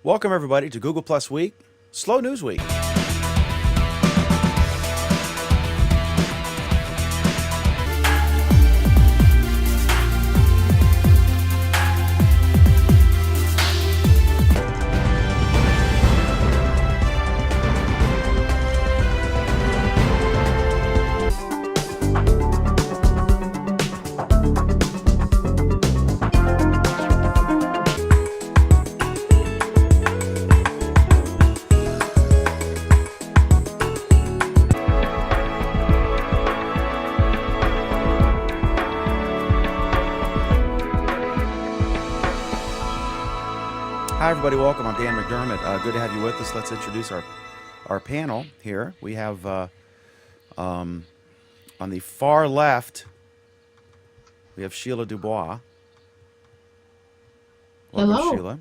Welcome, everybody, to Google Plus Week, Slow News Week. Hi, everybody. Welcome. I'm Dan McDermott. Good to have you with us. Let's introduce our panel here. We have on the far left, we have Sheila Dubois. Welcome, Hello. Sheila.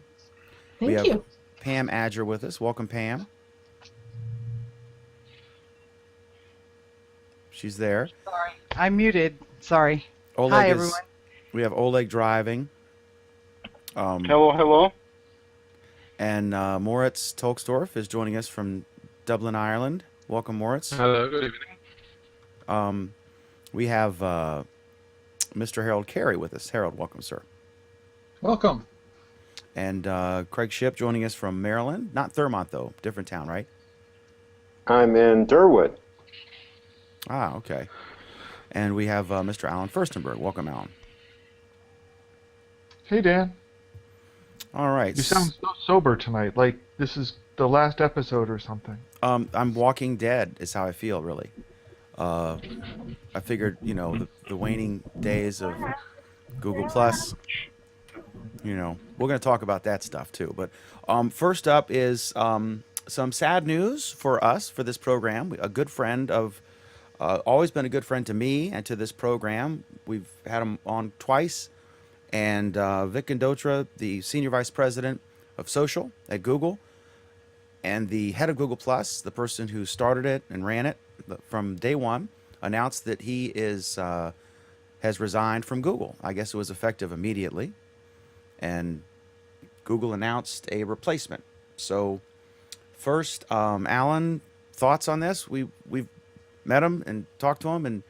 We Thank have you. Pam Adger with us. Welcome, Pam. She's there. Sorry, I'm muted. Sorry. Oleg Hi, is. everyone. We have Oleg driving. Hello. And Moritz Tolksdorf is joining us from Dublin, Ireland. Welcome, Moritz. Hello, good evening. We have Mr. Harold Carey with us. Harold, welcome, sir. Welcome. And Craig Shipp joining us from Maryland. Not Thurmont, though. Different town, right? I'm in Durwood. Ah, okay. And we have Mr. Alan Furstenberg. Welcome, Alan. Hey, Dan. All right. You sound so sober tonight, like this is the last episode or something. I'm Walking Dead is how I feel, really. I figured, the waning days of Google Plus, we're going to talk about that stuff too. But first up is some sad news for us for this program. A good friend of, always been a good friend to me and to this program. We've had him on twice. And Vic Indotra, the Senior Vice President of Social at Google, and the head of Google Plus, the person who started it and ran it from day one, announced that he has resigned from Google. I guess it was effective immediately. And Google announced a replacement. So first, Alan, thoughts on this? We've met him and talked to him, and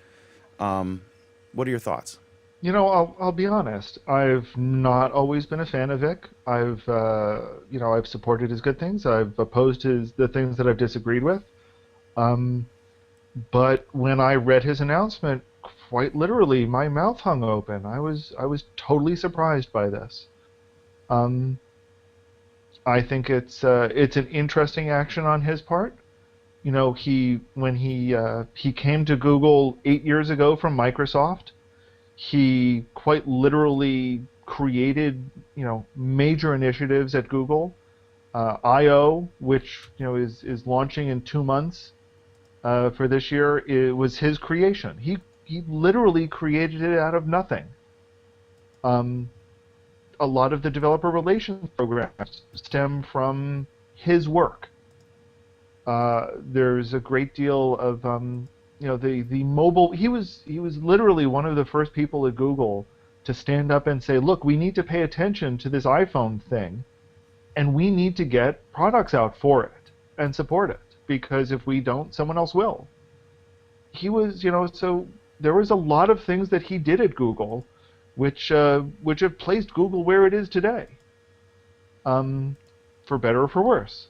what are your thoughts? I'll be honest. I've not always been a fan of Vic. I've supported his good things. I've opposed the things that I've disagreed with. But when I read his announcement, quite literally, my mouth hung open. I was totally surprised by this. I think it's an interesting action on his part. When he came to Google 8 years ago from Microsoft, he quite literally created, major initiatives at Google. I/O, which is launching in 2 months for this year, it was his creation. He literally created it out of nothing. A lot of the developer relations programs stem from his work. There's a great deal of the mobile. He was literally one of the first people at Google to stand up and say, look, we need to pay attention to this iPhone thing, and we need to get products out for it and support it, because if we don't, someone else will. He was, so there was a lot of things that he did at Google which have placed Google where it is today, for better or for worse.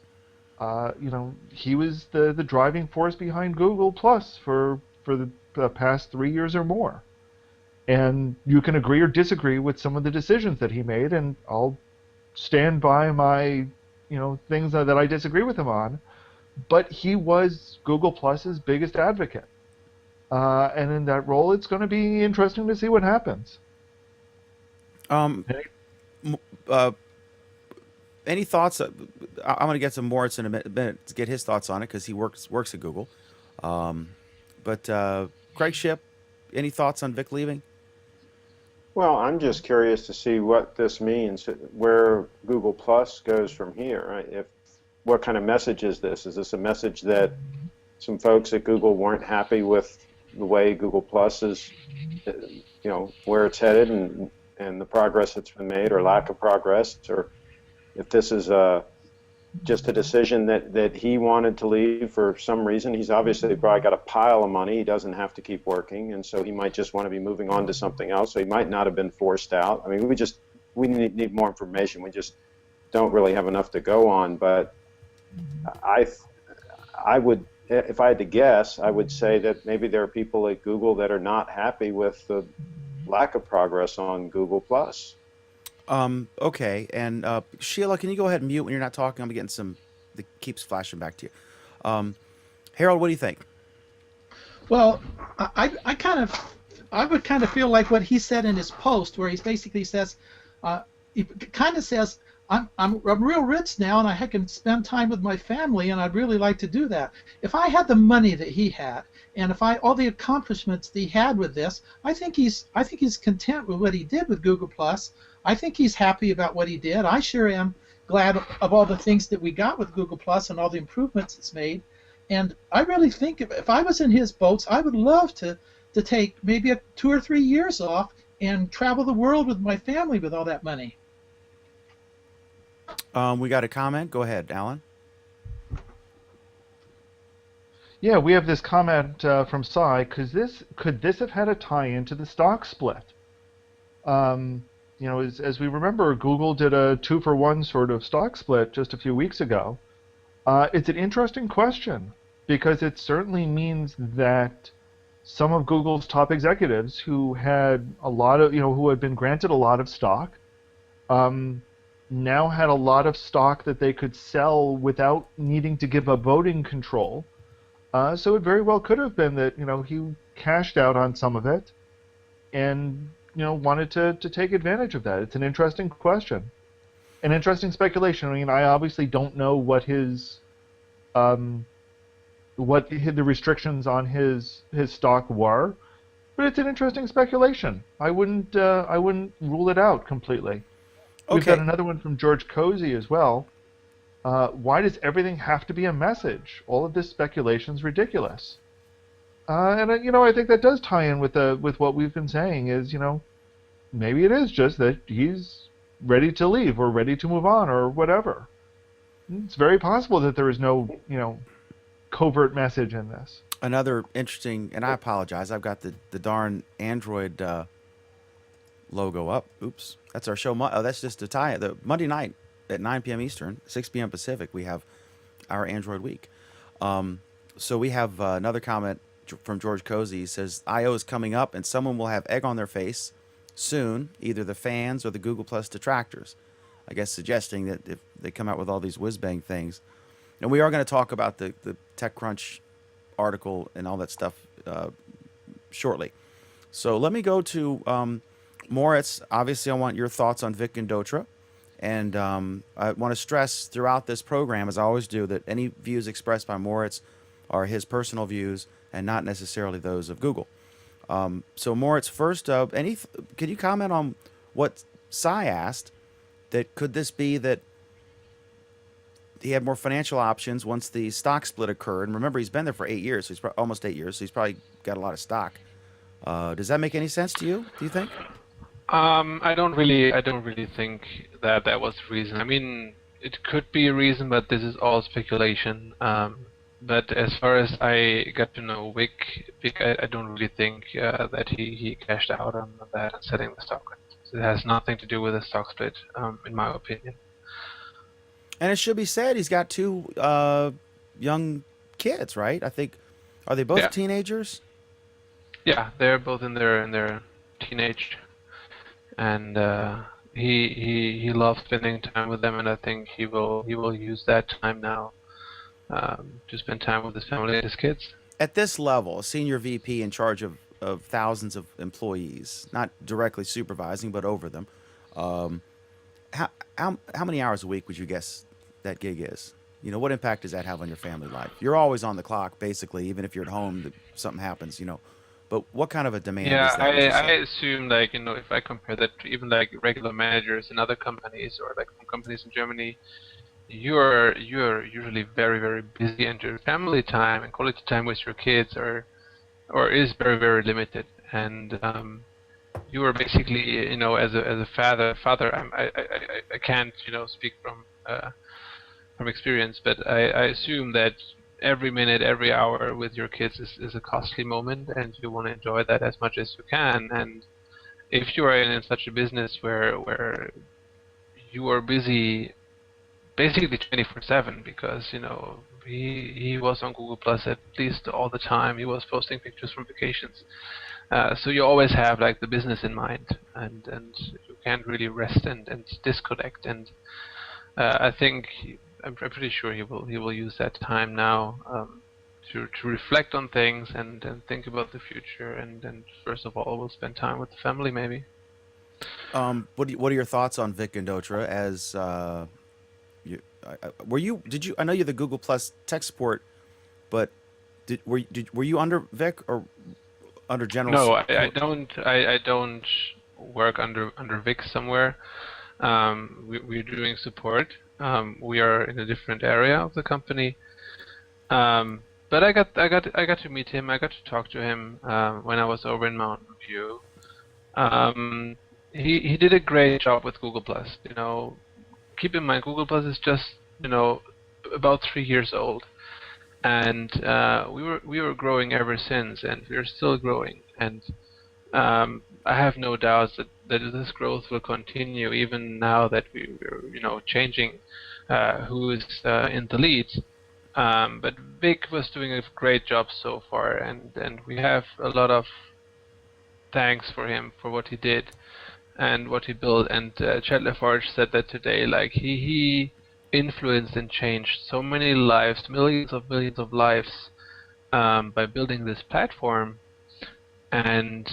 He was the driving force behind Google Plus for the past 3 years or more. And you can agree or disagree with some of the decisions that he made, and I'll stand by my, things that I disagree with him on. But he was Google Plus's biggest advocate. And in that role, it's going to be interesting to see what happens. Any thoughts? I'm going to get some Moritz in a minute to get his thoughts on it, because he works at Google. But Craig Shipp, any thoughts on Vic leaving? Well, I'm just curious to see what this means, where Google Plus goes from here. Right? What kind of message is this? Is this a message that some folks at Google weren't happy with the way Google Plus is, where it's headed and the progress that's been made, or lack of progress, or if this is just a decision that he wanted to leave for some reason. He's obviously probably got a pile of money. He doesn't have to keep working, and so he might just want to be moving on to something else. So he might not have been forced out. I mean, we need more information. We just don't really have enough to go on. But I would, if I had to guess, I would say that maybe there are people at Google that are not happy with the lack of progress on Google Plus. Okay, and Sheila, can you go ahead and mute when you're not talking? I'm getting some that keeps flashing back to you. Harold, what do you think? Well, I would kind of feel like what he said in his post, where he basically says, he kind of says, I'm real rich now, and I can spend time with my family, and I'd really like to do that. If I had the money that he had, and if all the accomplishments that he had with this, I think he's content with what he did with Google Plus. I think he's happy about what he did. I sure am glad of all the things that we got with Google Plus and all the improvements it's made. And I really think if I was in his boats, I would love to take maybe 2 or 3 years off and travel the world with my family with all that money. We got a comment. Go ahead, Alan. Yeah, we have this comment from Sai. Could this have had a tie-in to the stock split? As we remember, Google did a 2-for-1 sort of stock split just a few weeks ago. It's an interesting question because it certainly means that some of Google's top executives who had who had been granted a lot of stock, now had a lot of stock that they could sell without needing to give up voting control. So it very well could have been that he cashed out on some of it, and wanted to take advantage of that. It's an interesting question, an interesting speculation. I mean, I obviously don't know what the restrictions on his stock were, but it's an interesting speculation. I wouldn't rule it out completely. We've got another one from George Cozy as well. Why does everything have to be a message? All of this speculation is ridiculous. And I think that does tie in with what we've been saying. Is maybe it is just that he's ready to leave or ready to move on or whatever. It's very possible that there is no covert message in this. Another interesting, and I apologize, I've got the darn Android logo up. Oops, that's our show. That's just to tie it. The Monday night at 9 p.m. Eastern, 6 p.m. Pacific, we have our Android week. So we have another comment from George Cozy. He says, I/O is coming up, and someone will have egg on their face soon, either the fans or the Google Plus detractors. I guess suggesting that if they come out with all these whiz-bang things. And we are going to talk about the TechCrunch article and all that stuff shortly. So let me go to Moritz. Obviously, I want your thoughts on Vic and Dotra. And I want to stress throughout this program, as I always do, that any views expressed by Moritz are his personal views and not necessarily those of Google. So Moritz, first, can you comment on what Sai asked? That could this be that he had more financial options once the stock split occurred? And remember, he's been there for 8 years, so he's almost 8 years, so he's probably got a lot of stock. Does that make any sense to you? Do you think? I don't really think that was the reason. I mean, it could be a reason, but this is all speculation. But as far as I got to know Vic, I don't really think that he cashed out on that and selling the stock. It has nothing to do with the stock split, in my opinion. And it should be said, he's got 2 young kids, right? I think, are they both teenagers? Yeah, they're both in their teenage, and he loves spending time with them, and I think he will use that time now to spend time with his family and his kids. At this level, a senior VP in charge of thousands of employees, not directly supervising, but over them, how many hours a week would you guess that gig is? What impact does that have on your family life? You're always on the clock, basically, even if you're at home, something happens, But what kind of a demand is that? I assume, if I compare that to even regular managers in other companies or companies in Germany, you're usually very, very busy, and your family time and quality time with your kids or is very, very limited. And you are basically, as a father, I can't, speak from experience, but I assume that every minute, every hour with your kids is a costly moment, and you want to enjoy that as much as you can. And if you are in such a business where you are busy basically 24/7, because he was on Google Plus at least all the time. He was posting pictures from vacations, so you always have like the business in mind, and you can't really rest and disconnect. And I think I'm pretty sure he will use that time now to reflect on things and think about the future, and first of all will spend time with the family maybe. What are your thoughts on Vic Gandotra as did you I know you're the Google Plus tech support, but were you under Vic or under general No, support? I don't work under Vic somewhere. We're doing support. We are in a different area of the company. But I got to meet him. I got to talk to him when I was over in Mountain View. He did a great job with Google Plus. Keep in mind, Google Plus is just about 3 years old, and we were growing ever since, and we're still growing. And I have no doubts that this growth will continue even now that we're changing who is in the lead. But Vic was doing a great job so far, and we have a lot of thanks for him for what he did and what he built. And Chad Lafarge said that today, like he influenced and changed so many lives, millions of lives, by building this platform. And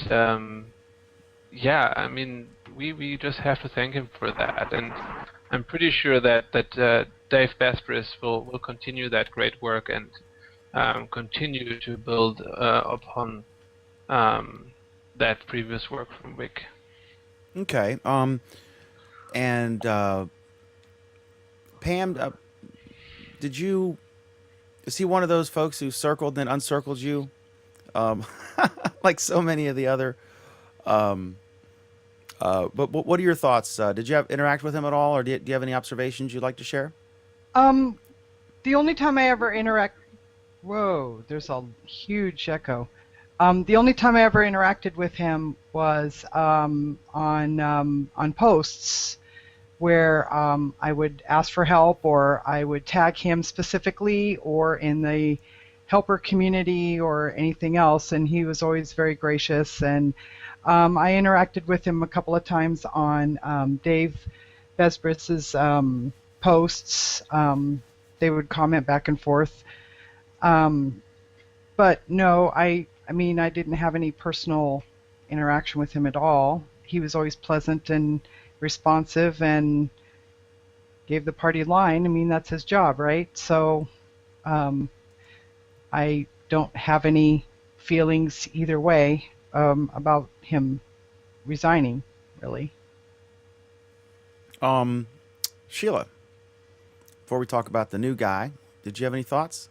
yeah, I mean, we just have to thank him for that. And I'm pretty sure that Dave Besbris will continue that great work and continue to build upon that previous work from Vic. Okay. And Pam, is he one of those folks who circled and then uncircled you? Like so many of the other. But what are your thoughts? Did you interact with him at all, or do you have any observations you'd like to share? The only time I ever interact, whoa, there's a huge echo. The only time I ever interacted with him was on posts where I would ask for help, or I would tag him specifically, or in the helper community or anything else, and he was always very gracious. And I interacted with him a couple of times on Dave Besbris's posts. They would comment back and forth. But no, I mean, I didn't have any personal interaction with him at all. He was always pleasant and responsive and gave the party line. I mean, that's his job, right? So I don't have any feelings either way about him resigning, really. Sheila, before we talk about the new guy, did you have any thoughts?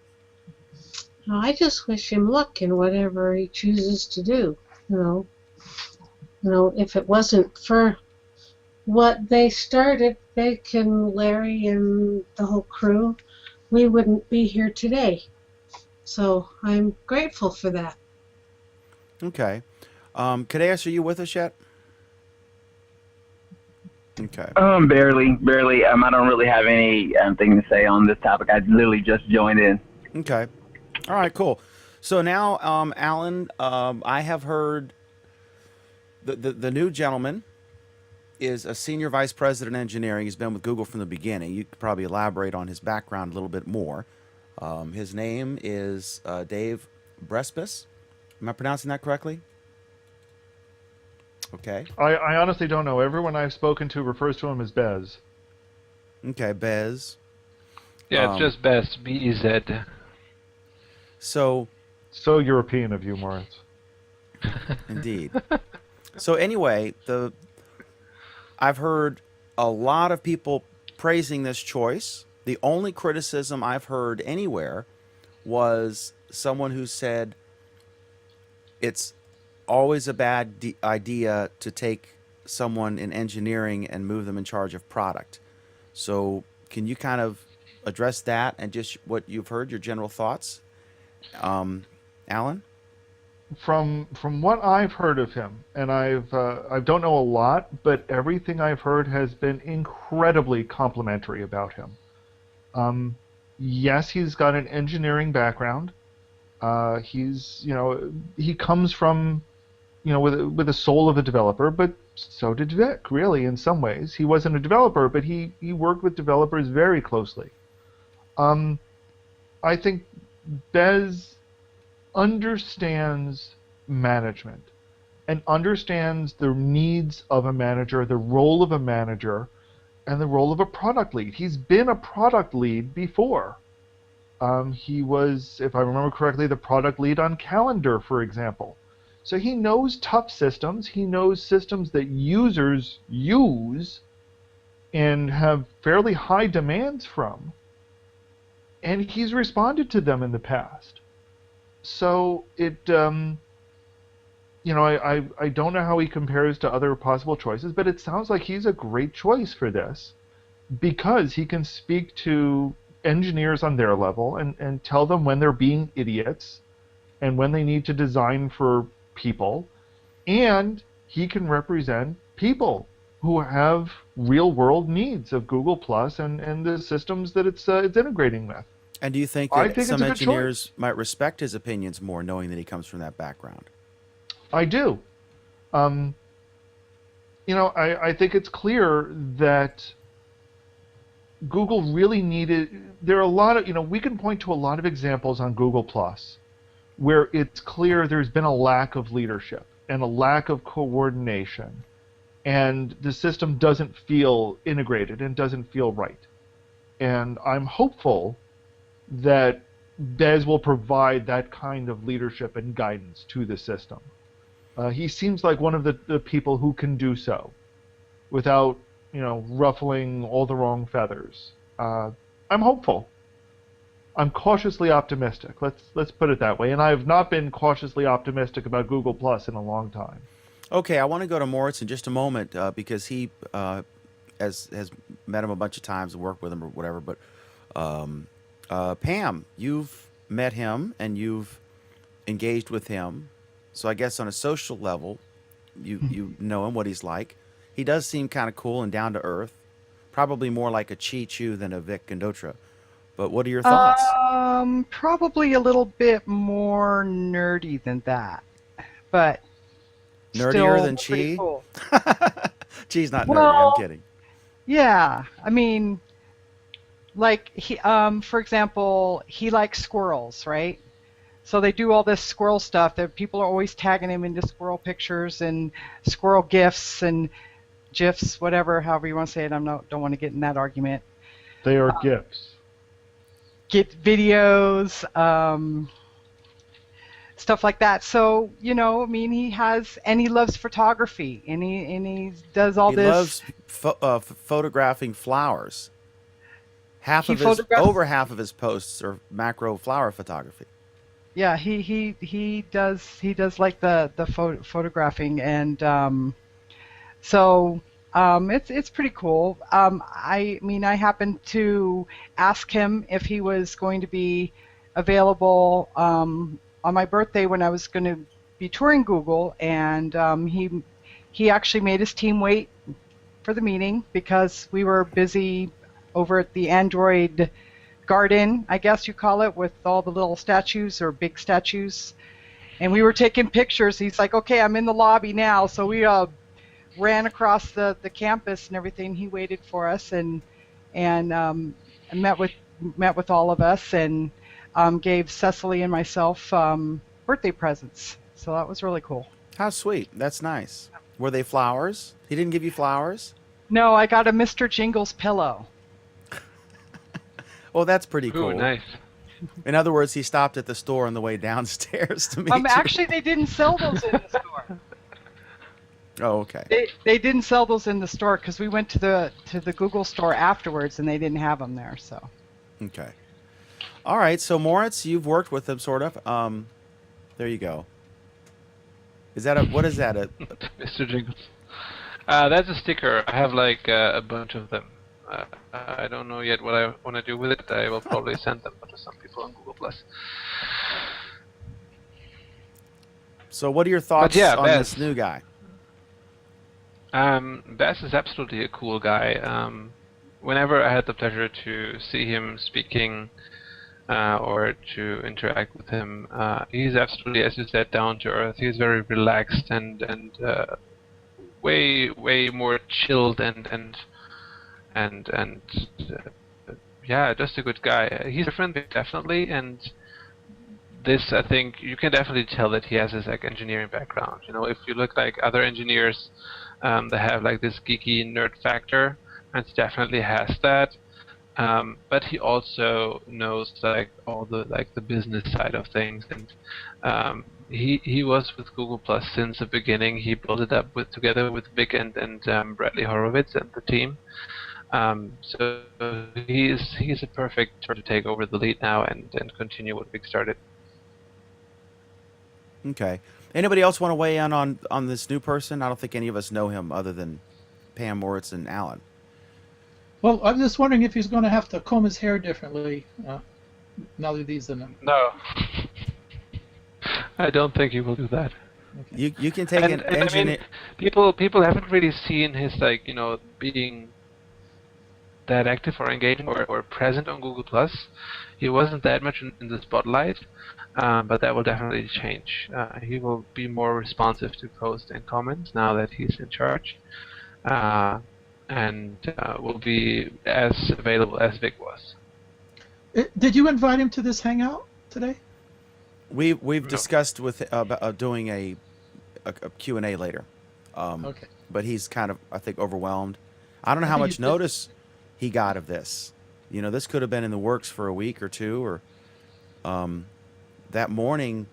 No, I just wish him luck in whatever he chooses to do. If it wasn't for what they started, Vic and Larry and the whole crew, we wouldn't be here today. So I'm grateful for that. Okay. Kadeus, are you with us yet? Okay. Barely. I don't really have anything to say on this topic. I literally just joined in. Okay. All right, cool. So now, Alan, I have heard the new gentleman is a senior vice president of engineering. He's been with Google from the beginning. You could probably elaborate on his background a little bit more. His name is Dave Besbris. Am I pronouncing that correctly? Okay. I honestly don't know. Everyone I've spoken to refers to him as Bez. Okay, Bez. Yeah, it's just Bez, B-E-Z. So European of you, Moritz. Indeed. So anyway, I've heard a lot of people praising this choice. The only criticism I've heard anywhere was someone who said it's always a bad idea to take someone in engineering and move them in charge of product. So can you kind of address that and just what you've heard, your general thoughts? Alan? From what I've heard of him, and I don't know a lot, but everything I've heard has been incredibly complimentary about him. Yes, he's got an engineering background. He comes from, with the soul of a developer, but so did Vic, really, in some ways. He wasn't a developer, but he worked with developers very closely. I think Bez understands management and understands the needs of a manager, the role of a manager, and the role of a product lead. He's been a product lead before. He was, if I remember correctly, the product lead on Calendar, for example. So he knows tough systems. He knows systems that users use and have fairly high demands from. And he's responded to them in the past. So I don't know how he compares to other possible choices, but it sounds like he's a great choice for this because he can speak to engineers on their level and tell them when they're being idiots and when they need to design for people, and he can represent people who have real-world needs of Google Plus and the systems that it's integrating with. And do you think I that think some it's a good engineers choice. might respect his opinions more, knowing that he comes from that background? I do. I think it's clear that Google really needed. There are a lot of, we can point to a lot of examples on Google Plus where it's clear there's been a lack of leadership and a lack of coordination, and the system doesn't feel integrated and doesn't feel right. And I'm hopeful that Bez will provide that kind of leadership and guidance to the system. He seems like one of the people who can do so without, ruffling all the wrong feathers. I'm hopeful. I'm cautiously optimistic. Let's put it that way. And I have not been cautiously optimistic about Google Plus in a long time. Okay, I want to go to Moritz in just a moment because he has met him a bunch of times and worked with him or whatever. But Pam, you've met him and you've engaged with him. So I guess on a social level, you know him, what he's like. He does seem kind of cool and down to earth. Probably more like a Chi Chu than a Vic Gundotra. But what are your thoughts? Probably a little bit more nerdy than that, but Nerdier than pretty Chi? cool. Chi's not Well, nerdy, I'm kidding. Yeah, I mean, like he, for example, he likes squirrels, right? So they do all this squirrel stuff that people are always tagging him into squirrel pictures and squirrel gifs and GIFs, whatever, however you want to say it. Don't want to get in that argument. They are gifts. Get videos, stuff like that. So, he loves photography, and he does all He this. loves photographing flowers. Over half of his posts are macro flower photography. Yeah, he does like the photographing, and it's pretty cool. I happened to ask him if he was going to be available on my birthday when I was going to be touring Google, and he actually made his team wait for the meeting because we were busy over at the Android garden, I guess you call it, with all the little statues or big statues, and we were taking pictures. He's like, okay, I'm in the lobby now, so we ran across the campus and everything. He waited for us and met with all of us and gave Cecily and myself birthday presents. So that was really cool. How sweet. That's nice. Were they flowers? He didn't give you flowers? No, I got a Mr. Jingles pillow. Well, that's pretty cool. Ooh, nice. In other words, he stopped at the store on the way downstairs to meet you. Actually, they didn't sell those in the store. Oh, okay. They didn't sell those in the store because we went to the Google store afterwards and they didn't have them there. So. Okay. All right. So Moritz, you've worked with him, sort of. There you go. What is that? Mr. Jingles. That's a sticker. I have like a bunch of them. I don't know yet what I want to do with it. I will probably send them to some people on Google Plus. So, what are your thoughts yeah, on Bess. this new guy? Bess is absolutely a cool guy. Whenever I had the pleasure to see him speaking or to interact with him, he's absolutely, as you said, down to earth. He's very relaxed and way more chilled and yeah, just a good guy. He's different, definitely, and this, I think, you can definitely tell that he has this like engineering background. You know, if you look like other engineers, they have like this geeky nerd factor, and he definitely has that. But he also knows like all the the business side of things, and he was with Google Plus since the beginning. He built it up together with Vic and Bradley Horowitz and the team. So he's a perfect to take over the lead now and continue what Vic started. Okay. Anybody else want to weigh in on this new person? I don't think any of us know him other than Pam Moritz and Alan. Well, I'm just wondering if he's going to have to comb his hair differently now that he's in a... No, I don't think he will do that. You can take an And I engineer. mean, people haven't really seen his being that active or engaging or present on Google Plus. He wasn't that much in the spotlight, but that will definitely change. He will be more responsive to posts and comments now that he's in charge, and will be as available as Vic was. Did you invite him to this hangout today? We've discussed with doing a Q&A later. Okay. But he's kind of, I think, overwhelmed. I don't know how think much notice he got of this. You know, this could have been in the works for a week or two, or that morning,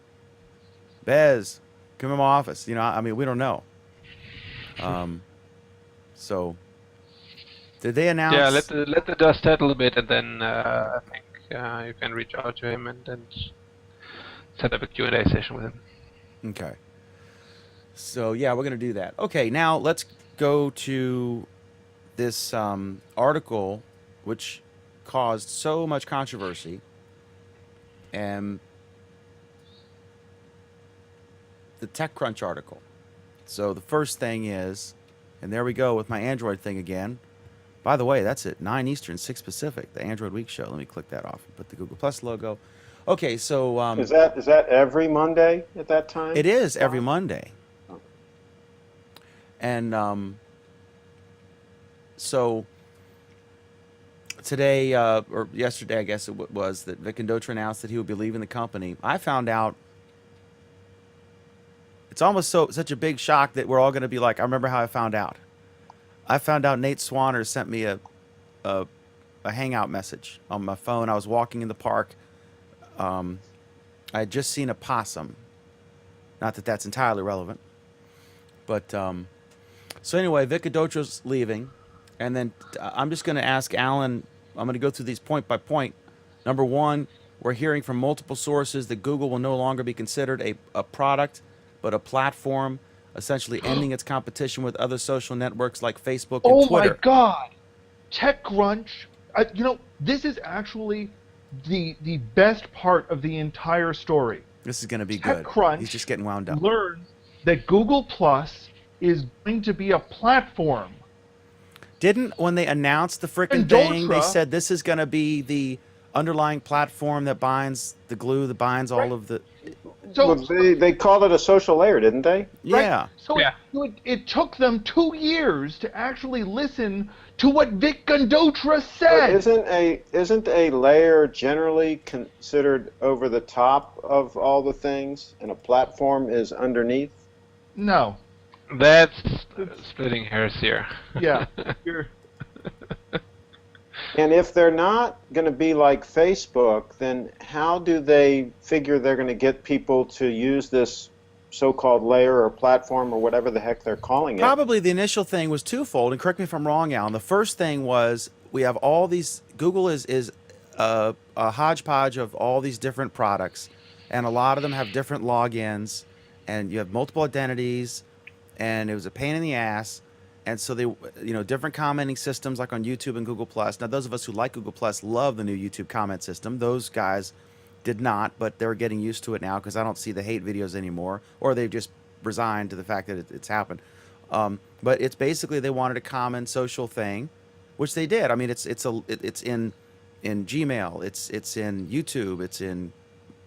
Bez, come in my office. You know, I mean, we don't know. So, did they announce? Yeah, let the dust settle a bit, and then I think you can reach out to him and set up a Q&A session with him. Okay. So, yeah, we're going to do that. Okay, now let's go to this article, which caused so much controversy. And the TechCrunch article. So the first thing is, and there we go with my Android thing again. By the way, that's at 9 Eastern, 6 Pacific, the Android Week show. Let me click that off and put the Google Plus logo. Okay, so Is that every Monday at that time? it is every Monday. And so today, or yesterday, I guess it was, that Vic Condotra announced that he would be leaving the company. I found out, it's almost such a big shock that we're all going to be like, I remember how I found out. I found out Nate Swanner sent me a Hangout message on my phone. I was walking in the park. I had just seen a possum. Not that that's entirely relevant. But, so anyway, Vic Condotra's leaving. And then I'm just going to ask Alan, I'm going to go through these point by point. Number one, we're hearing from multiple sources that Google will no longer be considered a product, but a platform, essentially ending its competition with other social networks like Facebook and Twitter. Oh my God! TechCrunch, this is actually the best part of the entire story. This is going to be good. TechCrunch He's just getting wound up. learns that Google Plus is going to be a platform. Didn't, when they announced the frickin' thing, they said this is going to be the underlying platform that binds the glue, that binds all of the... So, Well, they called it a social layer, didn't they? Yeah. So Yeah. it took them 2 years to actually listen to what Vic Condotra But said. isn't a layer generally considered over the top of all the things, and a platform is underneath? No. That's splitting hairs here. Yeah. You're, And if they're not going to be like Facebook, then how do they figure they're going to get people to use this so-called layer or platform or whatever the heck they're calling it? Probably the initial thing was twofold, and correct me if I'm wrong, Alan. The first thing was we have all these, Google is a hodgepodge of all these different products, and a lot of them have different logins, and you have multiple identities, and it was a pain in the ass. and so they, different commenting systems like on YouTube and Google Plus. Now, those of us who like Google Plus love the new YouTube comment system. Those guys did not, but they're getting used to it now because I don't see the hate videos anymore, or they've just resigned to the fact that it's happened. But it's basically they wanted a common social thing, which they did. I mean, it's in Gmail, it's in YouTube, it's in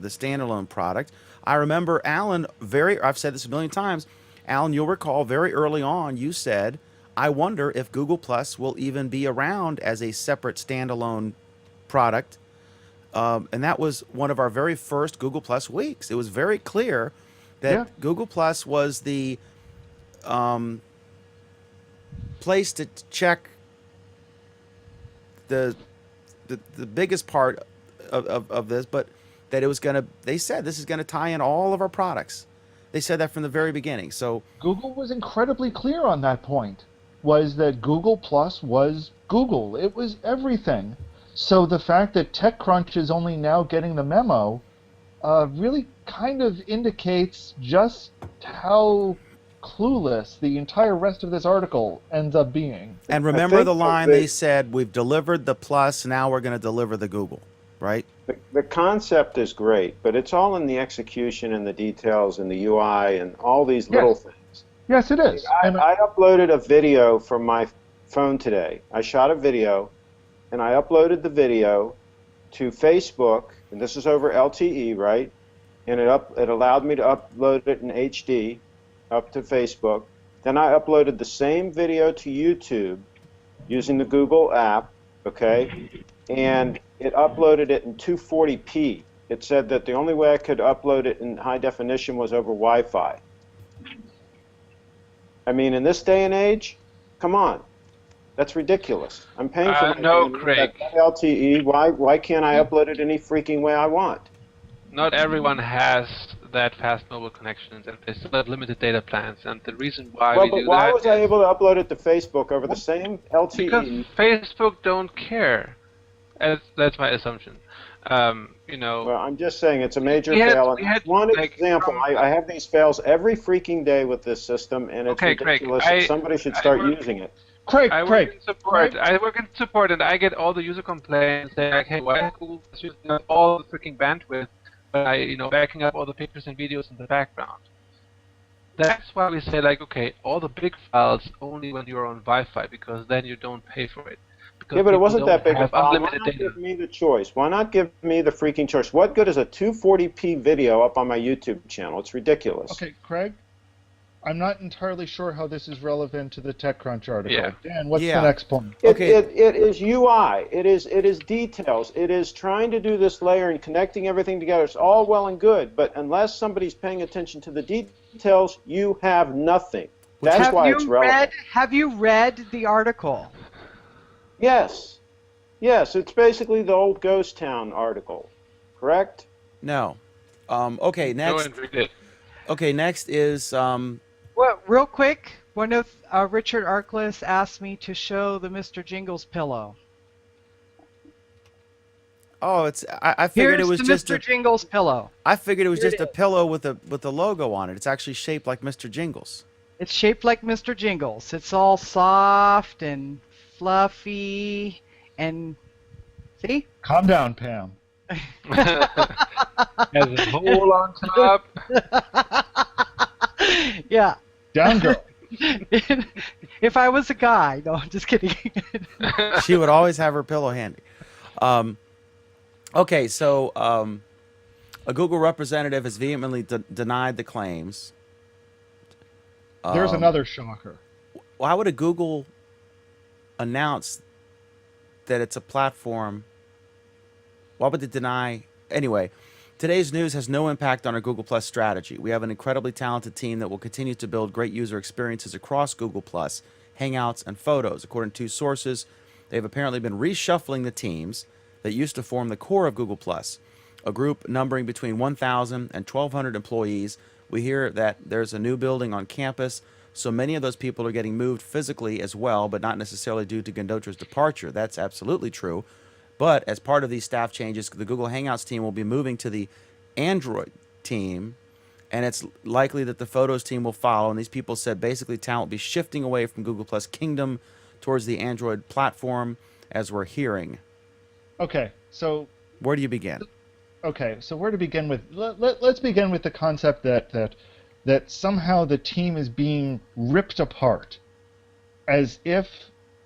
the standalone product. I remember Alan, I've said this a million times. Alan, you'll recall very early on you said, I wonder if Google Plus will even be around as a separate standalone product. And that was one of our very first Google Plus weeks. It was very clear that Yeah. Google Plus was the place to check the biggest part of this, but that it was they said this is going to tie in all of our products. They said that from the very beginning. So Google was incredibly clear on that point, was that Google Plus was Google. It was everything. So the fact that TechCrunch is only now getting the memo really kind of indicates just how clueless the entire rest of this article ends up being. and remember think the that line they said, we've delivered the Plus, now we're going to deliver the Google, right? The concept is great, but it's all in the execution and the details and the UI and all these little things. Yes, it is. And I uploaded a video from my phone today. I shot a video, and I uploaded the video to Facebook, and this is over LTE, right? And it allowed me to upload it in HD up to Facebook. Then I uploaded the same video to YouTube using the Google app, okay? And it uploaded it in 240p. It said that the only way I could upload it in high definition was over Wi-Fi. I mean, in this day and age, come on. That's ridiculous. I'm paying for my No, internet Craig. at LTE. Why can't I upload it any freaking way I want? Not everyone has that fast mobile connections, and they still have limited data plans. And the reason why Well, we but do why that was I is able to upload it to Facebook over the same LTE? because Facebook don't care. That's my assumption. Well, I'm just saying it's a major We had- fail. we And had, that's one like, example. from- I have these fails every freaking day with this system, and it's Okay, Craig, ridiculous. And somebody should start using it. Craig, I work in support. I work in support, and I get all the user complaints saying, like, "Hey, why is Google using up all the freaking bandwidth, but backing up all the pictures and videos in the background?" That's why we say, like, okay, all the big files only when you're on Wi-Fi, because then you don't pay for it. Because Yeah, but it people wasn't that don't big a have file. Why unlimited not data. give me the choice? Why not give me the freaking choice? What good is a 240p video up on my YouTube channel? It's ridiculous. Okay, Craig, I'm not entirely sure how this is relevant to the TechCrunch article. Yeah. Dan, what's Yeah. the next point? Okay. It is UI. It is details. It is trying to do this layer and connecting everything together. It's all well and good, but unless somebody's paying attention to the details, you have nothing. That's why it's relevant. Have you read the article? Yes. Yes, it's basically the old Ghost Town article, correct? No. Okay, No next. one read it. Okay, next is Well, real quick, one of Richard Arkless asked me to show the Mr. Jingles pillow. I figured Here's it was the just Mr. Jingles pillow. I figured it was Here just it a pillow with the logo on it. It's actually shaped like Mr. Jingles. It's shaped like Mr. Jingles. It's all soft and fluffy and see? Calm down, Pam. Has a hole on top. Yeah. Down, girl. If I was a guy, no, I'm just kidding. She would always have her pillow handy. Okay, so a Google representative has vehemently denied the claims. There's another shocker. Why would a Google announce that it's a platform? Why would they deny? Anyway, today's news has no impact on our Google Plus strategy. We have an incredibly talented team that will continue to build great user experiences across Google Plus, Hangouts, and Photos. According to two sources, they've apparently been reshuffling the teams that used to form the core of Google Plus, a group numbering between 1,000 and 1,200 employees. We hear that there's a new building on campus, so many of those people are getting moved physically as well, but not necessarily due to Gendotra's departure. That's absolutely true. But as part of these staff changes, the Google Hangouts team will be moving to the Android team, and it's likely that the Photos team will follow. And these people said basically talent will be shifting away from Google Plus Kingdom towards the Android platform, as we're hearing. Okay, so Where do you begin? where to begin with? Let's begin with the concept that somehow the team is being ripped apart, as if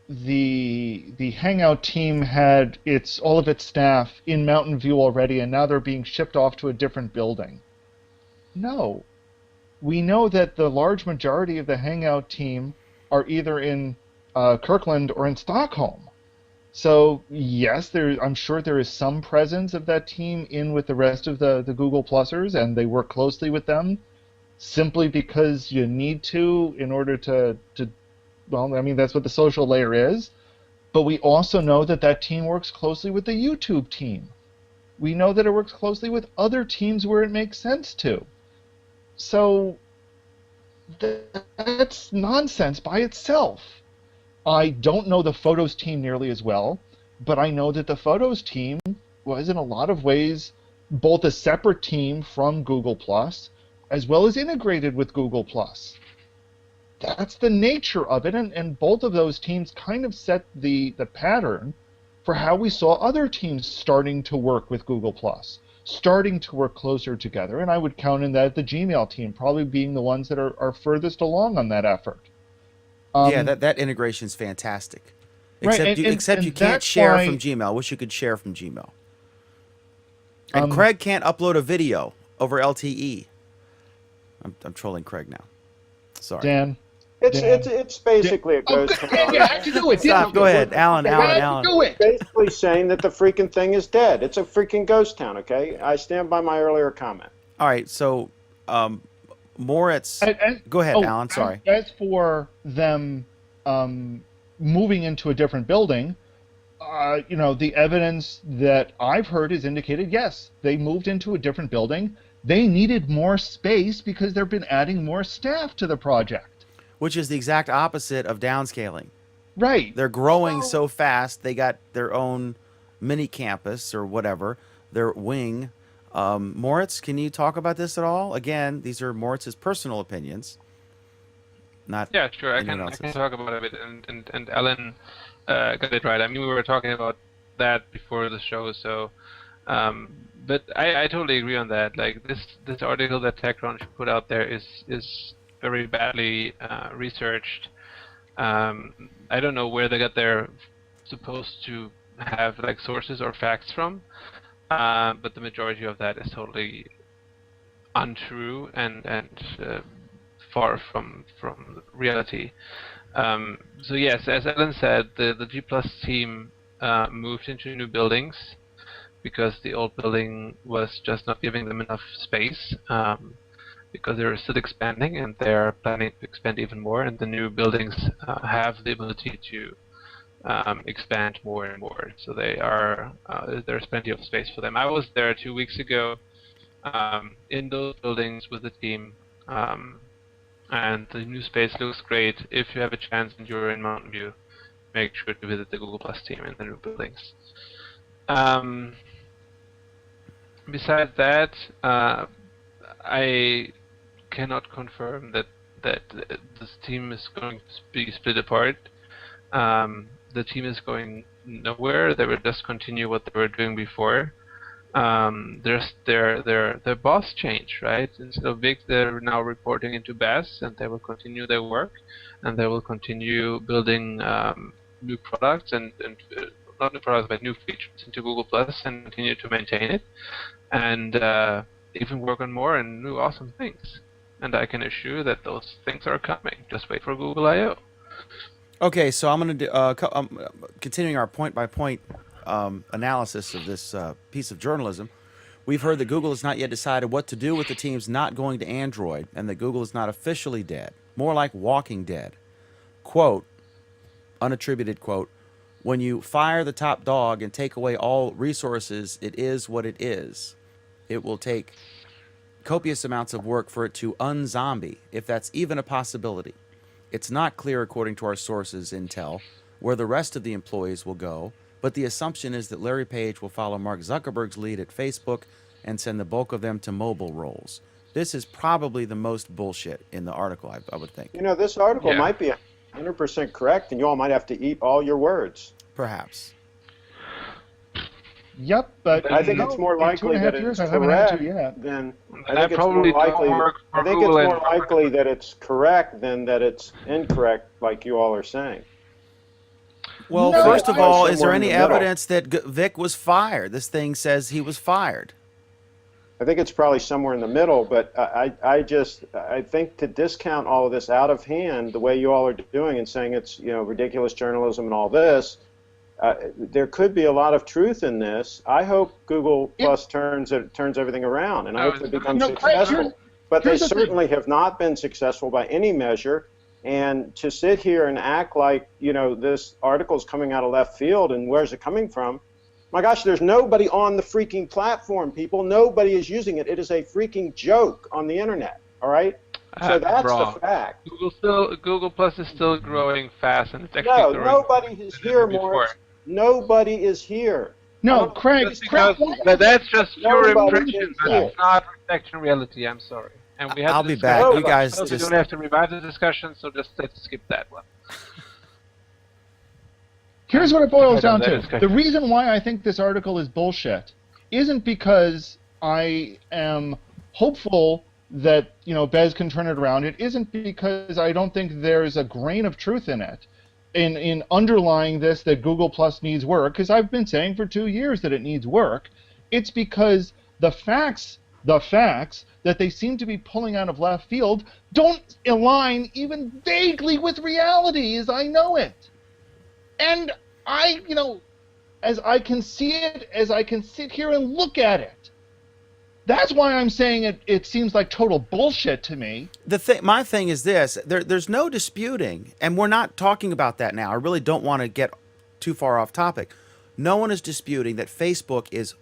the Hangout team had all of its staff in Mountain View already, and now they're being shipped off to a different building. No, we know that the large majority of the Hangout team are either in Kirkland or in Stockholm. So yes, I'm sure there is some presence of that team in with the rest of the Google Plusers, and they work closely with them simply because you need to in order to well, I mean, that's what the social layer is. But we also know that that team works closely with the YouTube team. We know that it works closely with other teams where it makes sense to. So that's nonsense by itself. I don't know the Photos team nearly as well, but I know that the Photos team was in a lot of ways both a separate team from Google Plus as well as integrated with Google Plus. That's the nature of it, and both of those teams kind of set the pattern for how we saw other teams starting to work with Google Plus, starting to work closer together, and I would count in that the Gmail team probably being the ones that are furthest along on that effort. Yeah, that integration is fantastic. Right, Except you can't that's share why- from Gmail. I wish you could share from Gmail. And Craig can't upload a video over LTE. I'm trolling Craig now. Sorry. Dan. It's basically a ghost town. I can do it. Stop. Go ahead, Alan. Do it. Basically saying that the freaking thing is dead. It's a freaking ghost town, okay? I stand by my earlier comment. All right. So, Moritz. Go ahead, Alan. Sorry. As for them moving into a different building, the evidence that I've heard is indicated, yes, they moved into a different building. They needed more space because they've been adding more staff to the project. Which is the exact opposite of downscaling. Right. They're growing so fast, they got their own mini campus or whatever, their wing. Moritz, can you talk about this at all? Again, these are Moritz's personal opinions. Not Yeah, sure. I can else's. talk about it a bit, and Alan got it right. I mean, we were talking about that before the show, so. But I totally agree on that. Like this article that TechCrunch put out there is very badly researched. I don't know where they got their supposed to have like sources or facts from, but the majority of that is totally untrue and far from reality. So yes, as Alan said, the G Plus team moved into new buildings because the old building was just not giving them enough space. Because they're still expanding and they're planning to expand even more, and the new buildings have the ability to expand more and more. So there's plenty of space for them. I was there 2 weeks ago in those buildings with the team, and the new space looks great. If you have a chance and you're in Mountain View, make sure to visit the Google Plus team in the new buildings. Besides that, I cannot confirm that this team is going to be split apart. The team is going nowhere. They will just continue what they were doing before. Their boss changed, right? Instead of Vic, they're now reporting into Bass, and they will continue their work, and they will continue building new products and not new products but new features into Google Plus and continue to maintain it, and even work on more and new awesome things. And I can assure that those things are coming. Just wait for Google I/O. Okay, so I'm going to do continuing our point-by-point analysis of this piece of journalism. We've heard that Google has not yet decided what to do with the teams not going to Android, and that Google is not officially dead, more like walking dead. Quote, unattributed quote, when you fire the top dog and take away all resources, it is what it is. It will take copious amounts of work for it to unzombie, if that's even a possibility. It's not clear, according to our sources, Intel, where the rest of the employees will go, but the assumption is that Larry Page will follow Mark Zuckerberg's lead at Facebook and send the bulk of them to mobile roles. this is probably the most bullshit in the article. I would think. You know, this article Yeah. might be 100% correct, and you all might have to eat all your words. Perhaps. Yep, but I think no, it's more in likely 2.5 that it's years, I haven't had correct to yet. than I That think it's more probably don't likely. work for I think Google it's and more likely that it's correct than that it's incorrect, like you all are saying. Well, No, first of I- all, is there somewhere in any the middle. evidence that Vic was fired? This thing says he was fired. I think it's probably somewhere in the middle, but I think to discount all of this out of hand the way you all are doing and saying it's ridiculous journalism and all this, there could be a lot of truth in this. I hope Google Plus turns everything around, and I hope it becomes No, Craig, successful. But they here's the thing. certainly have not been successful by any measure. And to sit here and act like this article is coming out of left field and where's it coming from? My gosh, there's nobody on the freaking platform, people. Nobody is using it. It is a freaking joke on the internet. All right. So that's wrong. the fact. Google Plus is still growing fast, and it's actually No, growing nobody is faster here, than before. Morris. Nobody is here. No, Craig, Just because, Craig, but that's just pure Nobody impression. is But here. it's not reflecting reality. I'm sorry. And we had I'll to be discuss back. it. You guys So we just- don't have to revive the discussion, so just let's skip that one. here's what it boils I know down that to. is correct. The reason why I think this article is bullshit isn't because I am hopeful that Bez can turn it around. It isn't because I don't think there's a grain of truth in it. In underlying this that Google Plus needs work, because I've been saying for 2 years that it needs work. It's because the facts that they seem to be pulling out of left field don't align even vaguely with reality as I know it. And as I can see it, as I can sit here and look at it, that's why I'm saying it seems like total bullshit to me. My thing is this: there's no disputing, and we're not talking about that now. I really don't want to get too far off topic. No one is disputing that Facebook is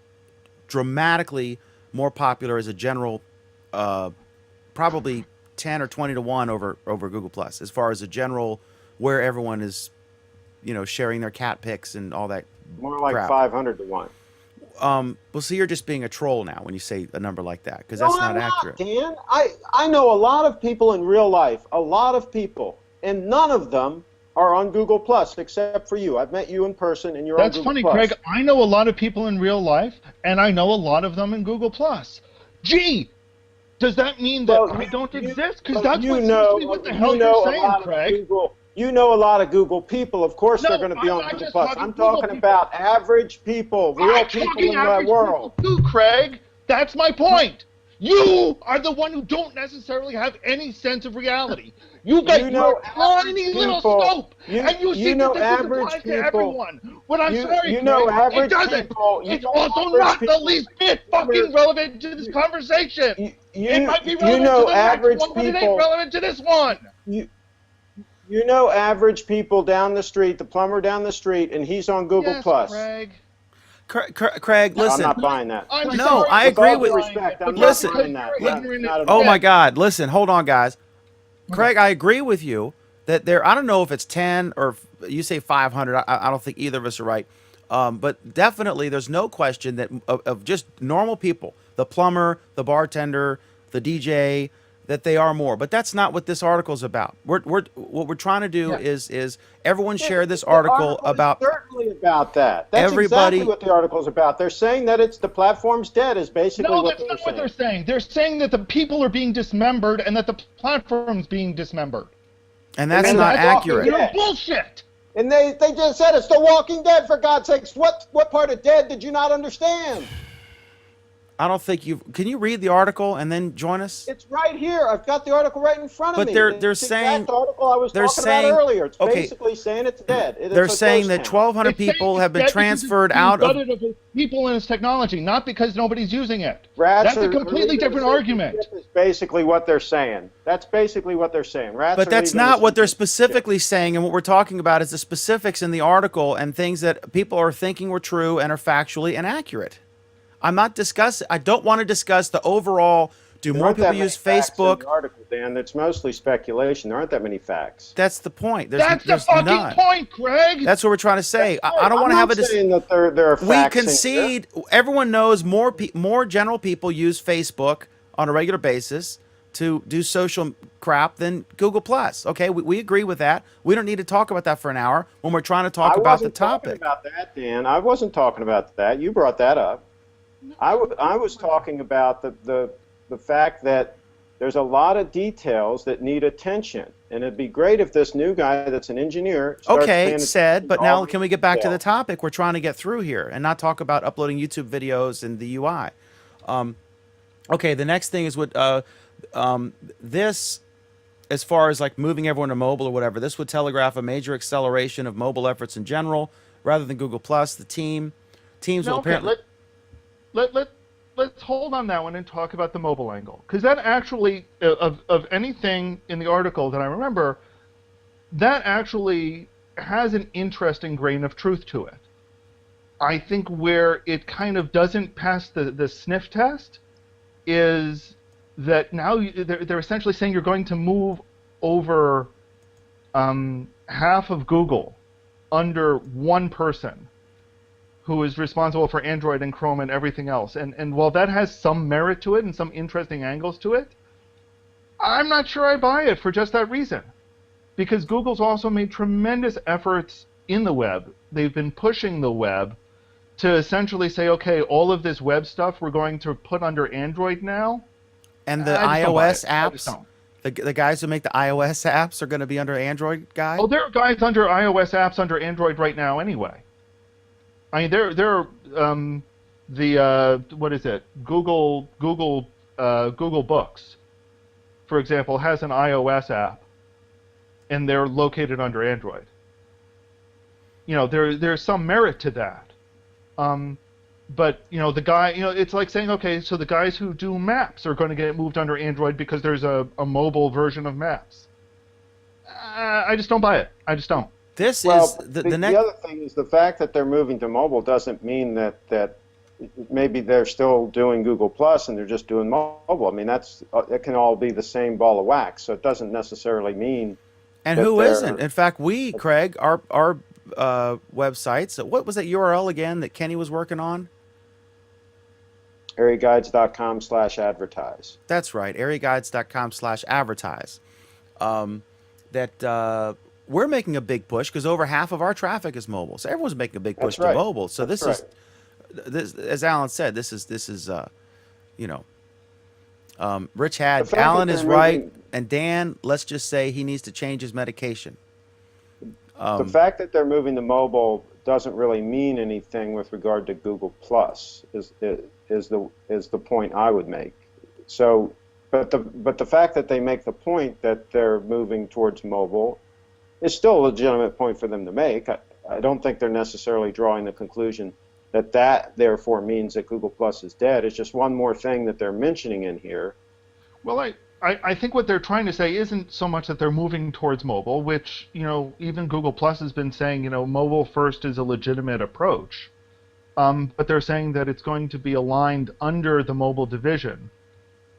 dramatically more popular as a general, probably 10 or 20 to 1 over Google Plus, as far as a general where everyone is, sharing their cat pics and all that. More like crap. 500 to 1. Well, see, you're just being a troll now when you say a number like that, because that's No, not I'm accurate. Dan. I know a lot of people in real life, a lot of people, and none of them are on Google Plus except for you. I've met you in person, and you're That's on Google funny, Plus. Craig. I know a lot of people in real life, and I know a lot of them in Google Plus. Gee, does that mean that Well, I don't exist? Because But that's you what seems know, to be what the you hell know you're a saying, lot of Craig. Google. You know a lot of Google people. Of course, No, they're going to be I'm on not Google just Plus. talking I'm Google talking people. about average people, real I'm people talking in the average world. people too, Craig. That's my point. You are the one who don't necessarily have any sense of reality. You got You know your tiny little people. scope, You- and you you see know that this average applies to people. everyone. But I'm You- sorry, you know Craig, average it doesn't. people. You It's know also average not the people. least bit fucking relevant to this conversation. It might be relevant you know to the average next one, but it ain't people. relevant to this one. You know average people down the street, the plumber down the street, and he's on Google Yes, Plus. Craig. Craig, No, listen. I'm not buying that. I'm No, sorry, I but agree all with- due respect, I'm but not Listen. buying that. you're Not- ignorant not at as Oh all. my God! Listen, hold on, guys. Craig, I agree with you that I don't know if it's 10 or you say 500. I don't think either of us are right. But definitely, there's no question that of just normal people, the plumber, the bartender, the DJ, that they are more. But that's not what this article's about. What we're trying to do is everyone share this The article is about. certainly about that. That's everybody- exactly what the article's about. They're saying that it's the platform's dead. Is basically No, what that's not what they're they're saying. saying. They're saying that the people are being dismembered and that the platform's being dismembered. And that's And not that's all- accurate. Yeah. You're bullshit. And they just said it's The Walking Dead, for God's sakes. What part of dead did you not understand? I don't think you can. You read the article and then join us. It's right here. I've got the article right in front of But me. they're It's the saying- exact article I was they're talking saying- about earlier. It's okay, basically saying it's dead. It's They're a saying that ghost town. 1,200 It's saying people have been that because transferred it's out of. gutted of people in its technology, not because nobody's using it. Rats That's a are- completely are different eating the argument. chip is basically what they're saying. That's basically what they're saying. Rats But are that's eating not the what they're chip. specifically saying, and what we're talking about is the specifics in the article and things that people are thinking were true and are factually inaccurate. I'm not discussing. I don't want to discuss the overall. Do There more aren't that people many use facts in Facebook? the article, Dan. It's mostly speculation. There aren't that many facts. That's the point. There's That's the fucking none. point, Craig. That's what we're trying to say. I don't want to have a. saying that there are We facts in here. concede. Everyone knows more general people use Facebook on a regular basis to do social crap than Google Plus. Okay, we agree with that. We don't need to talk about that for an hour when we're trying to talk about the topic. I wasn't talking about that, Dan. I wasn't talking about that. You brought that up. I was talking about the fact that there's a lot of details that need attention, and it'd be great if this new guy that's an engineer starts paying attention said, but to now all can we these get back to the details. topic we're trying to get through here and not talk about uploading YouTube videos and the UI? Okay, the next thing is what this, as far as like moving everyone to mobile or whatever, this would telegraph a major acceleration of mobile efforts in general, rather than Google Plus. The teams will apparently. Let's hold on that one and talk about the mobile angle, because that actually, of anything in the article that I remember, that actually has an interesting grain of truth to it. I think where it kind of doesn't pass the sniff test is that now they're essentially saying you're going to move over half of Google under one person who is responsible for Android and Chrome and everything else. And while that has some merit to it and some interesting angles to it, I'm not sure I buy it for just that reason. Because Google's also made tremendous efforts in the web. They've been pushing the web to essentially say, okay, all of this web stuff we're going to put under Android now. And the iOS apps, the guys who make the iOS apps are going to be under Android guy? Oh, there are guys under iOS apps under Android right now anyway. I mean, there are what is it? Google Books, for example, has an iOS app, and they're located under Android. You know, there's some merit to that. But the guy, it's like saying, okay, so the guys who do maps are going to get moved under Android because there's a mobile version of Maps. I just don't buy it. I just don't. This Well, is the next. the other thing is the fact that they're moving to mobile doesn't mean that maybe they're still doing Google Plus and they're just doing mobile. I mean, it can all be the same ball of wax. So it doesn't necessarily mean. And that who they're- isn't? In fact, Craig, our websites. What was that URL again that Kenny was working on? areaguides.com/advertise. That's right, areaguides.com/advertise. We're making a big push because over half of our traffic is mobile. So everyone's making a big push That's right. to mobile. So That's this is, as Alan said, this is Rich had, The fact Alan that is they're right, moving- and Dan, let's just say he needs to change his medication. The fact that they're moving to mobile doesn't really mean anything with regard to Google Plus. Is the point I would make. So, but the fact that they make the point that they're moving towards mobile is still a legitimate point for them to make. I don't think they're necessarily drawing the conclusion that therefore means that Google Plus is dead. It's just one more thing that they're mentioning in here. Well, I think what they're trying to say isn't so much that they're moving towards mobile, which, even Google Plus has been saying, mobile first is a legitimate approach. But they're saying that it's going to be aligned under the mobile division,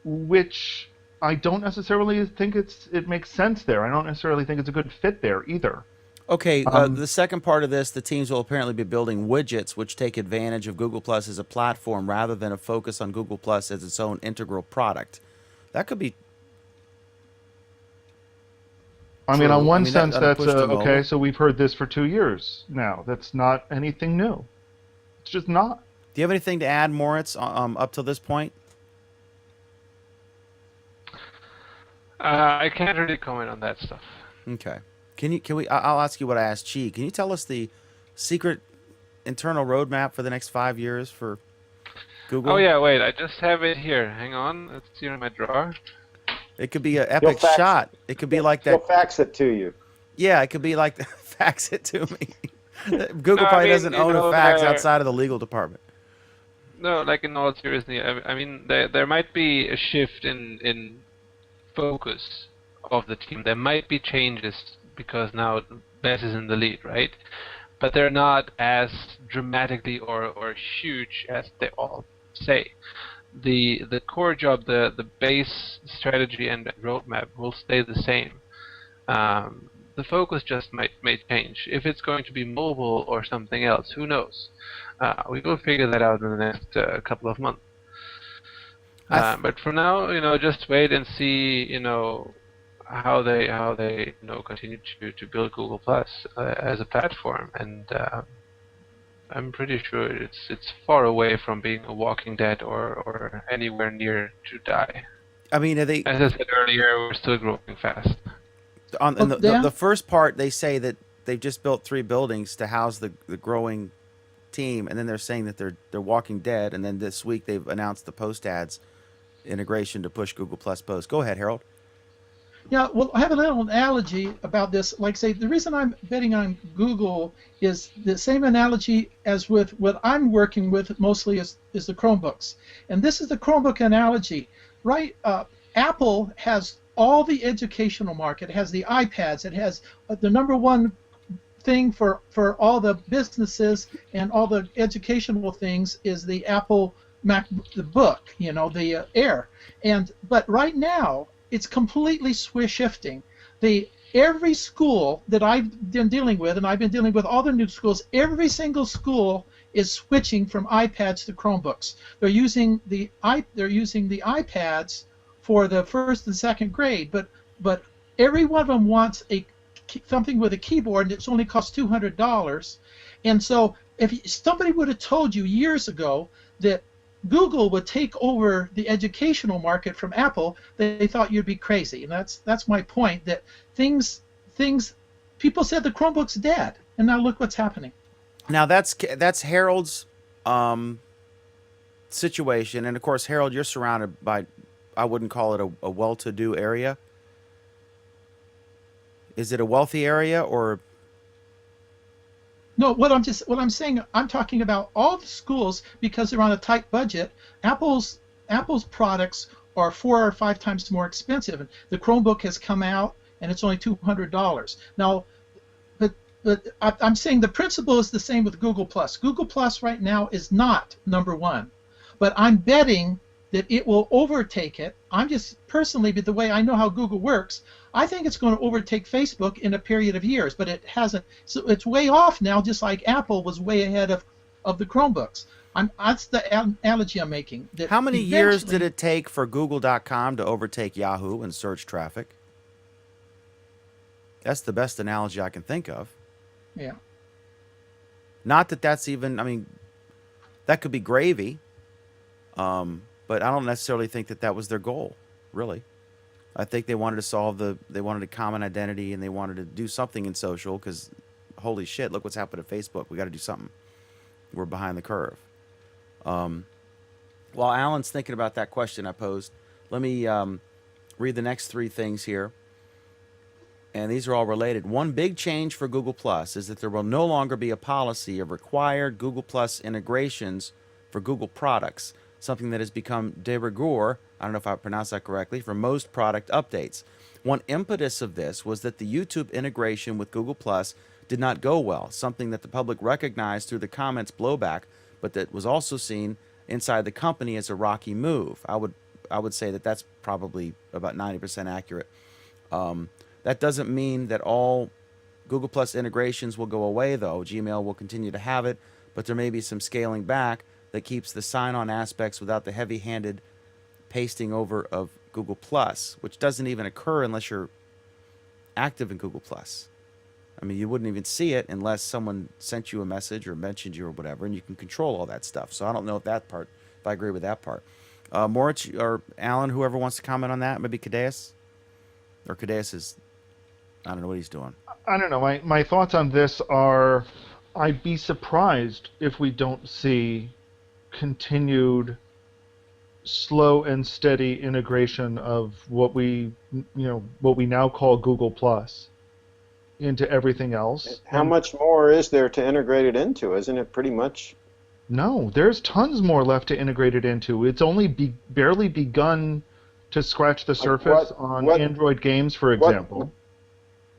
which I don't necessarily think it makes sense there. I don't necessarily think it's a good fit there either. Okay, the second part of this, the teams will apparently be building widgets which take advantage of Google Plus as a platform rather than a focus on Google Plus as its own integral product. That could be. I mean, True. on one I mean, sense, that'll that's push the okay. mobile. So we've heard this for 2 years now. That's not anything new. It's just not. Do you have anything to add, Moritz, up till this point? I can't really comment on that stuff. Okay. I'll ask you what I asked Chi. Can you tell us the secret internal roadmap for the next 5 years for Google? Oh yeah, wait, I just have it here. Hang on, it's here in my drawer. It could be an epic fax shot. It could be like They'll that. fax it to you. Yeah, it could be like fax it to me. Google No, I probably mean, doesn't own a you know, fax there- outside of the legal department. No, like in all seriousness, I mean, there might be a shift in focus of the team. There might be changes because now Bess is in the lead, right? But they're not as dramatically or huge as they all say. The core job, the base strategy and roadmap will stay the same. The focus just may change. If it's going to be mobile or something else, who knows? We will figure that out in the next couple of months. But for now, just wait and see, how they continue to build Google Plus as a platform, and I'm pretty sure it's far away from being a Walking Dead or anywhere near to die. I mean, are they? As I said earlier, we're still growing fast. In the first part, they say that they've just built 3 buildings to house the growing team, and then they're saying that they're Walking Dead, and then this week they've announced the post ads integration to push Google Plus posts. Go ahead, Harold. Yeah, well, I have a little analogy about this. Like, say, the reason I'm betting on Google is the same analogy as with what I'm working with mostly is the Chromebooks. And this is the Chromebook analogy, right? Apple has all the educational market. It has the iPads. It has the number one thing for all the businesses and all the educational things is the Apple MacBook, the Air. But right now, it's completely shifting. Every school that I've been dealing with, and I've been dealing with all the new schools, every single school is switching from iPads to Chromebooks. They're using the iPads for the first and second grade, but every one of them wants something with a keyboard, and it's only costs $200. And so if somebody would have told you years ago that Google would take over the educational market from Apple, they thought you'd be crazy. And that's my point, that people said the Chromebook's dead, and now look what's happening. Now that's Harold's situation, and of course, Harold, you're surrounded by, I wouldn't call it a well-to-do area. Is it a wealthy area or? No, what I'm saying, I'm talking about all the schools, because they're on a tight budget. Apple's products are 4 or 5 times more expensive. And the Chromebook has come out, and it's only $200. Now, but I'm saying the principle is the same with Google Plus. Google Plus right now is not number one, but I'm betting that it will overtake it. I'm just personally, but the way I know how Google works, I think it's going to overtake Facebook in a period of years, but it hasn't. So it's way off now, just like Apple was way ahead of the Chromebooks. That's the analogy I'm making. How many years did it take for Google.com to overtake Yahoo in search traffic? That's the best analogy I can think of. Yeah. Not that that's even, I mean, that could be gravy, but I don't necessarily think that was their goal, really. I think they wanted to they wanted a common identity, and they wanted to do something in social, because holy shit, look what's happened to Facebook. We got to do something. We're behind the curve. While Alan's thinking about that question I posed, let me read the next 3 things here. And these are all related. One big change for Google Plus is that there will no longer be a policy of required Google Plus integrations for Google products, something that has become de rigueur, I don't know if I pronounced that correctly, for most product updates. One impetus of this was that the YouTube integration with Google Plus did not go well, something that the public recognized through the comments blowback, but that was also seen inside the company as a rocky move. I would say that that's probably about 90% accurate. That doesn't mean that all Google Plus integrations will go away, though. Gmail will continue to have it, but there may be some scaling back that keeps the sign-on aspects without the heavy-handed pasting over of Google Plus, which doesn't even occur unless you're active in Google Plus. I mean, you wouldn't even see it unless someone sent you a message or mentioned you or whatever, and you can control all that stuff. So I don't know if I agree with that part. Moritz or Alan, whoever wants to comment on that, maybe Cadeas? Or Cadeas is, I don't know what he's doing. I don't know. My thoughts on this are, I'd be surprised if we don't see continued slow and steady integration of what we now call Google Plus into everything else. How much more is there to integrate it into? Isn't it pretty much? No, there's tons more left to integrate it into. It's only barely begun to scratch the surface on Android games, for example.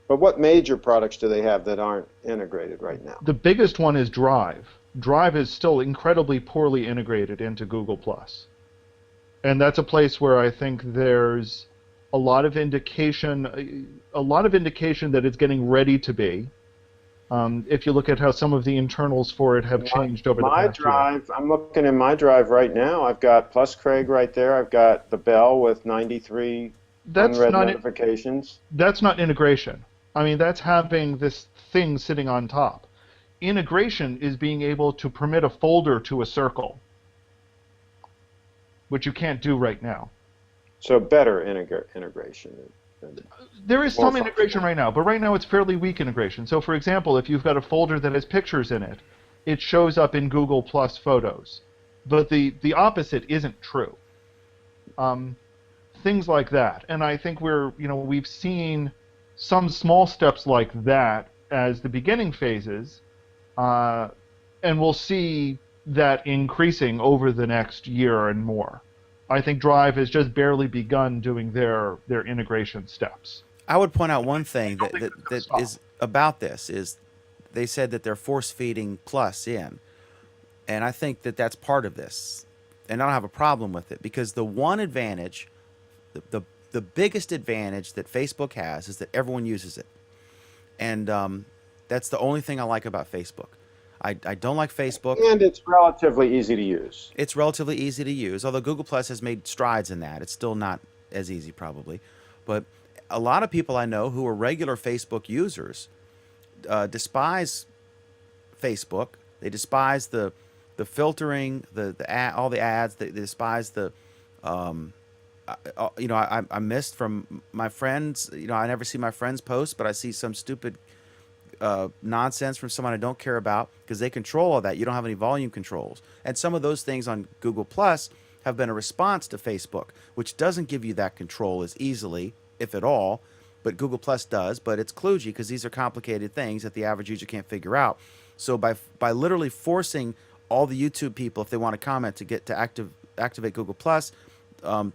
But what major products do they have that aren't integrated right now? The biggest one is Drive. Drive is still incredibly poorly integrated into Google Plus. And that's a place where I think there's a lot of indication that it's getting ready to be. If you look at how some of the internals for it have changed over the past year. I'm looking in my drive right now. I've got plus Craig right there. I've got the bell with 93 unread notifications. That's not integration. I mean, that's having this thing sitting on top. Integration is being able to permit a folder to a circle, which you can't do right now. So better integration. There is some integration right now, but right now it's fairly weak integration. So for example, if you've got a folder that has pictures in it, it shows up in Google Plus Photos. But the opposite isn't true. Things like that. And I think we've seen some small steps like that as the beginning phases, and we'll see that increasing over the next year and more. I think Drive has just barely begun doing their integration steps. I would point out one thing that is about this is they said that they're force-feeding Plus in, and I think that that's part of this, and I don't have a problem with it because the one advantage, the biggest advantage that Facebook has is that everyone uses it, and that's the only thing I like about Facebook. I don't like Facebook. And it's relatively easy to use. It's relatively easy to use, although Google Plus has made strides in that. It's still not as easy probably. But a lot of people I know who are regular Facebook users despise Facebook. They despise the filtering, all the ads. They despise the, I missed from my friends. I never see my friends post, but I see some stupid nonsense from someone I don't care about because they control all that. You don't have any volume controls. And some of those things on Google Plus have been a response to Facebook, which doesn't give you that control as easily, if at all, but Google Plus does. But it's kludgy because these are complicated things that the average user can't figure out. So by literally forcing all the YouTube people, if they want to comment, to get to activate Google Plus, and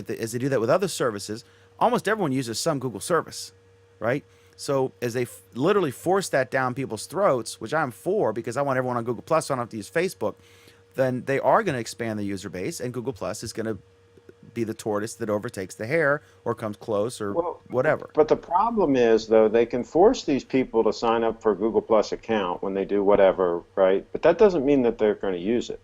as they do that with other services, almost everyone uses some Google service, right? So as they literally force that down people's throats, which I'm for because I want everyone on Google Plus, so I don't have to use Facebook, then they are going to expand the user base, and Google Plus is going to be the tortoise that overtakes the hare or comes close or whatever. But the problem is, though, they can force these people to sign up for a Google Plus account when they do whatever, right? But that doesn't mean that they're going to use it.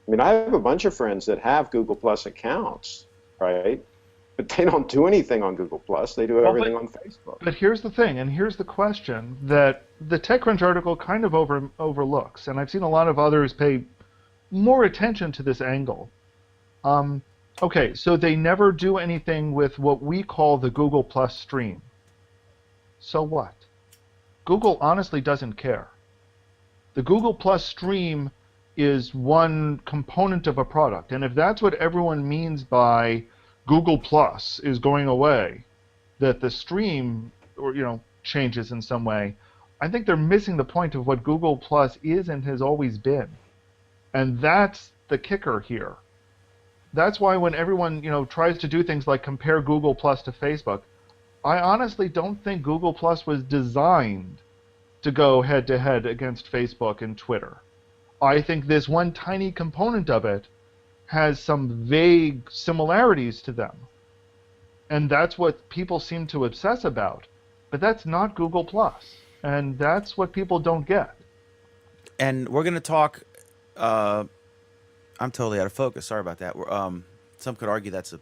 I mean, I have a bunch of friends that have Google Plus accounts, right? But they don't do anything on Google Plus. They do everything on Facebook. But here's the thing, and here's the question that the TechCrunch article kind of overlooks, and I've seen a lot of others pay more attention to this angle. Okay, so they never do anything with what we call the Google Plus stream. So what? Google honestly doesn't care. The Google Plus stream is one component of a product, and if that's what everyone means by Google Plus is going away, that the stream changes in some way, I think they're missing the point of what Google Plus is and has always been. And that's the kicker here. That's why when everyone tries to do things like compare Google Plus to Facebook, I honestly don't think Google Plus was designed to go head-to-head against Facebook and Twitter. I think this one tiny component of it has some vague similarities to them. And that's what people seem to obsess about. But that's not Google Plus. And that's what people don't get. And we're going to talk... I'm totally out of focus. Sorry about that. Some could argue that's a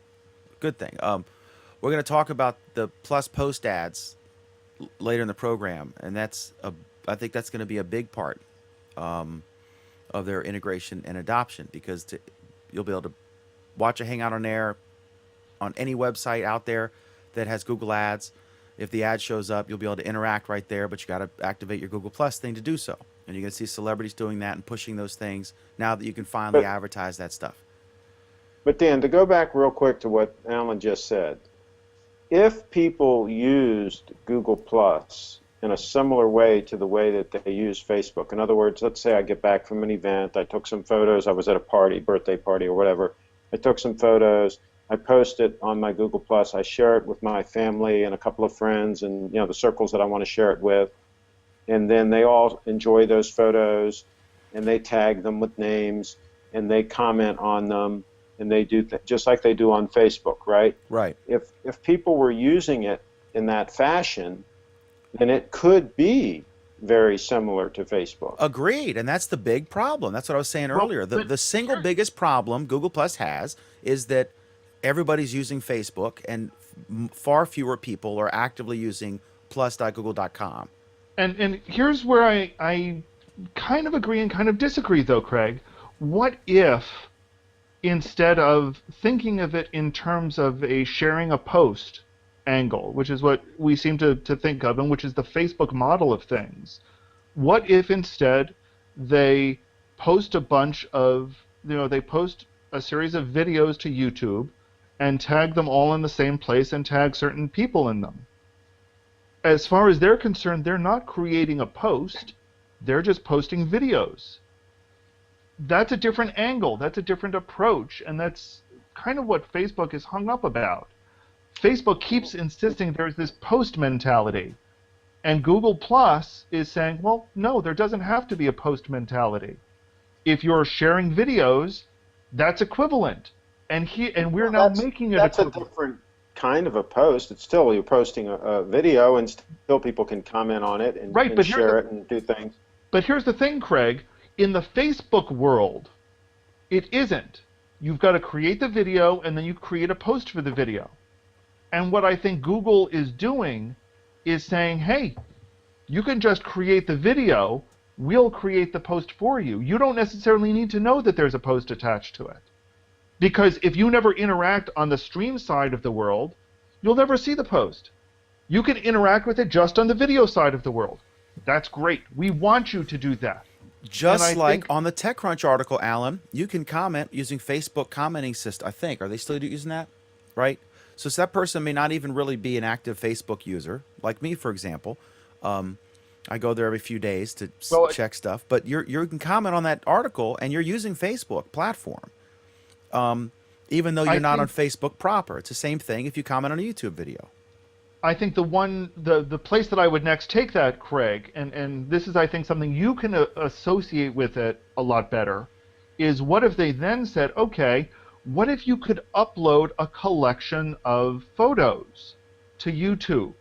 good thing. We're going to talk about the Plus post ads later in the program. And I think that's going to be a big part of their integration and adoption, because you'll be able to watch a Hangout on Air on any website out there that has Google Ads. If the ad shows up, you'll be able to interact right there, but you got to activate your Google Plus thing to do so. And you're going to see celebrities doing that and pushing those things now that you can finally advertise that stuff. But Dan, to go back real quick to what Alan just said, if people used Google Plus in a similar way to the way that they use Facebook, in other words, let's say I get back from an event, I took some photos, I was at a party, birthday party or whatever, I took some photos, I post it on my Google Plus, I share it with my family and a couple of friends and the circles that I want to share it with, and then they all enjoy those photos and they tag them with names and they comment on them and they do just like they do on Facebook, right? Right. If people were using it in that fashion, then it could be very similar to Facebook. Agreed, and that's the big problem. That's what I was saying earlier. The single biggest problem Google Plus has is that everybody's using Facebook, and far fewer people are actively using plus.google.com. And here's where I kind of agree and kind of disagree, though, Craig. What if, instead of thinking of it in terms of a sharing a post angle, which is what we seem to think of, and which is the Facebook model of things, what if instead they post a bunch of, they post a series of videos to YouTube and tag them all in the same place and tag certain people in them? As far as they're concerned, they're not creating a post, they're just posting videos. That's a different angle, that's a different approach, and that's kind of what Facebook is hung up about. Facebook keeps insisting there's this post mentality, and Google Plus is saying, well, no, there doesn't have to be a post mentality. If you're sharing videos, that's equivalent, and we're now making it that's equivalent. A different kind of a post. It's still, you're posting a video, and still people can comment on it and, and share it and do things. But here's the thing, Craig. In the Facebook world, it isn't. You've got to create the video, and then you create a post for the video. And what I think Google is doing is saying, hey, you can just create the video, we'll create the post for you. You don't necessarily need to know that there's a post attached to it. Because if you never interact on the stream side of the world, you'll never see the post. You can interact with it just on the video side of the world. That's great. We want you to do that. Just like on the TechCrunch article, Alan, you can comment using Facebook commenting system, I think. Are they still using that? Right? So that person may not even really be an active Facebook user, like me, for example. I go there every few days to check stuff. But you can comment on that article, and you're using Facebook platform, even though you're not on Facebook proper. It's the same thing if you comment on a YouTube video. I think the place that I would next take that, Craig, and this is, I think, something you can associate with it a lot better, is what if they then said, okay, what if you could upload a collection of photos to YouTube,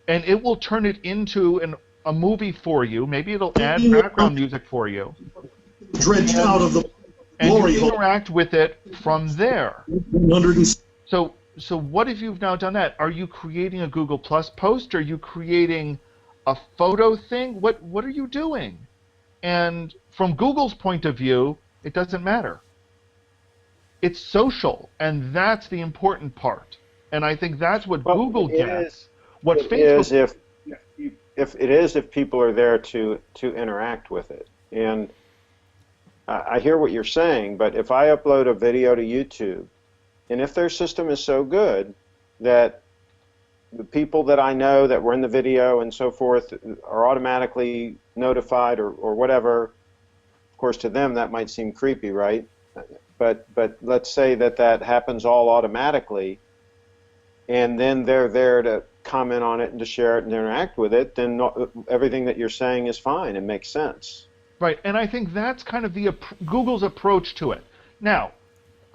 and it will turn it into a movie for you. Maybe it'll add background music for you. Dredged out of the and you interact with it from there. So what if you've now done that? Are you creating a Google Plus post? Are you creating a photo thing? What are you doing? And from Google's point of view, it doesn't matter. It's social, and that's the important part. And I think that's what Google gets. What Facebook if people are there to interact with it. And I hear what you're saying, but if I upload a video to YouTube, and if their system is so good that the people that I know that were in the video and so forth are automatically notified or whatever, of course to them that might seem creepy, right? But let's say that happens all automatically, and then they're there to comment on it and to share it and interact with it, then everything that you're saying is fine and makes sense. Right, and I think that's kind of Google's approach to it. Now,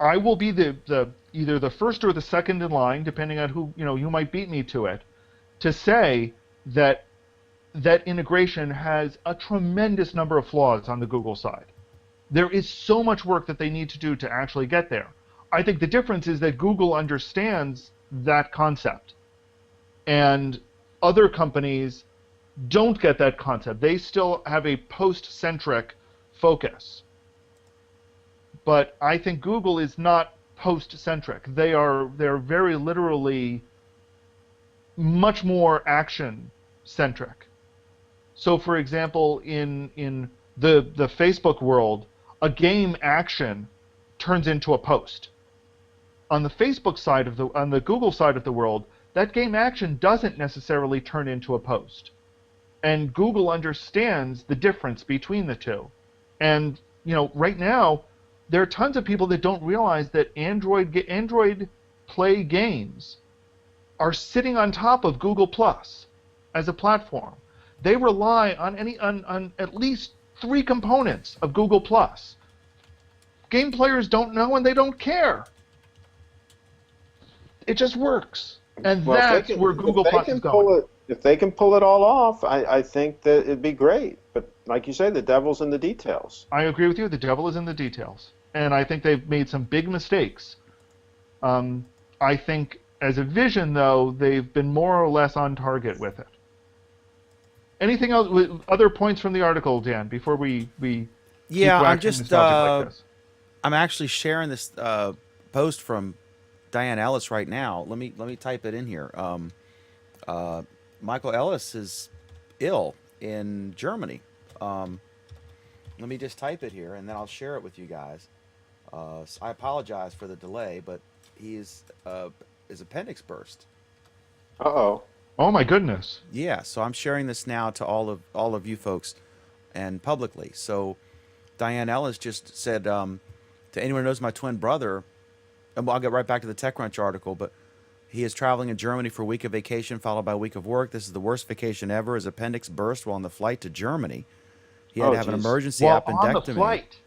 I will be either the first or the second in line, depending on who you might beat me to it, to say that integration has a tremendous number of flaws on the Google side. There is so much work that they need to do to actually get there. I think the difference is that Google understands that concept, and other companies don't get that concept. They still have a post-centric focus. But I think Google is not post-centric. They're very literally much more action-centric. So, for example, in the Facebook world, a game action turns into a post. On the Facebook side on the Google side of the world, that game action doesn't necessarily turn into a post. And Google understands the difference between the two. And right now, there are tons of people that don't realize that Android Play games are sitting on top of Google Plus as a platform. They rely on at least 3 components of Google Plus. Game players don't know, and they don't care. It just works, and that's where Google Plus is going. if they can pull it all off, I think that it'd be great. But like you say, the devil's in the details. I agree with you. The devil is in the details, and I think they've made some big mistakes. I think as a vision, though, they've been more or less on target with it. Anything else? Other points from the article, Dan? Before we Yeah, keep I'm waxing just this topic like this? I'm actually sharing this post from Diane Ellis right now. Let me type it in here. Michael Ellis is ill in Germany. Let me just type it here, and then I'll share it with you guys. I apologize for the delay, but he is his appendix burst. Uh-oh. Oh my goodness. Yeah, so I'm sharing this now to all of you folks, and publicly. So Diane Ellis just said to anyone who knows my twin brother, and I'll get right back to the TechCrunch article, but he is traveling in Germany for a week of vacation followed by a week of work. This is the worst vacation ever. His appendix burst while on the flight to Germany. He had to have an emergency on the appendectomy flight.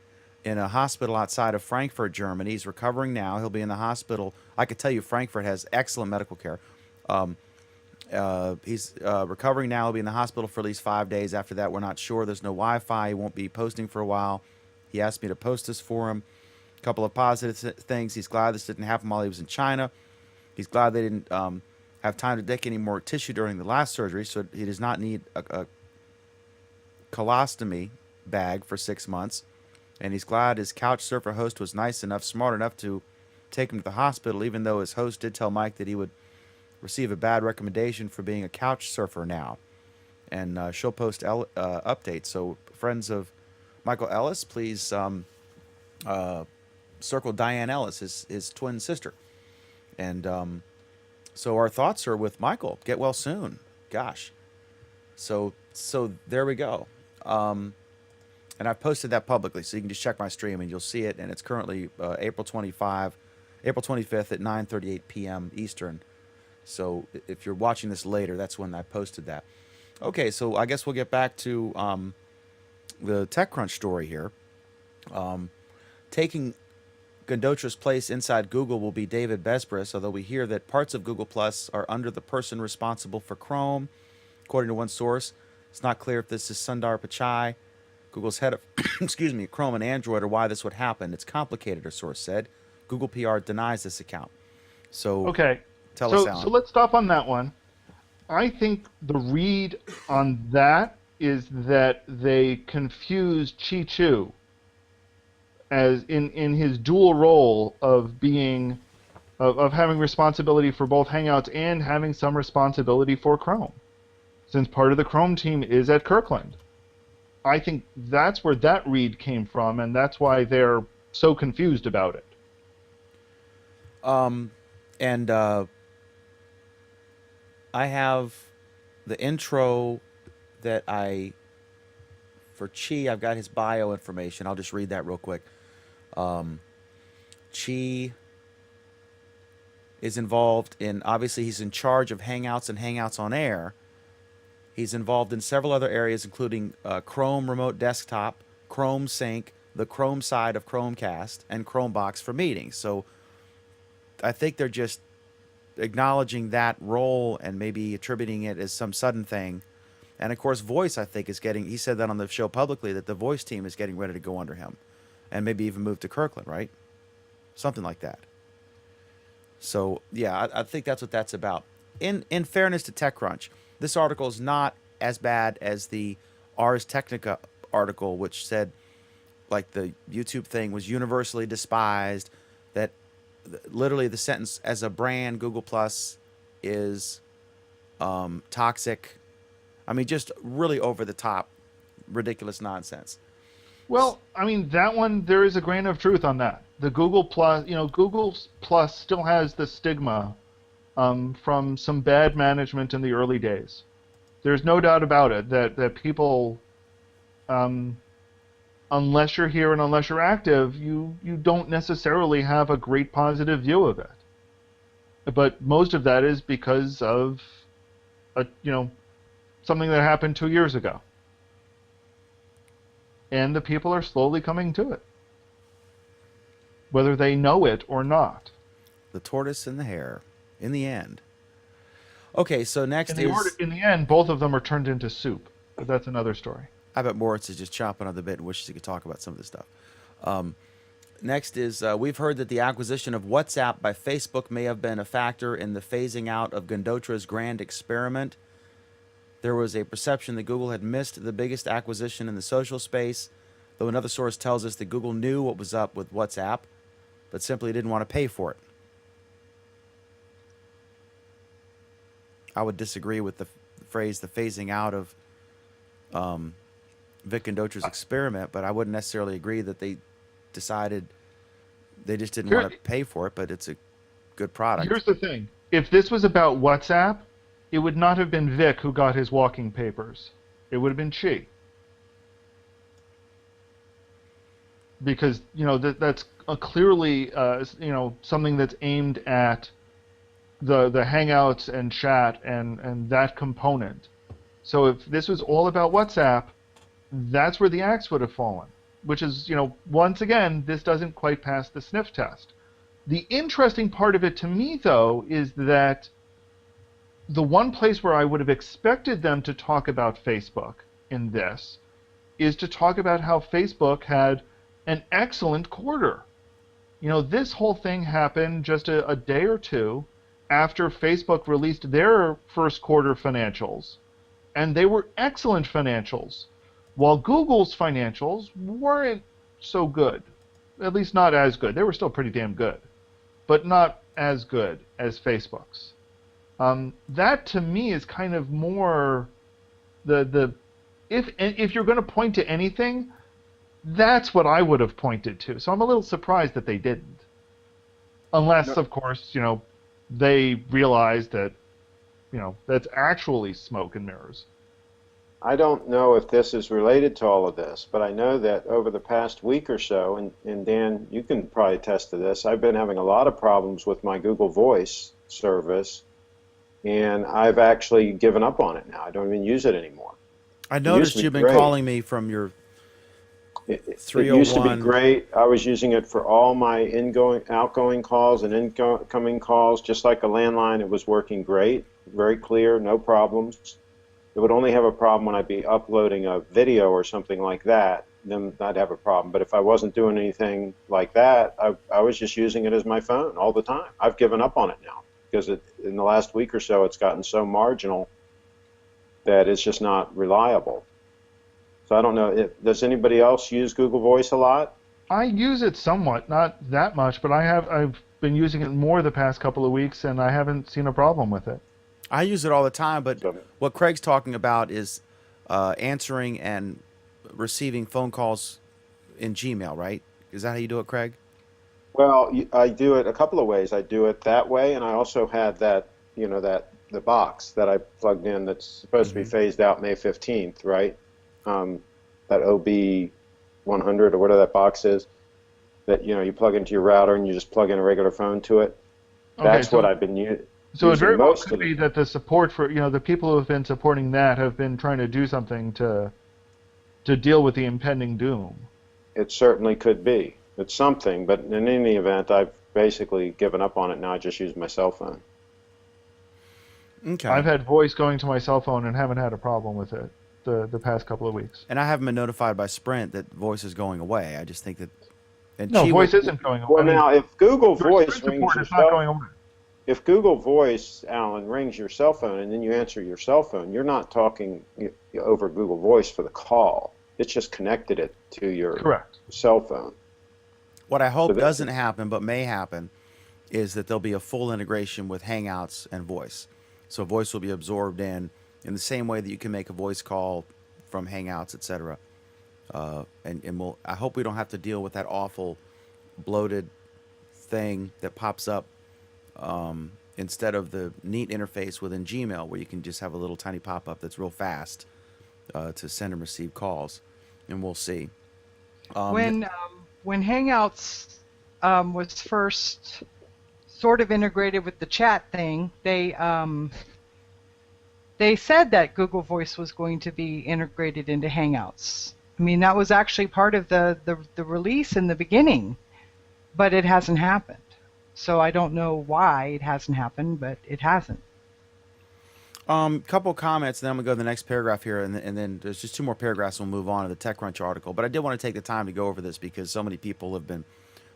in a hospital outside of Frankfurt, Germany. He's recovering now. He'll be in the hospital. I could tell you Frankfurt has excellent medical care. He's recovering now. He'll be in the hospital for at least 5 days. After that, we're not sure. There's no Wi-Fi. He won't be posting for a while. He asked me to post this for him. A couple of positive things. He's glad this didn't happen while he was in China. He's glad they didn't have time to take any more tissue during the last surgery, so he does not need a colostomy bag for 6 months. And he's glad his couch surfer host was nice enough, smart enough to take him to the hospital, even though his host did tell Mike that he would receive a bad recommendation for being a couch surfer now. And she'll post updates. So friends of Michael Ellis, please circle Diane Ellis, his twin sister. And so our thoughts are with Michael. Get well soon. Gosh. So there we go. And I've posted that publicly, so you can just check my stream and you'll see it. And it's currently April 25th at 9:38 p.m. Eastern. So if you're watching this later, that's when I posted that. Okay, so I guess we'll get back to the TechCrunch story here. Taking Gundotra's place inside Google will be David Besbris, although we hear that parts of Google Plus are under the person responsible for Chrome. According to one source, it's not clear if this is Sundar Pichai, Google's head of Chrome and Android, or why this would happen. It's complicated, a source said. Google PR denies this account. So Okay. tell us, Alan. So let's stop on that one. I think the read on that is that they confused Chi Chu as in his dual role of being of having responsibility for both Hangouts and having some responsibility for Chrome, since part of the Chrome team is at Kirkland. I think that's where that read came from, and that's why they're so confused about it. I have the intro that for Chi, I've got his bio information. I'll just read that real quick. Chi is involved in, obviously he's in charge of Hangouts and Hangouts on Air. He's involved in several other areas, including Chrome Remote Desktop, Chrome Sync, the Chrome side of Chromecast, and Chromebox for meetings. So I think they're just acknowledging that role and maybe attributing it as some sudden thing. And of course, Voice, I think, he said that on the show publicly, that the Voice team is getting ready to go under him and maybe even move to Kirkland, right? Something like that. So yeah, I think that's what that's about. In fairness to TechCrunch, this article is not as bad as the Ars Technica article, which said like the YouTube thing was universally despised, that literally the sentence, as a brand, Google Plus is toxic. I mean, just really over the top, ridiculous nonsense. Well, I mean, that one, there is a grain of truth on that. The Google Plus, Google Plus still has the stigma from some bad management in the early days. There's no doubt about it that people, unless you're here and unless you're active, you don't necessarily have a great positive view of it. But most of that is because of something that happened 2 years ago. And the people are slowly coming to it, whether they know it or not. The tortoise and the hare, in the end. Okay, so next In is... in the end, both of them are turned into soup, but that's another story. I bet Moritz is just chomping on the bit and wishes he could talk about some of this stuff. Next is, we've heard that the acquisition of WhatsApp by Facebook may have been a factor in the phasing out of Gundotra's grand experiment. There was a perception that Google had missed the biggest acquisition in the social space, though another source tells us that Google knew what was up with WhatsApp, but simply didn't want to pay for it. I would disagree with the phrase, the phasing out of Vic Gundotra's experiment, but I wouldn't necessarily agree that they decided they just didn't want to pay for it, but it's a good product. Here's the thing. If this was about WhatsApp, it would not have been Vic who got his walking papers. It would have been Chi. Because, that's clearly, something that's aimed at the Hangouts and chat and that component. So if this was all about WhatsApp, that's where the axe would have fallen. Which is, once again, this doesn't quite pass the sniff test. The interesting part of it to me, though, is that the one place where I would have expected them to talk about Facebook in this is to talk about how Facebook had an excellent quarter. This whole thing happened just a day or two after Facebook released their first quarter financials, and they were excellent financials. While Google's financials weren't so good, at least not as good. They were still pretty damn good, but not as good as Facebook's. That to me is kind of more if you're going to point to anything, that's what I would have pointed to. So I'm a little surprised that they didn't, unless of course they realized that that's actually smoke and mirrors. I don't know if this is related to all of this, but I know that over the past week or so, and Dan, you can probably attest to this, I've been having a lot of problems with my Google Voice service, and I've actually given up on it now. I don't even use it anymore. I noticed you've been calling me from your 301. It used to be great. I was using it for all my outgoing calls and incoming calls, just like a landline. It was working great, very clear, no problems. It would only have a problem when I'd be uploading a video or something like that. Then I'd have a problem. But if I wasn't doing anything like that, I was just using it as my phone all the time. I've given up on it now because in the last week or so, it's gotten so marginal that it's just not reliable. So I don't know. Does anybody else use Google Voice a lot? I use it somewhat, not that much, but I've been using it more the past couple of weeks, and I haven't seen a problem with it. I use it all the time, but what Craig's talking about is answering and receiving phone calls in Gmail, right? Is that how you do it, Craig? Well, I do it a couple of ways. I do it that way, and I also had that, the box that I plugged in that's supposed to be phased out May 15th, right? That OB100 or whatever that box is, that you plug into your router and you just plug in a regular phone to it. That's what I've been using. So it very well could be that the support for, the people who have been supporting that have been trying to do something to deal with the impending doom. It certainly could be. It's something, but in any event, I've basically given up on it now. I just use my cell phone. Okay. I've had voice going to my cell phone and haven't had a problem with it the past couple of weeks. And I haven't been notified by Sprint that voice is going away. I just think that... voice isn't going away. Well, now, if Google Voice rings your cell phone... If Google Voice, Alan, rings your cell phone and then you answer your cell phone, you're not talking over Google Voice for the call. It's just connected it to your cell phone. What I hope doesn't happen, but may happen, is that there'll be a full integration with Hangouts and Voice. So Voice will be absorbed in the same way that you can make a voice call from Hangouts, etc. And I hope we don't have to deal with that awful bloated thing that pops up instead of the neat interface within Gmail where you can just have a little tiny pop-up that's real fast to send and receive calls. And we'll see. When Hangouts was first sort of integrated with the chat thing, they said that Google Voice was going to be integrated into Hangouts. I mean, that was actually part of the release in the beginning, but it hasn't happened. So I don't know why it hasn't happened, but it hasn't. Couple comments, and then I'm gonna go to the next paragraph here, and then there's just two more paragraphs. We'll move on to the TechCrunch article. But I did want to take the time to go over this because so many people have been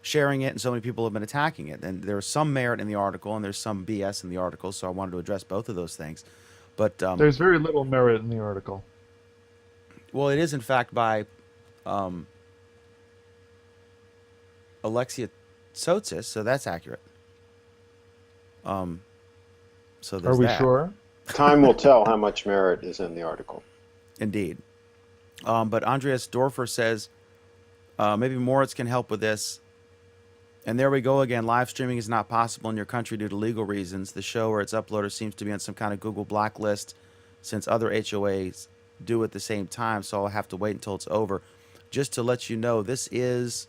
sharing it, and so many people have been attacking it. And there's some merit in the article, and there's some BS in the article. So I wanted to address both of those things. But There's very little merit in the article. well, it is in fact by Alexia Tsotsis, so that's accurate. So Are there's we that. sure? Time will tell how much merit is in the article. Indeed. But Andreas Dorfer says maybe Moritz can help with this. And there we go again. Live streaming is not possible in your country due to legal reasons. The show or its uploader seems to be on some kind of Google blacklist since other HOAs do at the same time. So I'll have to wait until it's over. Just to let you know, this is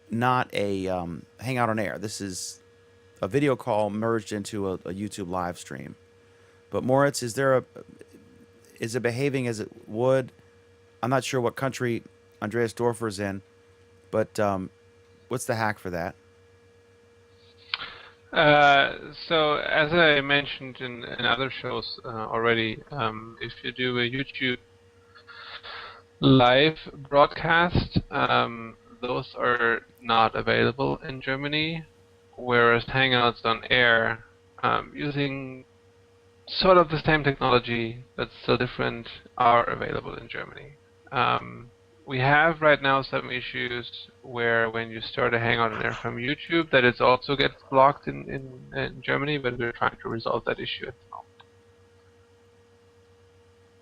not a Hangout on Air. This is a video call merged into a YouTube live stream. But Moritz, is it behaving as it would? I'm not sure what country Andreas Dorfer's in, but what's the hack for that? So as I mentioned in other shows already, if you do a YouTube live broadcast, those are not available in Germany, whereas Hangouts on Air, using sort of the same technology but still different, are available in Germany. We have right now some issues where when you start a Hangout on Air from YouTube, that it also gets blocked in Germany, but we're trying to resolve that issue at the moment.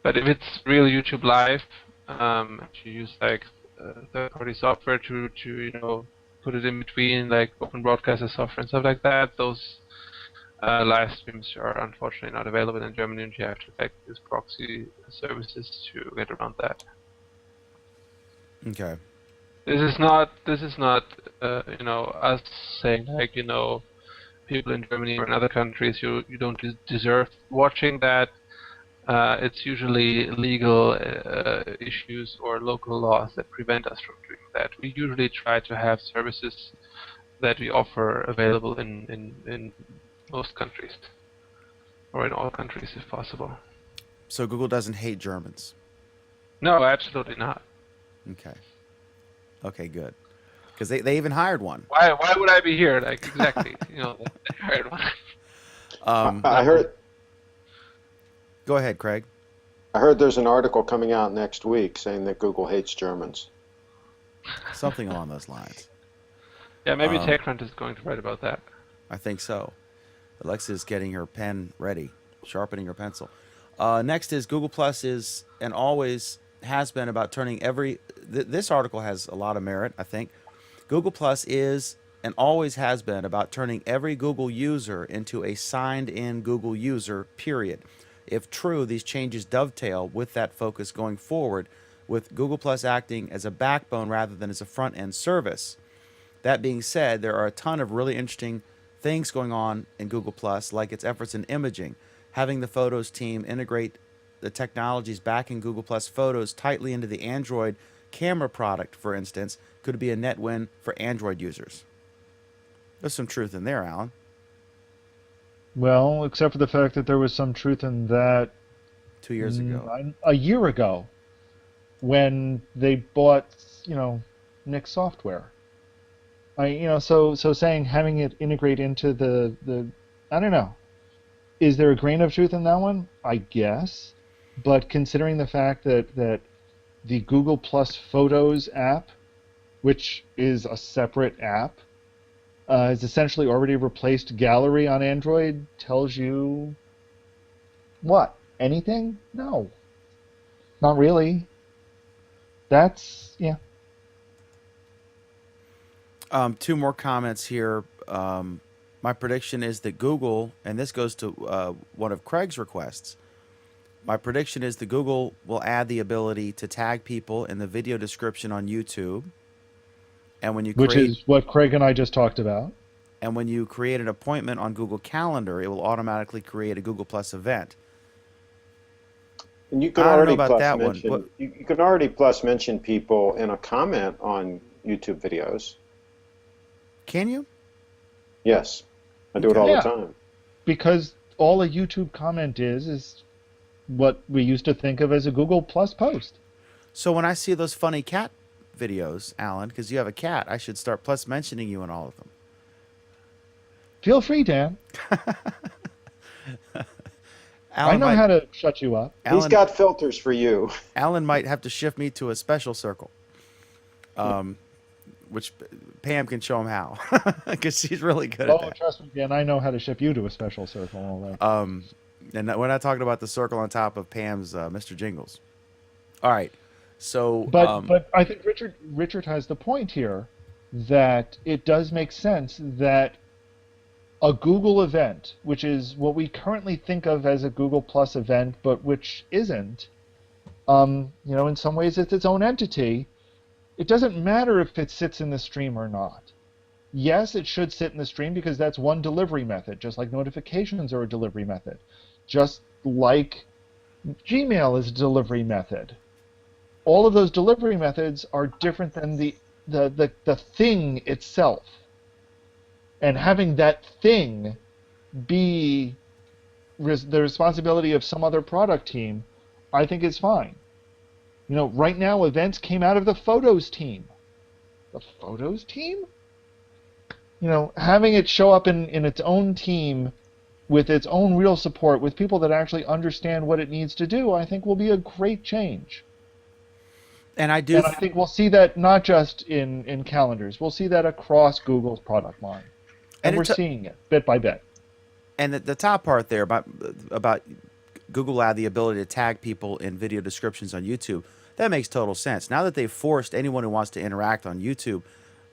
But if it's real YouTube Live, if you use like third-party software to put it in between, like Open Broadcaster software and stuff like that, those live streams are unfortunately not available in Germany, and you have to use proxy services to get around that. Okay. This is not us saying like people in Germany or in other countries you don't deserve watching that. It's usually legal issues or local laws that prevent us from doing that. We usually try to have services that we offer available in most countries, or in all countries if possible. So Google doesn't hate Germans? No, absolutely not. Okay. Okay, good. Because they even hired one. Why would I be here? Like exactly, they hired one. I heard. Go ahead, Craig. I heard there's an article coming out next week saying that Google hates Germans. Something along those lines. Yeah, maybe TechCrunch is going to write about that. I think so. Alexa's getting her pen ready, sharpening her pencil. Next is Google Plus is and always has been about turning every... this article has a lot of merit, I think. Google Plus is and always has been about turning every Google user into a signed-in Google user, period. If true, these changes dovetail with that focus going forward, with Google Plus acting as a backbone rather than as a front-end service. That being said, there are a ton of really interesting things going on in Google Plus, like its efforts in imaging, having the Photos team integrate the technologies back in Google Plus Photos tightly into the Android camera product, for instance, could be a net win for Android users. There's some truth in there, Alan. Well, except for the fact that there was some truth in that 2 years ago. A year ago, when they bought, Nick Software. So saying having it integrate into the I don't know. Is there a grain of truth in that one? I guess. But considering the fact that the Google Plus Photos app, which is a separate app, has essentially already replaced Gallery on Android, tells you what? Anything? No. Not really. That's, yeah. Two more comments here. My prediction is that Google, and this goes to one of Craig's requests, my prediction is that Google will add the ability to tag people in the video description on YouTube. And when you Which is what Craig and I just talked about. And when you create an appointment on Google Calendar, it will automatically create a Google Plus event. And you can already mention you can already plus mention people in a comment on YouTube videos. Can you? Yes, I do it all the time. Because all a YouTube comment is what we used to think of as a Google Plus post. So when I see those funny cat videos, Alan, because you have a cat, I should start plus mentioning you in all of them. Feel free, Dan. I know how to shut you up. He's got filters for you. Alan might have to shift me to a special circle, which Pam can show him how, because she's really good at that. Trust me, Dan. I know how to ship you to a special circle. And all that. And we're not talking about the circle on top of Pam's Mr. Jingles. All right. So, but I think Richard has the point here that it does make sense that a Google event, which is what we currently think of as a Google Plus event, but which isn't, in some ways it's its own entity. It doesn't matter if it sits in the stream or not. Yes, it should sit in the stream because that's one delivery method, just like notifications are a delivery method, just like Gmail is a delivery method. All of those delivery methods are different than the thing itself. And having that thing be the responsibility of some other product team, I think is fine. Right now events came out of the Photos team. The Photos team? Having it show up in its own team with its own real support, with people that actually understand what it needs to do, I think will be a great change. And I think we'll see that not just in calendars. We'll see that across Google's product line. And we're seeing it bit by bit. And the top part there about Google had the ability to tag people in video descriptions on YouTube, that makes total sense. Now that they've forced anyone who wants to interact on YouTube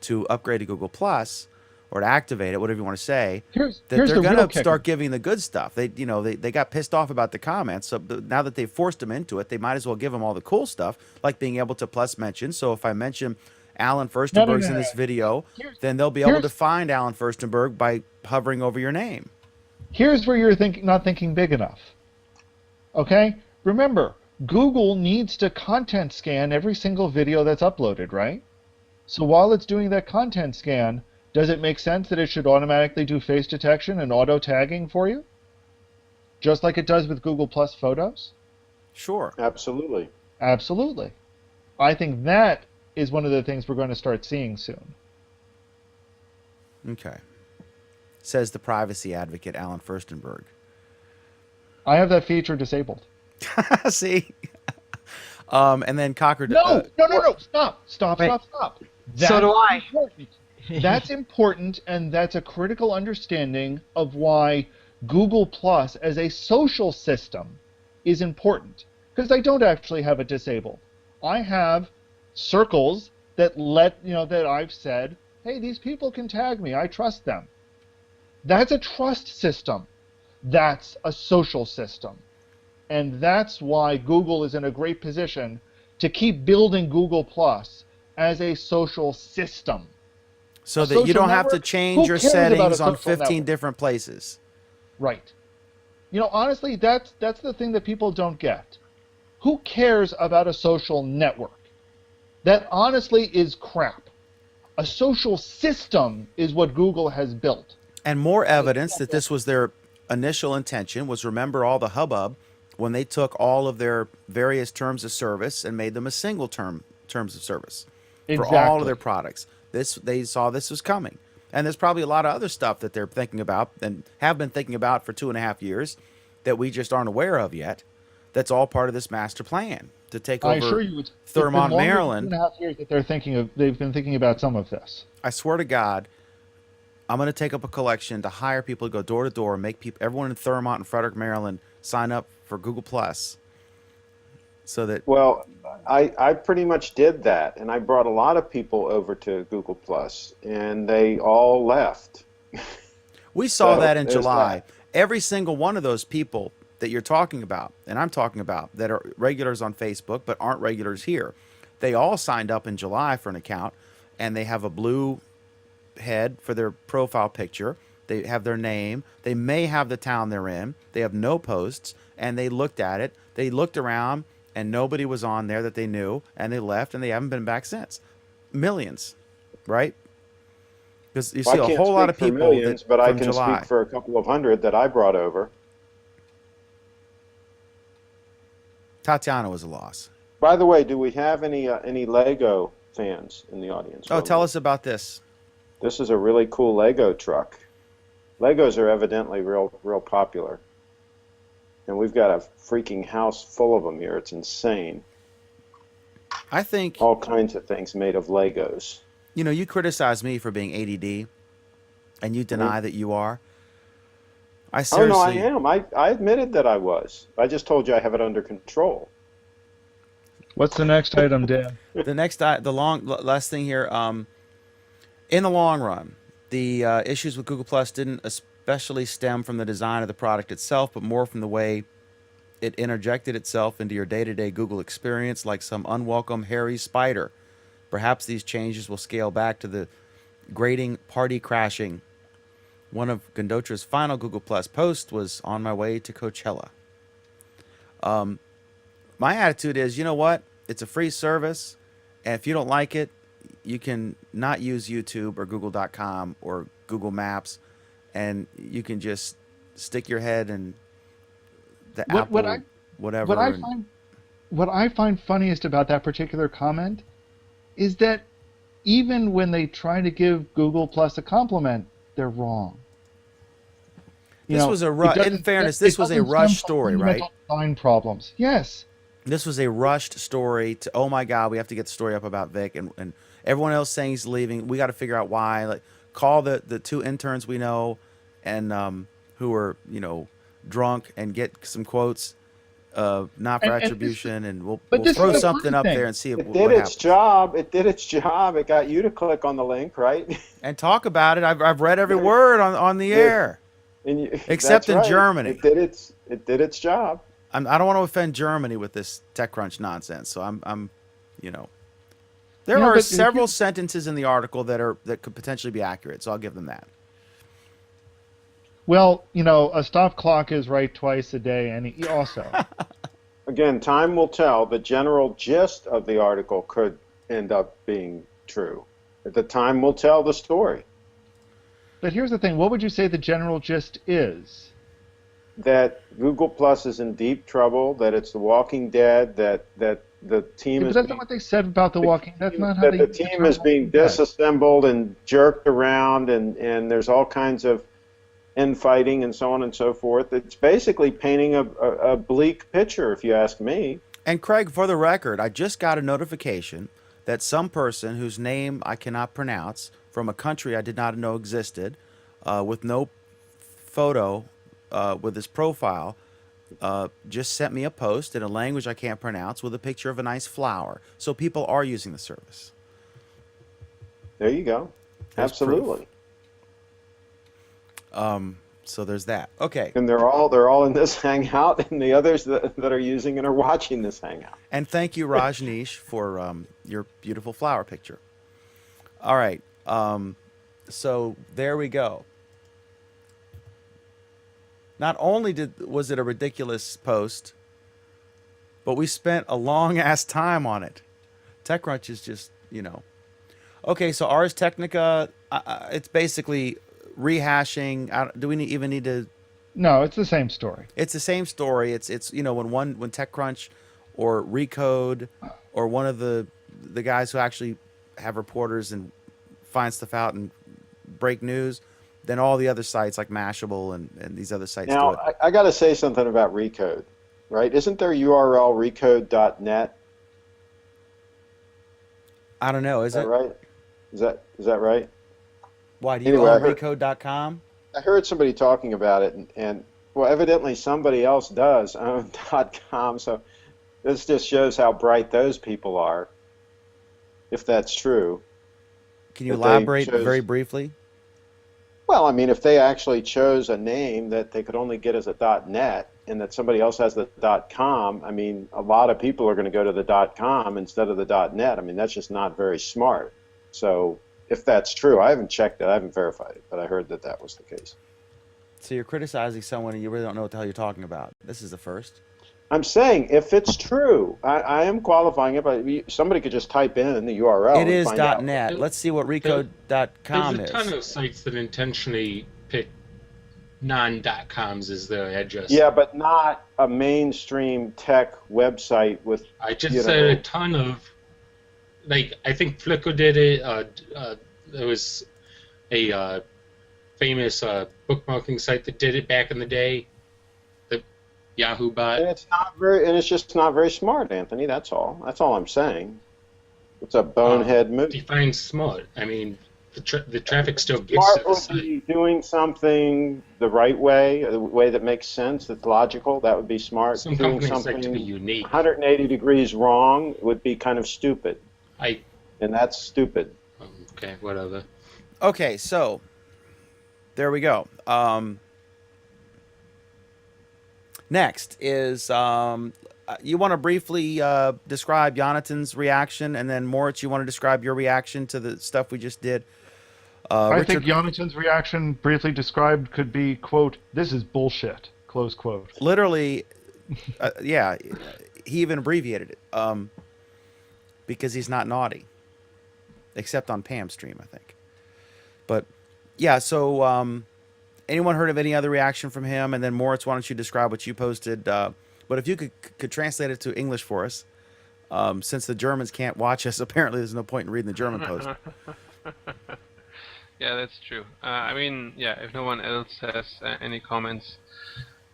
to upgrade to Google Plus or to activate it, whatever you want to say, they're going to start giving the good stuff. They got pissed off about the comments, so now that they've forced them into it, they might as well give them all the cool stuff, like being able to plus mention. So if I mention Alan Furstenberg's in this video, then they'll be able to find Alan Furstenberg by hovering over your name. Here's where you're not thinking big enough. Okay? Remember, Google needs to content scan every single video that's uploaded, right? So while it's doing that content scan, does it make sense that it should automatically do face detection and auto tagging for you? Just like it does with Google Plus Photos? Sure. Absolutely. Absolutely. I think that is one of the things we're going to start seeing soon. Okay. Says the privacy advocate, Alan Furstenberg. I have that feature disabled. See? And then Cocker... No! Stop. So do I. That's important, and that's a critical understanding of why Google Plus as a social system is important. Because I don't actually have it disabled. I have circles that that I've said, hey, these people can tag me, I trust them. That's a trust system. That's a social system. And that's why Google is in a great position to keep building Google Plus as a social system. So that you don't have to change your settings on 15 different places. Right. Honestly, that's the thing that people don't get. Who cares about a social network? That honestly is crap. A social system is what Google has built. And more evidence that this was their initial intention was, remember all the hubbub when they took all of their various terms of service and made them a single terms of service for all of their products. They saw this was coming. And there's probably a lot of other stuff that they're thinking about and have been thinking about for 2.5 years that we just aren't aware of yet. That's all part of this master plan to take over Thurmont, Maryland. 2.5 years that they've been thinking about some of this. I swear to God, I'm going to take up a collection to hire people to go door to door and make everyone in Thurmont and Frederick, Maryland, sign up for Google Plus. So that I pretty much did that, and I brought a lot of people over to Google Plus, and they all left. We saw that in July. Every single one of those people that you're talking about, and I'm talking about, that are regulars on Facebook but aren't regulars here, they all signed up in July for an account, and they have a blue head for their profile picture. They have their name. They may have the town they're in. They have no posts, and they looked at it. They looked around, and nobody was on there that they knew, and they left, and they haven't been back since. Millions, right? Because you see a whole lot of people. Millions, but I can speak for a couple of hundred that I brought over. Tatiana was a loss. By the way, do we have any Lego fans in the audience? Oh, tell us about this. This is a really cool Lego truck. Legos are evidently real popular. And we've got a freaking house full of them here. It's insane. I think all kinds of things made of Legos. You know, you criticize me for being ADD, and you deny that you are. I seriously. Oh no, I am. I admitted that I was. I just told you I have it under control. What's the next item, Dan? The last thing here. In the long run, the issues with Google Plus didn't especially stem from the design of the product itself, but more from the way it interjected itself into your day-to-day Google experience like some unwelcome hairy spider. Perhaps these changes will scale back to the grating party crashing. One of Gundotra's final Google Plus posts was on my way to Coachella. My attitude is, you know what? It's a free service, and if you don't like it, you can not use YouTube or Google.com or Google Maps, and you can just stick your head in the Apple, whatever. What I find funniest about that particular comment is that even when they try to give Google Plus a compliment, they're wrong. This was a rush. In fairness, this was a rushed story, right? Design problems. Yes. This was a rushed story. Oh my God, we have to get the story up about Vic, and everyone else saying he's leaving. We got to figure out why. Like, call the two interns we know, and who are drunk, and get some quotes. Not for attribution, and we'll throw something up there and see what happens. It did its job. It got you to click on the link, right? And talk about it. I've read every word on the air, except in Germany. It did its job. I don't want to offend Germany with this TechCrunch nonsense. So I'm there are several sentences in the article that could potentially be accurate. So I'll give them that. Well, a stop clock is right twice a day, and he also. Again, time will tell. The general gist of the article could end up being true. The time will tell the story. But here's the thing. What would you say the general gist is? That Google Plus is in deep trouble, that it's The Walking Dead, that the team is... But that's not what they said about The Walking Dead. That's not how the team is being disassembled and jerked around, and there's all kinds of infighting and so on and so forth. It's basically painting a bleak picture, if you ask me. And Craig, for the record, I just got a notification that some person whose name I cannot pronounce from a country I did not know existed, with no photo, with his profile, just sent me a post in a language I can't pronounce with a picture of a nice flower. So people are using the service. There you go. There's absolutely. Proof. So there's that. Okay. And they're all in this Hangout, and the others that are using it are watching this Hangout. And thank you, Rajneesh, for your beautiful flower picture. All right. So there we go. Not only was it a ridiculous post, but we spent a long-ass time on it. TechCrunch is just, Okay, so Ars Technica, it's basically rehashing. Do we even need to... No, it's the same story. It's the same story. It's when TechCrunch or Recode or one of the guys who actually have reporters and find stuff out and break news, then all the other sites like Mashable and these other sites now, do it. I got to say something about Recode, right? Isn't their URL recode.net? I don't know. Is it right? Is that right? Why do you own recode.com? I heard somebody talking about it, and well, evidently somebody else does own .com. So this just shows how bright those people are, if that's true. Can you elaborate very briefly? Well, I mean, if they actually chose a name that they could only get as a .net and that somebody else has the .com, I mean, a lot of people are going to go to the .com instead of the .net. I mean, that's just not very smart. So if that's true, I haven't checked it, I haven't verified it, but I heard that was the case. So you're criticizing someone and you really don't know what the hell you're talking about. This is the first. I'm saying if it's true, I am qualifying it, but somebody could just type in the URL. It is .net. Let's see what recode.com is. There's a ton of sites that intentionally pick non.coms as their address. Yeah, but not a mainstream tech website with. I just said a ton of, like, I think Flickr did it. There was a famous bookmarking site that did it back in the day. The Yahoo bot. And it's just not very smart, Anthony. That's all. That's all I'm saying. It's a bonehead move. Define smart. I mean, the traffic still gets Smart to the would site. be doing something the right way, the way that makes sense, that's logical. That would be smart. Some Doing companies like to something be unique. 180 degrees wrong would be kind of stupid. And that's stupid. Okay, whatever. Okay, so there we go. Next is you want to briefly describe Jonathan's reaction, and then Moritz, you want to describe your reaction to the stuff we just did. I think Jonathan's reaction, briefly described, could be, quote, "This is bullshit," close quote. Literally, yeah, he even abbreviated it because he's not naughty, except on Pam's stream, I think. But yeah, so anyone heard of any other reaction from him? And then Moritz, why don't you describe what you posted? But if you could translate it to English for us, since the Germans can't watch us, apparently there's no point in reading the German post. Yeah, that's true. I mean, yeah, if no one else has any comments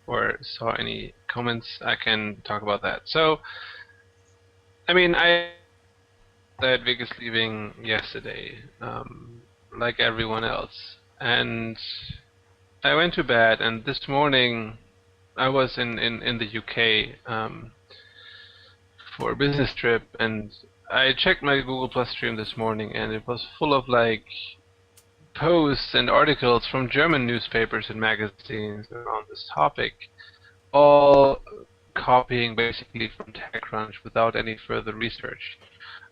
or saw any comments, I can talk about that. So, I mean, that Vic is leaving yesterday, like everyone else. And I went to bed, and this morning I was in the UK for a business trip, and I checked my Google Plus stream this morning, and it was full of like posts and articles from German newspapers and magazines around this topic, all copying basically from TechCrunch without any further research.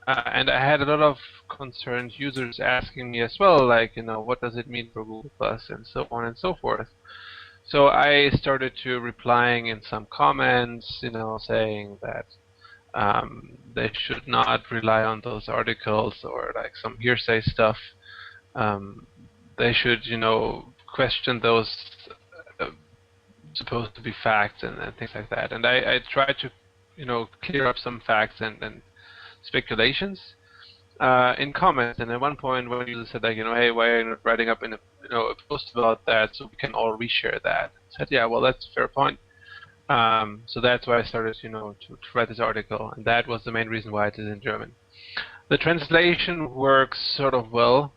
And I had a lot of concerned users asking me as well, like, you know, what does it mean for Google Plus and so on and so forth. So I started to replying in some comments, you know, saying that they should not rely on those articles or like some hearsay stuff. They should, you know, question those supposed to be facts and things like that. And I tried to, you know, clear up some facts and speculations in comments. And at one point, when you said, like, you know, hey, why are you not writing up in a, you know, a post about that so we can all reshare that? I said, yeah, well, that's a fair point. So that's why I started, you know, to write this article, and that was the main reason why I did it in German. The translation works sort of well.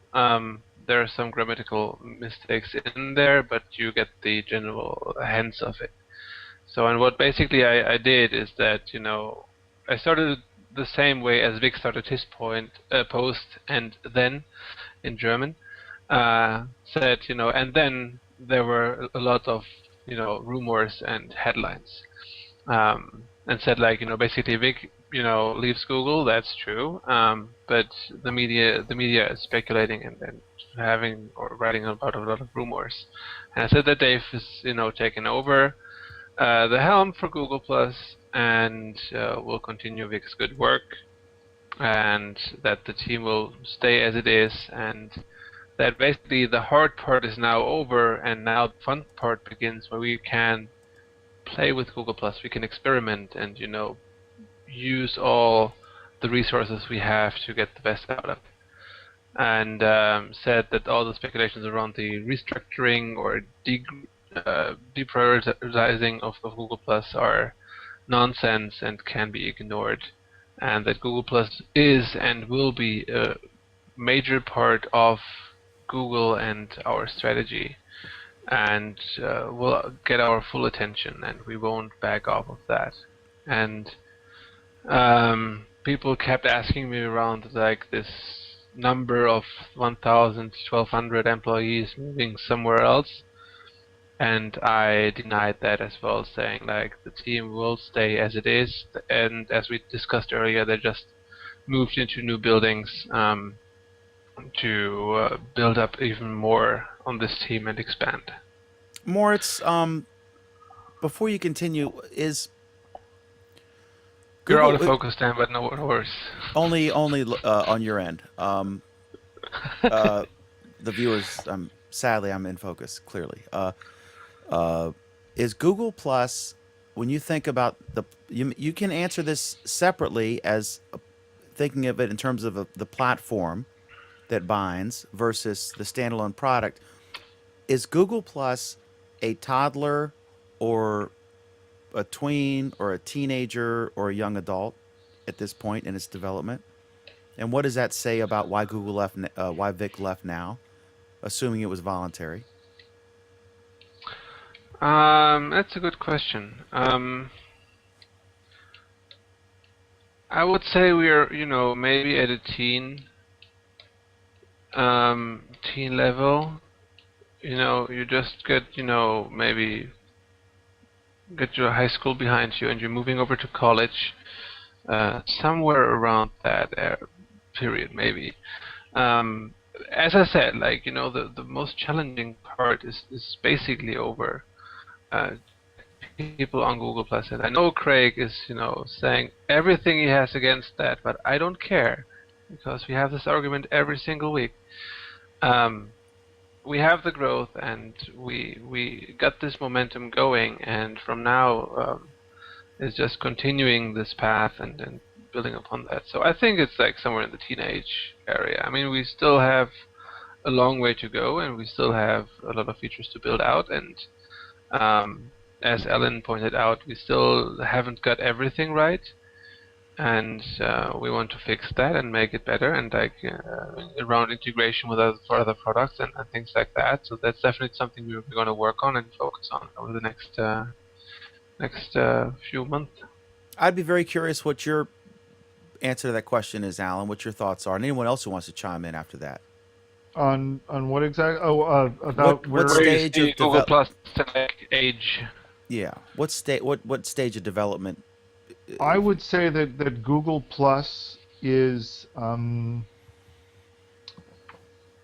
There are some grammatical mistakes in there, but you get the general hence of it. So, and what basically I did is that, you know, I started the same way as Vic started his post, and then in German said, you know, and then there were a lot of, you know, rumors and headlines, and said, like, you know, basically Vic, you know, leaves Google. That's true, but the media is speculating and having or writing about a lot of rumors. And I said that Dave is, you know, taken over the helm for Google Plus, and will continue Vic's good work, and that the team will stay as it is, and that basically the hard part is now over, and now the fun part begins, where we can play with Google Plus, we can experiment and, you know, use all the resources we have to get the best out of it. And said that all the speculations around the restructuring or deprioritizing of Google Plus are nonsense and can be ignored, and that Google Plus is and will be a major part of Google and our strategy, and will get our full attention, and we won't back off of that. And people kept asking me around, like, this number of 1,000, 1,200 employees moving somewhere else, and I denied that as well, saying, like, the team will stay as it is, and as we discussed earlier, they just moved into new buildings to build up even more on this team and expand. Moritz, before you continue, is You're Google, out of focus, Dan, but no worries. only on your end. The viewers, sadly, I'm in focus, clearly. Is Google Plus, when you think about you can answer this separately as thinking of it in terms of the platform that binds versus the standalone product. Is Google Plus a toddler or a tween or a teenager or a young adult at this point in its development? And what does that say about why why Vic left now, assuming it was voluntary? That's a good question. I would say we're, maybe at a teen level. You just get, maybe get your high school behind you and you're moving over to college, somewhere around that period, maybe. As I said, the most challenging part is basically over. People on Google Plus, and I know Craig is, saying everything he has against that, but I don't care because we have this argument every single week. We have the growth, and we got this momentum going, and from now it's just continuing this path and building upon that. So I think it's like somewhere in the teenage area. I mean, we still have a long way to go, and we still have a lot of features to build out, and as Ellen pointed out, we still haven't got everything right, and we want to fix that and make it better, and around integration with other products and things like that. So that's definitely something we're going to work on and focus on over the next few months. I'd be very curious what your answer to that question is, Alan. What your thoughts are, and anyone else who wants to chime in after that. On what exactly? Oh, about what stage of Google Plus age? Yeah. What stage of development? I would say that Google Plus is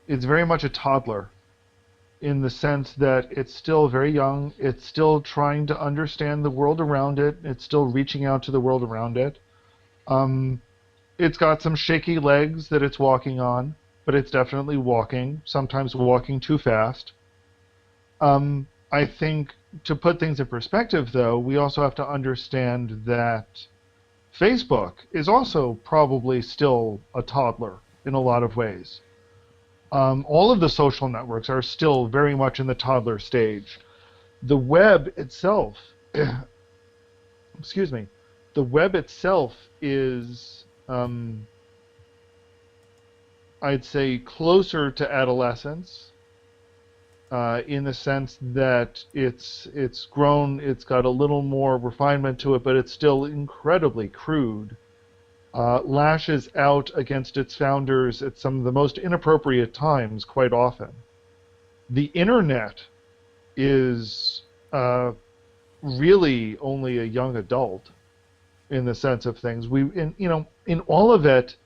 it's very much a toddler, in the sense that it's still very young. It's still trying to understand the world around it. It's still reaching out to the world around it. It's got some shaky legs that it's walking on, but it's definitely walking. Sometimes walking too fast. I think, to put things in perspective, though, we also have to understand that Facebook is also probably still a toddler in a lot of ways. All of the social networks are still very much in the toddler stage. The web itself, excuse me, the web itself is, I'd say, closer to adolescence. In the sense that it's grown, it's got a little more refinement to it, but it's still incredibly crude. Lashes out against its founders at some of the most inappropriate times quite often. The internet is really only a young adult in the sense of things. In all of it,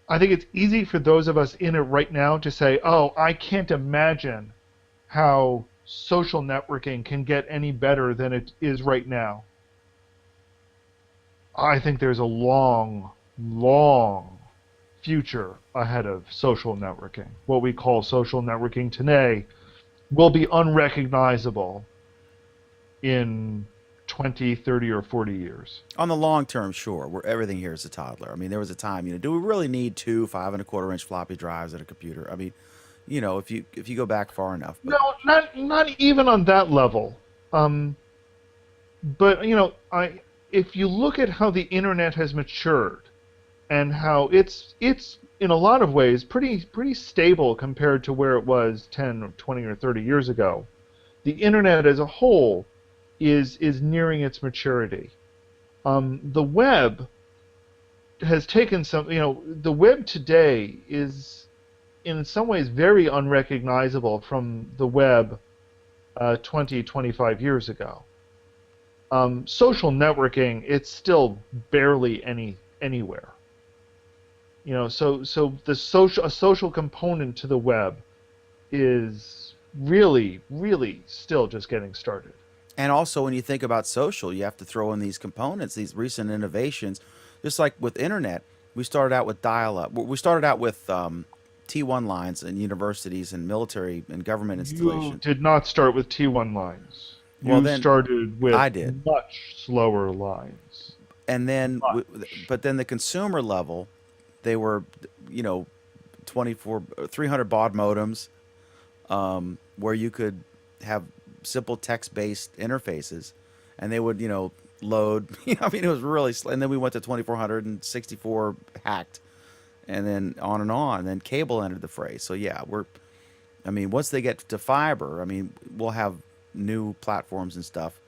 I think it's easy for those of us in it right now to say, oh, I can't imagine how social networking can get any better than it is right now. I think there's a long, long future ahead of social networking. What we call social networking today will be unrecognizable in 20, 30, or 40 years. On the long term, sure, where everything here is a toddler. I mean, there was a time, do we really need 2 5.25-inch floppy drives in a computer? I mean, if you go back far enough. But... No, not even on that level. But if you look at how the internet has matured, and how it's in a lot of ways pretty stable compared to where it was 10 or 20 or 30 years ago, the internet as a whole is nearing its maturity. The web has taken some. The web today is, in some ways, very unrecognizable from the web 20, 25 years ago. Social networking, it's still barely anywhere. So a social component to the web is really, really still just getting started. And also, when you think about social, you have to throw in these components, these recent innovations. Just like with internet, we started out with dial-up. We started out with T1 lines in universities and military and government You installations. did not start with T1 lines. You Well, then, started with I did. much slower lines. And then, but then the consumer level, they were, 300 baud modems, where you could have simple text-based interfaces, and they would, load. I mean, it was really. And then we went to 2400 and 64 hacked, and then on and on. And then cable entered the fray. So yeah, once they get to fiber, we'll have new platforms and stuff,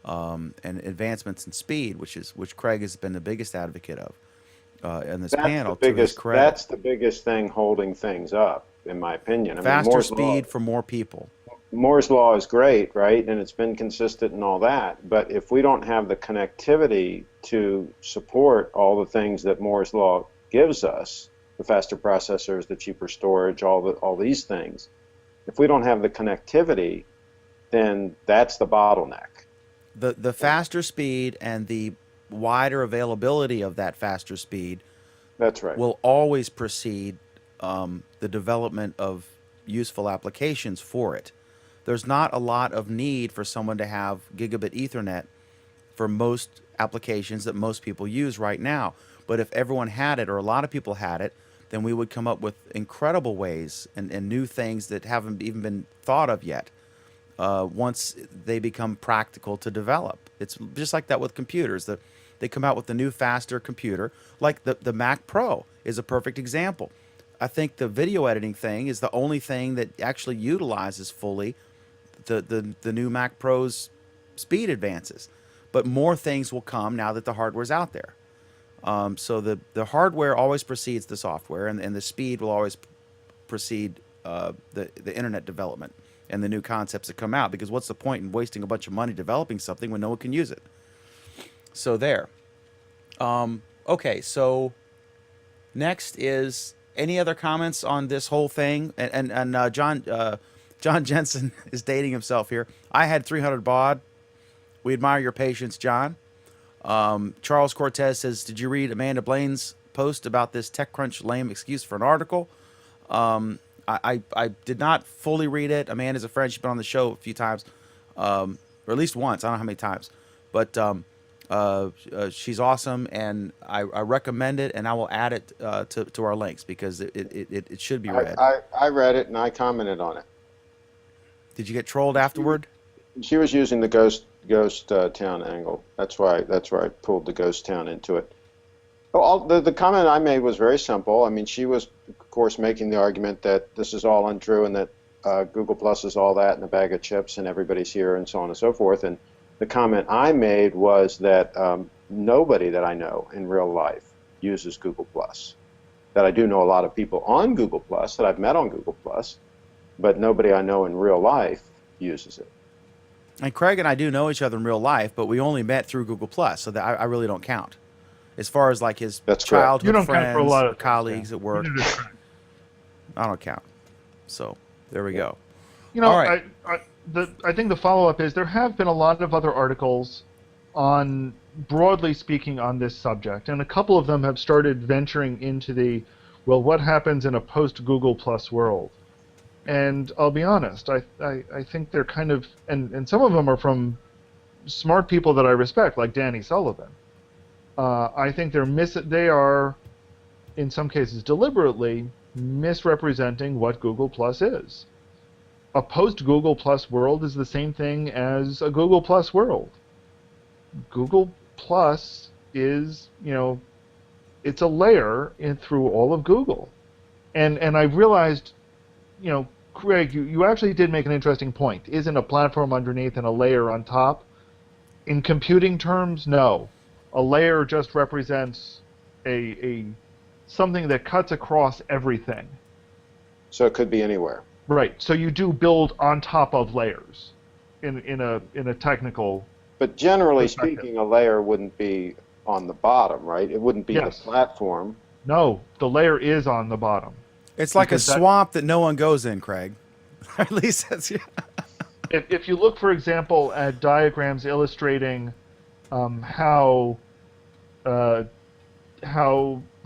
and advancements in speed, which Craig has been the biggest advocate of in this panel. That's the biggest thing holding things up, in my opinion. Faster Moore's speed law, for more people. Moore's law is great, right? And it's been consistent and all that. But if we don't have the connectivity to support all the things that Moore's law gives us, the faster processors, the cheaper storage, all these things, if we don't have the connectivity, then that's the bottleneck. The faster speed and the wider availability of that faster speed, that's right, will always precede the development of useful applications for it. There's not a lot of need for someone to have gigabit Ethernet for most applications that most people use right now. But if everyone had it, or a lot of people had it, then we would come up with incredible ways and new things that haven't even been thought of yet once they become practical to develop. It's just like that with computers. They come out with the new, faster computer, like the Mac Pro is a perfect example. I think the video editing thing is the only thing that actually utilizes fully the new Mac Pro's speed advances. But more things will come now that the hardware's out there. So the hardware always precedes the software, and the speed will always precede the internet development and the new concepts that come out. Because what's the point in wasting a bunch of money developing something when no one can use it? So there. Okay, so next is any other comments on this whole thing? And John Jensen is dating himself here. I had 300 baud. We admire your patience, John. Charles Cortez says, did you read Amanda Blaine's post about this TechCrunch lame excuse for an article? I did not fully read it. Amanda's a friend. She's been on the show a few times, or at least once. I don't know how many times. But she's awesome, and I recommend it, and I will add it to our links because it should be read. I read it, and I commented on it. Did you get trolled afterward? She was using the ghost town angle. That's why I pulled the ghost town into it. The comment I made was very simple. She was, of course, making the argument that this is all untrue and that Google Plus is all that and a bag of chips and everybody's here and so on and so forth. And the comment I made was that nobody that I know in real life uses Google Plus. That I do know a lot of people on Google Plus that I've met on Google Plus, but nobody I know in real life uses it. And Craig and I do know each other in real life, but we only met through Google Plus, so that I really don't count. As far as like his childhood friends, or colleagues at work, I don't count. So there we go. All right. I think the follow-up is there have been a lot of other articles on, broadly speaking, on this subject, and a couple of them have started venturing into what happens in a post-Google Plus world. And I'll be honest, I think they're kind of, and some of them are from smart people that I respect, like Danny Sullivan. I think they are, in some cases deliberately, misrepresenting what Google Plus is. A post-Google Plus world is the same thing as a Google Plus world. Google Plus is, it's a layer through all of Google. And I realized, Craig, you actually did make an interesting point. Isn't a platform underneath and a layer on top? In computing terms, no. A layer just represents a something that cuts across everything. So it could be anywhere. Right. So you do build on top of layers in a technical. But generally speaking, a layer wouldn't be on the bottom, right? It wouldn't be the platform. No, the layer is on the bottom. It's like a swamp that no one goes in, Craig. At least that's. If you look, for example, at diagrams illustrating how the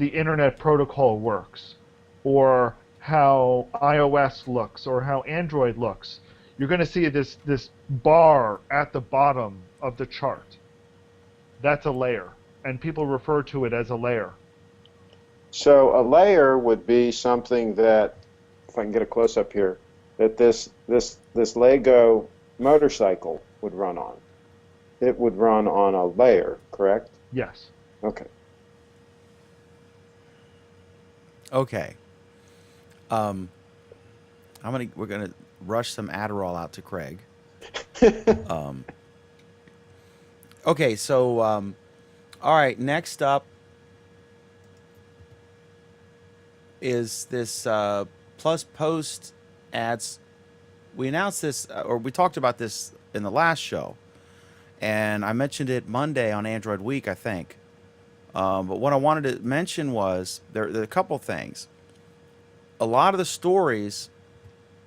internet protocol works, or how iOS looks or how Android looks, you're going to see this bar at the bottom of the chart. That's a layer, and people refer to it as a layer. So a layer would be something that, if I can get a close-up here, that this Lego motorcycle would run on. It would run on a layer, correct? Yes. Okay. Okay. We're gonna rush some Adderall out to Craig. Okay, so all right. Next up is this Plus Post ads. We announced this, or we talked about this in the last show, and I mentioned it Monday on Android Week, I think. But what I wanted to mention was there are a couple things. A lot of the stories,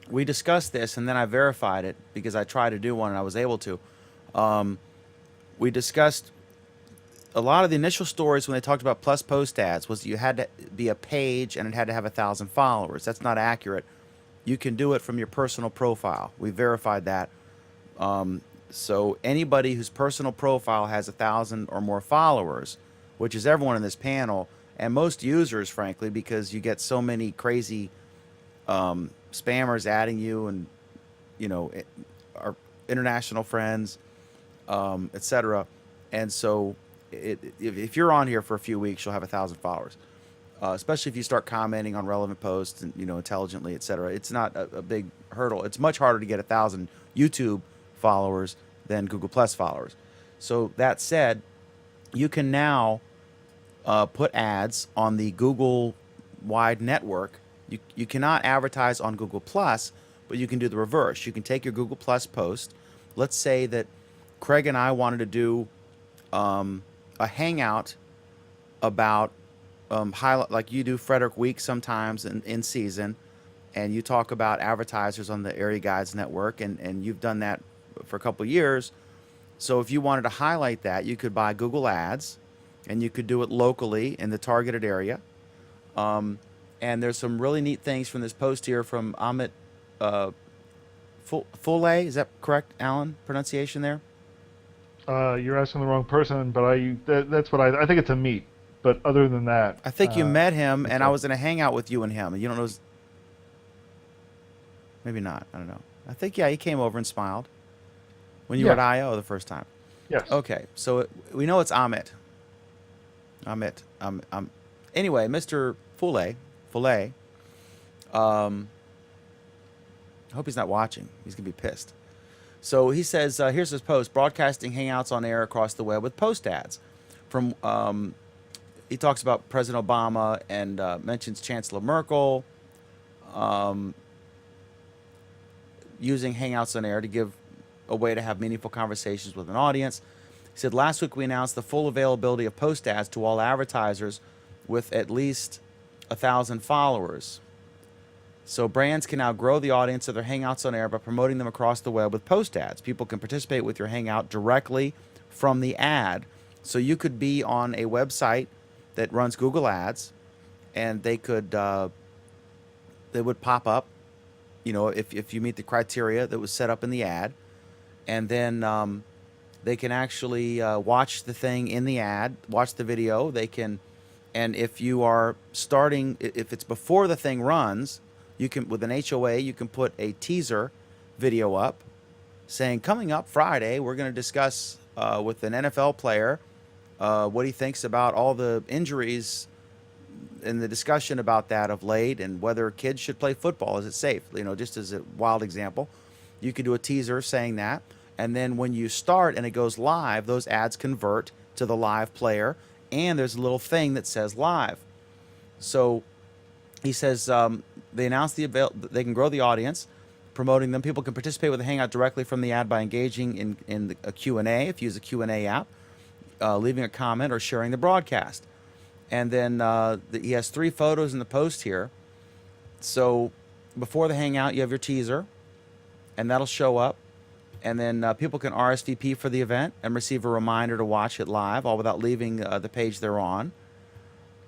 we discussed this, and then I verified it because I tried to do one and I was able to. We discussed a lot of the initial stories when they talked about Plus Post ads was you had to be a page and it had to have 1,000 followers. That's not accurate. You can do it from your personal profile. We verified that. So anybody whose personal profile has 1,000 or more followers, which is everyone in this panel, and most users, frankly, because you get so many crazy spammers adding you, and our international friends, etc. And so, if you're on here for a few weeks, you'll have 1,000 followers. Especially if you start commenting on relevant posts and intelligently, etc. It's not a big hurdle. It's much harder to get 1,000 YouTube followers than Google Plus followers. So that said, you can now put ads on the Google-wide network. You cannot advertise on Google Plus, but you can do the reverse. You can take your Google Plus post. Let's say that Craig and I wanted to do a hangout about highlight, like you do Frederick Week sometimes in season, and you talk about advertisers on the Area Guides network, and you've done that for a couple of years. So if you wanted to highlight that, you could buy Google Ads, and you could do it locally in the targeted area. And there's some really neat things from this post here from Amit Fule. Is that correct, Alan? Pronunciation there? You're asking the wrong person, but that's what I think it's a meet. But other than that, I think you met him, and I was in a hangout with you and him. And you don't know? Maybe not. I don't know. I think he came over and smiled when you were at I/O the first time. Yes. Okay, so we know it's Amit. Anyway, Mr. Fule. I hope he's not watching. He's gonna be pissed. So he says, here's his post: broadcasting hangouts on air across the web with post ads. From he talks about President Obama and mentions Chancellor Merkel using Hangouts on air to give a way to have meaningful conversations with an audience. He said, last week we announced the full availability of post ads to all advertisers with at least 1,000 followers. So brands can now grow the audience of their Hangouts on air by promoting them across the web with post ads. People can participate with your Hangout directly from the ad. So you could be on a website that runs Google Ads, and they would pop up, if you meet the criteria that was set up in the ad, and then they can actually watch the thing in the ad, watch the video. They can, and if you are starting, if it's before the thing runs, you can, with an HOA, you can put a teaser video up saying, coming up Friday, we're going to discuss with an NFL player what he thinks about all the injuries and the discussion about that of late, and whether kids should play football. Is it safe? Just as a wild example, you could do a teaser saying that, and then when you start and it goes live, those ads convert to the live player, and there's a little thing that says live. So he says they announced they can grow the audience, promoting them. People can participate with the Hangout directly from the ad by engaging in a Q&A, if you use a Q&A app, leaving a comment or sharing the broadcast. And then he has 3 photos in the post here. So before the Hangout, you have your teaser, and that'll show up. And then people can RSVP for the event and receive a reminder to watch it live, all without leaving the page they're on.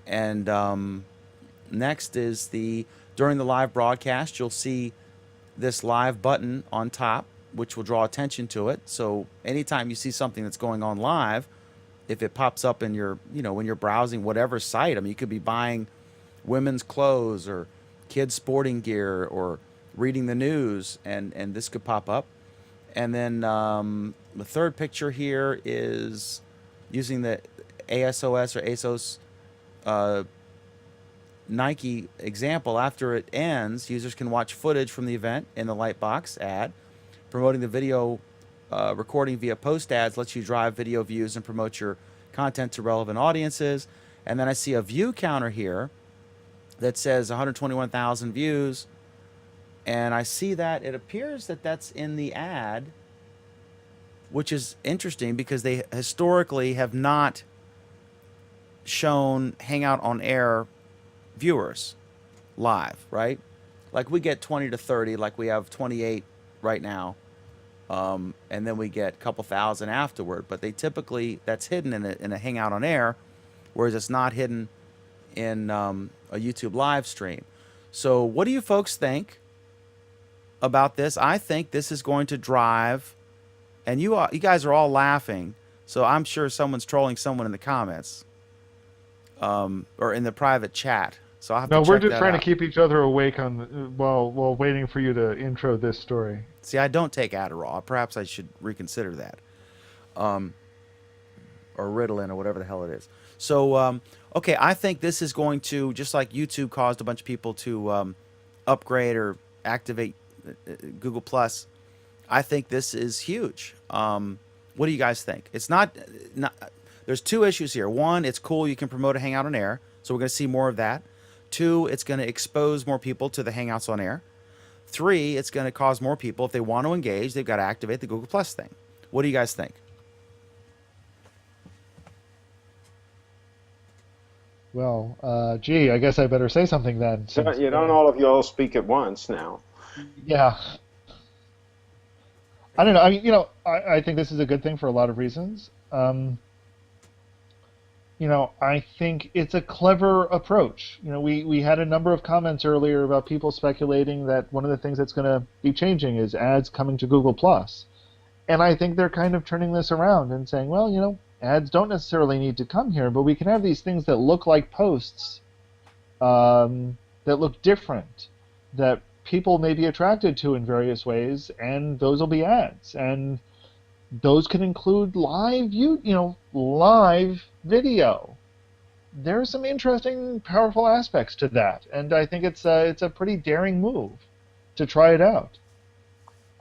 And next is the During the live broadcast, you'll see this live button on top, which will draw attention to it. So anytime you see something that's going on live, if it pops up in your, when you're browsing whatever site, I mean, you could be buying women's clothes or kids sporting gear or reading the news, and this could pop up. And then the third picture here is using the ASOS or ASOS Nike example. After it ends, users can watch footage from the event in the Lightbox ad. Promoting the video recording via post ads lets you drive video views and promote your content to relevant audiences. And then I see a view counter here that says 121,000 views. And I see that it appears that that's in the ad, which is interesting because they historically have not shown Hangout on Air viewers live, right? Like we get 20 to 30, like we have 28 right now. And then we get a couple thousand afterward, but they typically, that's hidden in a Hangout on Air, whereas it's not hidden in a YouTube live stream. So what do you folks think about this? I think this is going to drive, and you guys are all laughing, so I'm sure someone's trolling someone in the comments, or in the private chat. So I have to check we're just that trying out. to keep each other awake while waiting for you to intro this story. See, I don't take Adderall. Perhaps I should reconsider that, or Ritalin or whatever the hell it is. So, okay, I think this is going to, just like YouTube caused a bunch of people to upgrade or activate Google Plus. I think this is huge. What do you guys think? It's not. There's two issues here. One, it's cool you can promote a Hangout on Air, so we're going to see more of that. Two, it's going to expose more people to the Hangouts on Air. Three, it's going to cause more people, if they want to engage, they've got to activate the Google Plus thing. What do you guys think? Well, gee, I guess I better say something then. You don't all of you all speak at once now. Yeah. I don't know. I mean, I think this is a good thing for a lot of reasons. I think it's a clever approach. We had a number of comments earlier about people speculating that one of the things that's going to be changing is ads coming to Google Plus. And I think they're kind of turning this around and saying, well, ads don't necessarily need to come here, but we can have these things that look like posts, that look different, that people may be attracted to in various ways, and those will be ads. And those can include live video. There are some interesting, powerful aspects to that, and I think it's a pretty daring move to try it out.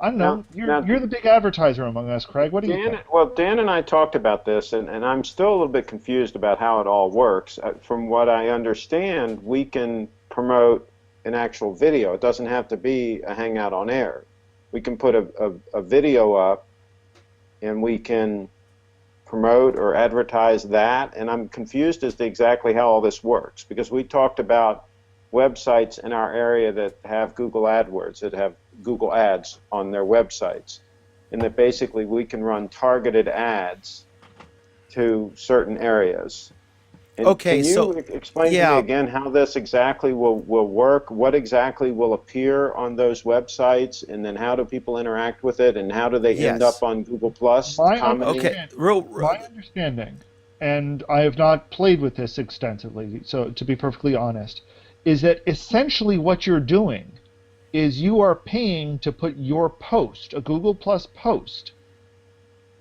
I don't know. You're the big advertiser among us, Craig. What do you think? Well, Dan and I talked about this, and I'm still a little bit confused about how it all works. From what I understand, we can promote an actual video. It doesn't have to be a Hangout on Air. We can put a video up, and we can promote or advertise that, and I'm confused as to exactly how all this works, because we talked about websites in our area that have Google AdWords, that have Google Ads on their websites, and that basically we can run targeted ads to certain areas. And Okay, can you so explain to yeah, me again how this exactly will work? What exactly will appear on those websites, and then how do people interact with it, and how do they end yes. up on Google Plus? My commenting? Okay, My understanding, and I have not played with this extensively, so to be perfectly honest, is that essentially what you're doing is you are paying to put your post, a Google Plus post,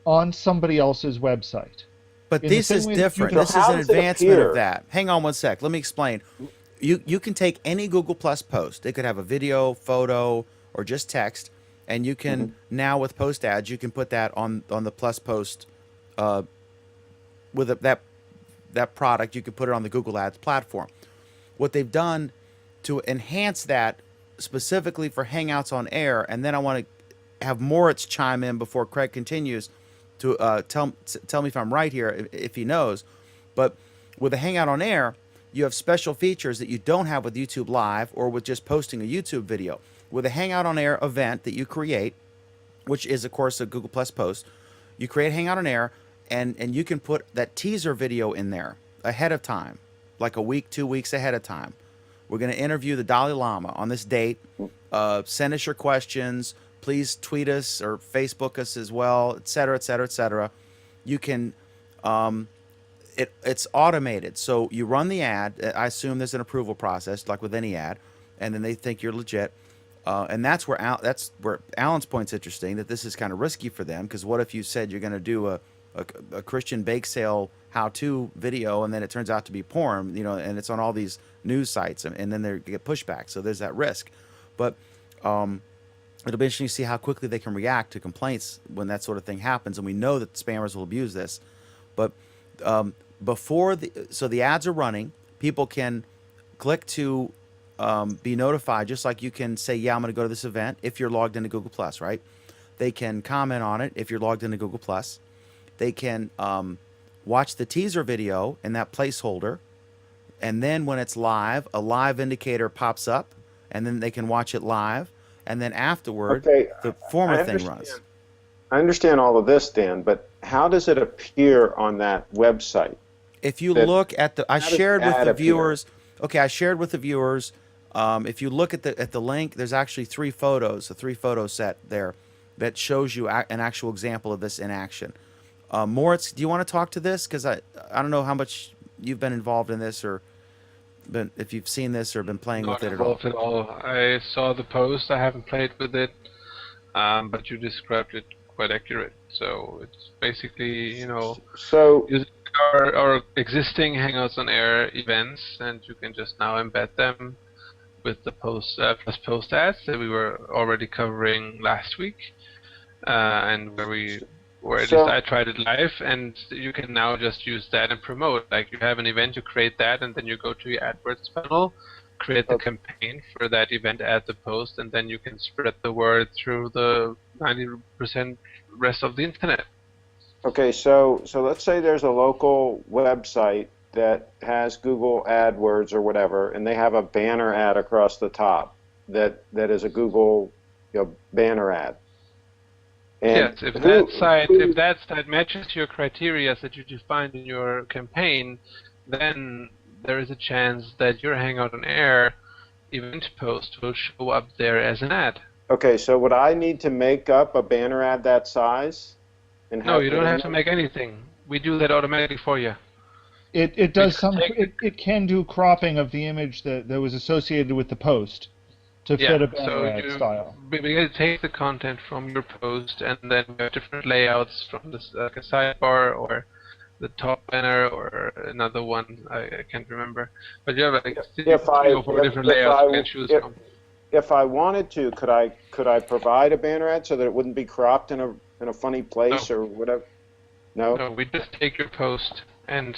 on somebody else's website. But In the this same is way that you different. can- This is how an does it advancement of appear? that. Hang on one sec. Let me explain. You can take any Google Plus post. It could have a video, photo, or just text, and you can now with post ads, you can put that on the Plus post with that product. You can put it on the Google Ads platform. What they've done to enhance that specifically for Hangouts on Air, and then I want to have Moritz chime in before Craig continues to tell me if I'm right here, if he knows. But with a Hangout on Air, you have special features that you don't have with YouTube Live or with just posting a YouTube video. With a Hangout on Air event that you create, which is, of course, a Google Plus post, you create Hangout on Air, and you can put that teaser video in there ahead of time, like a week, 2 weeks ahead of time. We're going to interview the Dalai Lama on this date. Send us your questions. Please tweet us or Facebook us as well, et cetera, et cetera, et cetera. You can, it's automated. So you run the ad. I assume there's an approval process, like with any ad, and then they think you're legit. And that's where Alan's point's interesting, that this is kind of risky for them, because what if you said you're going to do a Christian bake sale how-to video, and then it turns out to be porn, and it's on all these news sites, and then they get pushback. So there's that risk. But it'll be interesting to see how quickly they can react to complaints when that sort of thing happens. And we know that spammers will abuse this. But so the ads are running, people can click to be notified, just like you can say, yeah, I'm going to go to this event if you're logged into Google Plus, right? They can comment on it if you're logged into Google Plus. They can watch the teaser video in that placeholder, and then when it's live, a live indicator pops up, and then they can watch it live, and then afterward, the former thing runs. I understand all of this, Dan, but how does it appear on that website? If you look at I shared with the viewers. Okay, I shared with the viewers. If you look at the link, there's actually 3 photos, a 3-photo set there that shows you an actual example of this in action. Moritz, do you want to talk to this? Because I don't know how much you've been involved in this, or if you've seen this or been playing with it at all. Not involved at all. I saw the post. I haven't played with it, but you described it quite accurate. So it's basically, using our existing Hangouts on Air events, and you can just now embed them with the post ads that we were already covering last week, and I tried it live, and you can now just use that and promote. Like, you have an event, you create that, and then you go to your AdWords panel, create the campaign for that event, add the post, and then you can spread the word through the 90% rest of the internet. Okay, so let's say there's a local website that has Google AdWords or whatever, and they have a banner ad across the top that is a Google banner ad. And yes, if that site matches your criteria that you defined in your campaign, then there is a chance that your Hangout on Air event post will show up there as an ad. Okay, so would I need to make up a banner ad that size? No, you don't have to make anything. We do that automatically for you. It does it can do cropping of the image that was associated with the post to fit a banner ad style. We take the content from your post, and then we have different layouts from this, like a sidebar or the top banner or another one. I can't remember, but you have like 3 or 4 different layouts you can choose from. If I wanted to, could I provide a banner ad so that it wouldn't be cropped in a funny place or whatever? No, we just take your post and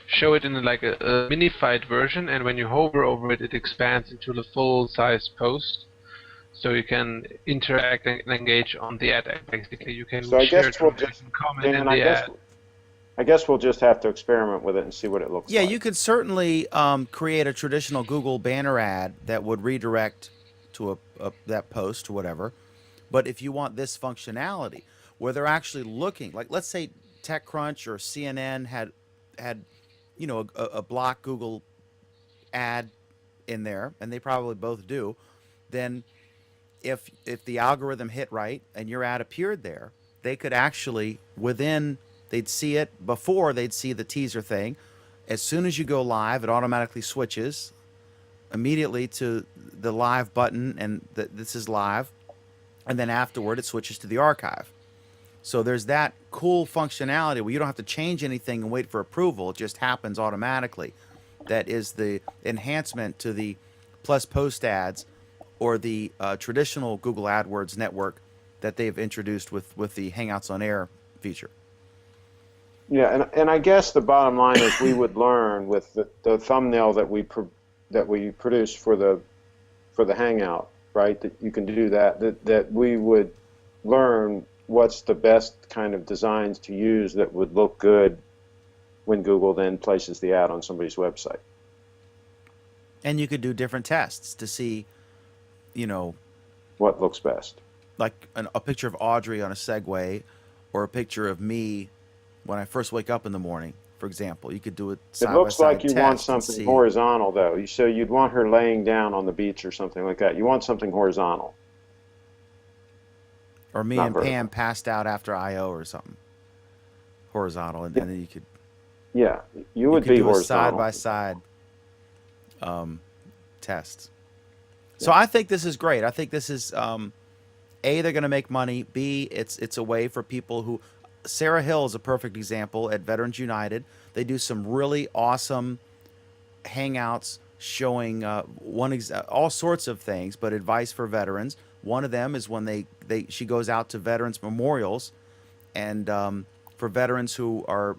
show it in like a minified version, and when you hover over it, it expands into the full-size post, so you can interact and engage on the ad. Basically, you can share it, comment in the ad. I guess we'll just have to experiment with it and see what it looks like. Yeah, you could certainly create a traditional Google banner ad that would redirect to that post or whatever. But if you want this functionality, where they're actually looking, like let's say TechCrunch or CNN had a block Google ad in there, and they probably both do, then if the algorithm hit right and your ad appeared there, they could actually they'd see it before they'd see the teaser thing. As soon as you go live, it automatically switches immediately to the live button, and this is live, and then afterward it switches to the archive. So there's that cool functionality where you don't have to change anything and wait for approval. It just happens automatically. That is the enhancement to the Plus Post ads or the traditional Google AdWords network that they've introduced with the Hangouts on Air feature. Yeah, and I guess the bottom line is we would learn with the thumbnail that we produce for the Hangout, right? That you can do that we would learn what's the best kind of designs to use that would look good when Google then places the ad on somebody's website. And you could do different tests to see, what looks best. Like a picture of Audrey on a Segway, or a picture of me when I first wake up in the morning for example. You could do it It side looks by like side you want test and something see. horizontal, though. So you'd want her laying down on the beach or something like that. You want something horizontal. Or me Not and vertical. Pam passed out after I/O or something. Horizontal, and then you could Yeah, you would could be do a horizontal. side by side test. So I think this is great. I think this is A, they're going to make money. B, it's a way for people who. Sarah Hill is a perfect example at Veterans United. They do some really awesome hangouts showing all sorts of things, but advice for veterans. One of them is when she goes out to veterans memorials, and for veterans who are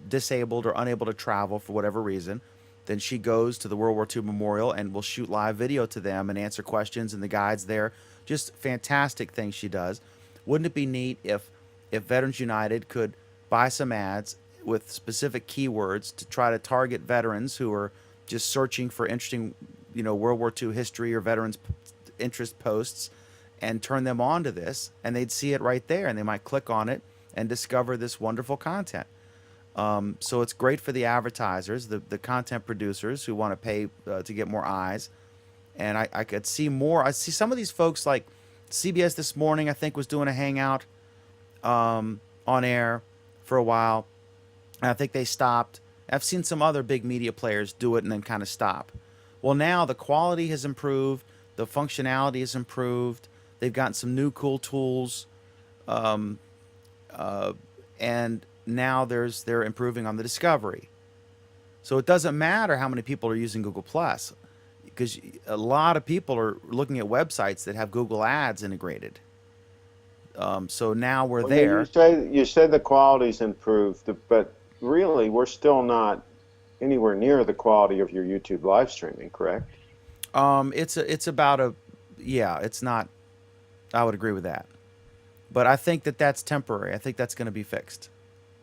disabled or unable to travel for whatever reason, then she goes to the World War II memorial and will shoot live video to them and answer questions, and the guides there. Just fantastic things she does. Wouldn't it be neat if Veterans United could buy some ads with specific keywords to try to target veterans who are just searching for interesting, World War II history or veterans interest posts, and turn them on to this, and they'd see it right there, and they might click on it and discover this wonderful content. So it's great for the advertisers, the content producers who want to pay to get more eyes. And I could see more. I see some of these folks like CBS This Morning, I think, was doing a hangout on air for a while. And I think they stopped. I've seen some other big media players do it and then kind of stop. Well, now the quality has improved. The functionality has improved. They've gotten some new cool tools. And now they're improving on the discovery. So it doesn't matter how many people are using Google Plus, because a lot of people are looking at websites that have Google Ads integrated. So now we're Well, there. You say the quality's improved, but really we're still not anywhere near the quality of your YouTube live streaming, correct? It's about it's not. I would agree with that, but I think that's temporary. I think that's going to be fixed.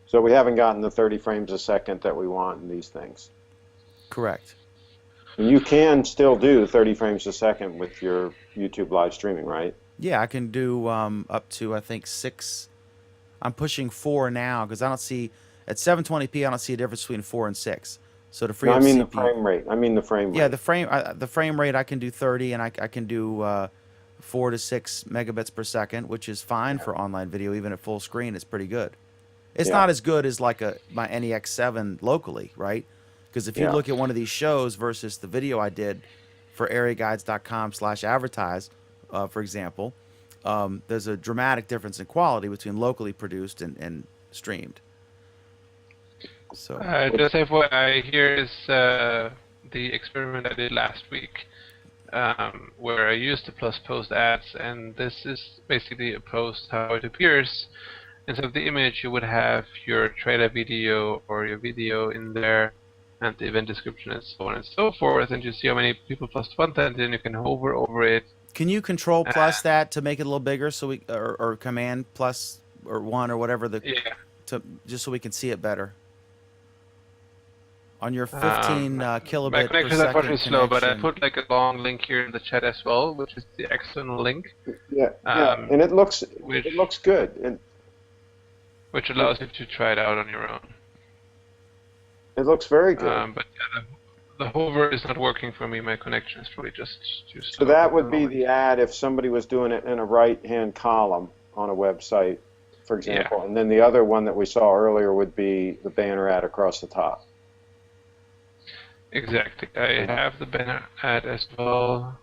So we haven't gotten the 30 frames a second that we want in these things. Correct. And you can still do 30 frames a second with your YouTube live streaming, right? Yeah, I can do up to, I think, 6. I'm pushing 4 now because I don't see at 720p. I don't see a difference between 4 and 6. So to free No, up I mean CPU, the frame rate. yeah, the frame rate I can do 30, and I can do 4 to 6 megabits per second, which is fine for online video. Even at full screen, it's pretty good. It's not as good as like my NEX7 locally, right? Because if you look at one of these shows versus the video I did for areaguides.com/advertise, for example, there's a dramatic difference in quality between locally produced and streamed. So Joseph, what I hear is the experiment I did last week, where I used the plus post ads, and this is basically a post how it appears. Instead of the image, you would have your trailer video or your video in there, and the event description and so on and so forth, and you see how many people plus content, and you can hover over it. can you control plus that to make it a little bigger, so we or command plus or 1 or whatever just so we can see it better? On your 15 my kilobit per connection is second unfortunately slow, but I connection. put like a long link here in the chat as well, which is the external link, Yeah, and it looks good. And which allows you to try it out on your own. it looks very good. But yeah, the hover is not working for me. My connection is probably just too slow. So that would be the ad if somebody was doing it in a right-hand column on a website, for example. And then the other one that we saw earlier would be the banner ad across the top. Exactly. I have the banner ad as well.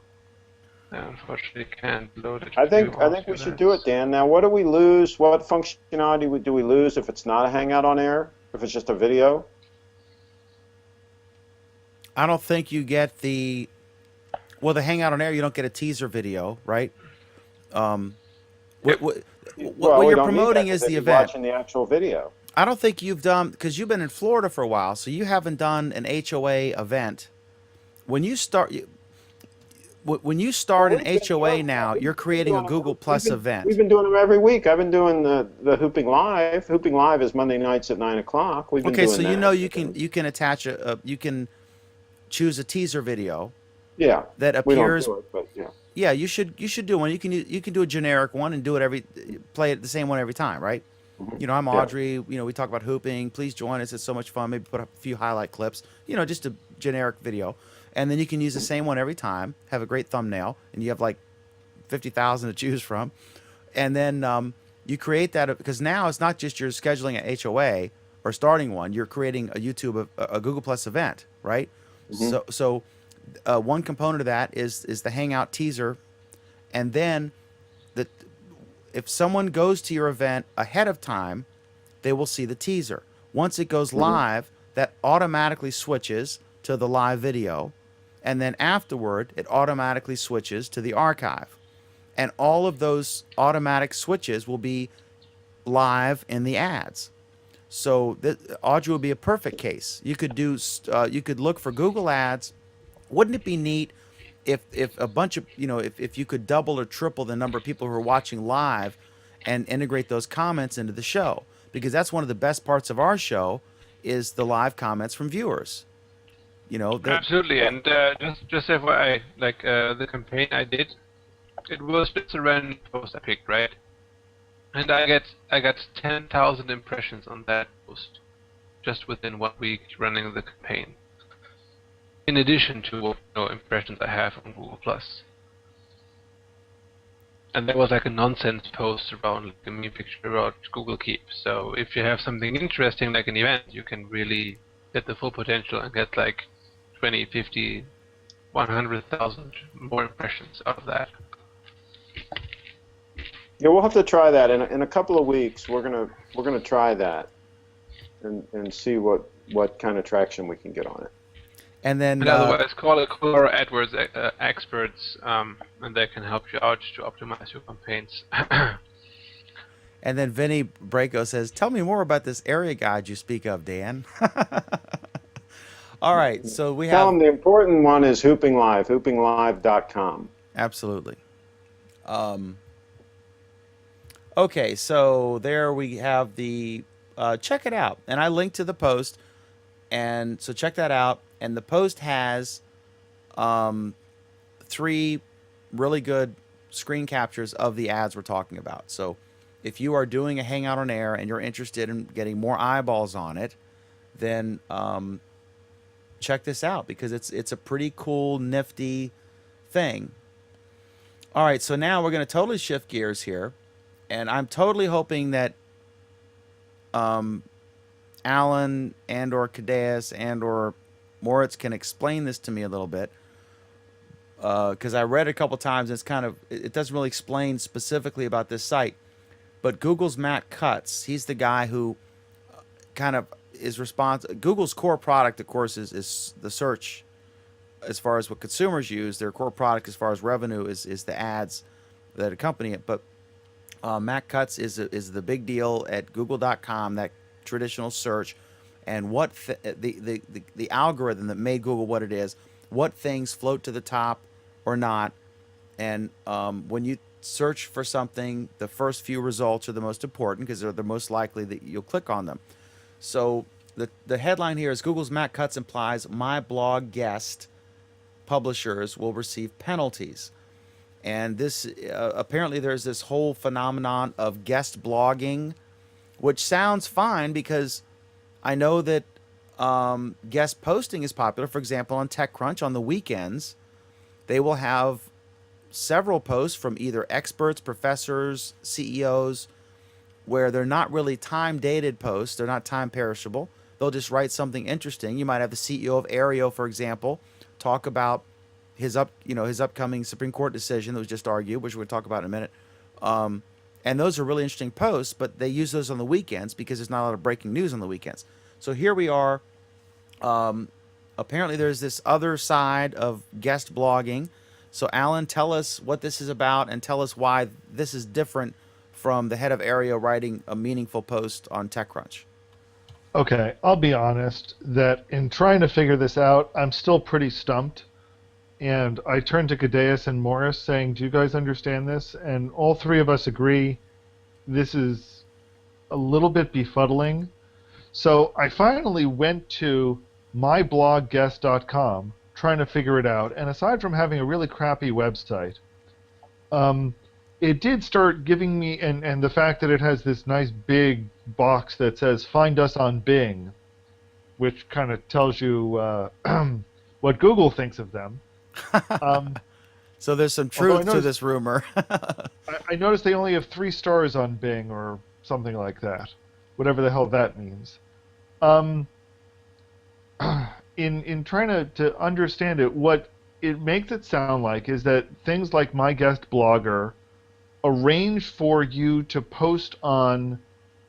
I unfortunately can't load it. I think we should do it, Dan. Now, what do we lose? What functionality do we lose if it's not a Hangout on air? If it's just a video? I don't think you get the Hangout on air. You don't get a teaser video, right? What we you're don't need promoting that, is they'd the be event. watching the actual video. I don't think you've done, because you've been in Florida for a while, so you haven't done an HOA event. When you start an HOA now, you're creating a Google Plus event. We've been doing them every week. I've been doing the Hooping Live. Hooping Live is Monday nights at 9 o'clock. We've been Okay, doing so that. you can attach you can choose a teaser video. Yeah. That We don't appears. do it, but yeah. Yeah, you should do one. You can do a generic one and play it the same one every time, right? You know, I'm Yeah. Audrey. You know, we talk about hooping. Please join us. It's so much fun. Maybe put up a few highlight clips. You know, just a generic video, and then you can use the same one every time. Have a great thumbnail, and you have like 50,000 to choose from, and then you create that because now it's not just you're scheduling an HOA or starting one. You're creating a YouTube, a Google Plus event, right? So one component of that is the Hangout teaser, and then the if someone goes to your event ahead of time, they will see the teaser. Once it goes live, that automatically switches to the live video, and then afterward, it automatically switches to the archive. And all of those automatic switches will be live in the ads. So Audrey would be a perfect case. You could do, you could look for Google Ads. Wouldn't it be neat if a bunch of, you know, if you could double or triple the number of people who are watching live and integrate those comments into the show? Because that's one of the best parts of our show is the live comments from viewers. You know, Absolutely, and just FYI, like the campaign I did, it was just a random post I picked, right? And I got 10,000 impressions on that post, just within 1 week running the campaign. In addition to impressions I have on Google Plus. And that was like a nonsense post around like a meme picture about Google Keep. So if you have something interesting like an event, you can really get the full potential and get like 20, 50, 100,000 more impressions out of that. Yeah, we'll have to try that in a couple of weeks. We're gonna try that and see what kind of traction we can get on it. and then And otherwise, call our AdWords experts, and they can help you out to optimize your campaigns. and then Vinny Braco says, "Tell me more about this area guide you speak of, Dan." All right, so we Tell have them the important one is Hooping Live, hoopinglive.com. absolutely. Okay, so there we have the check it out, and I linked to the post, and so check that out. And the post has 3 really good screen captures of the ads we're talking about. So if you are doing a Hangout on Air and you're interested in getting more eyeballs on it, then check this out because it's a pretty cool, nifty thing. All right, so now we're going to totally shift gears here, and I'm totally hoping that Alan and or Cadeas and or Moritz can explain this to me a little bit, because I read it a couple times and it doesn't really explain specifically about this site. But Google's Matt Cutts, he's the guy who kind of is responsible. Google's core product, of course, is the search. As far as what consumers use, their core product as far as revenue is the ads that accompany it. But Matt Cutts is the big deal at Google.com, that traditional search, and what the algorithm that made Google what it is, what things float to the top or not, and when you search for something, the first few results are the most important because they're the most likely that you'll click on them. So the headline here is Google's Matt Cutts implies my blog guest publishers will receive penalties. And this apparently there's this whole phenomenon of guest blogging, which sounds fine because I know that guest posting is popular. For example, on TechCrunch on the weekends, they will have several posts from either experts, professors, CEOs, where they're not really time-dated posts. They're not time-perishable. They'll just write something interesting. You might have the CEO of Aereo, for example, talk about his upcoming Supreme Court decision that was just argued, which we'll talk about in a minute. And those are really interesting posts, but they use those on the weekends because there's not a lot of breaking news on the weekends. So here we are. Apparently there's this other side of guest blogging. So Alan, tell us what this is about and tell us why this is different from the head of Aereo writing a meaningful post on TechCrunch. Okay, I'll be honest that in trying to figure this out, I'm still pretty stumped. And I turned to Cadeas and Morris saying, do you guys understand this? And all three of us agree this is a little bit befuddling. So I finally went to myblogguest.com trying to figure it out. And aside from having a really crappy website, it did start giving me, and the fact that it has this nice big box that says "Find us on Bing," which kind of tells you what Google thinks of them. So there's some Although I truth to noticed- this rumor. I noticed they only have 3 stars on Bing or something like that, whatever the hell that means. In trying to understand it, what it makes it sound like is that things like My Guest Blogger arrange for you to post on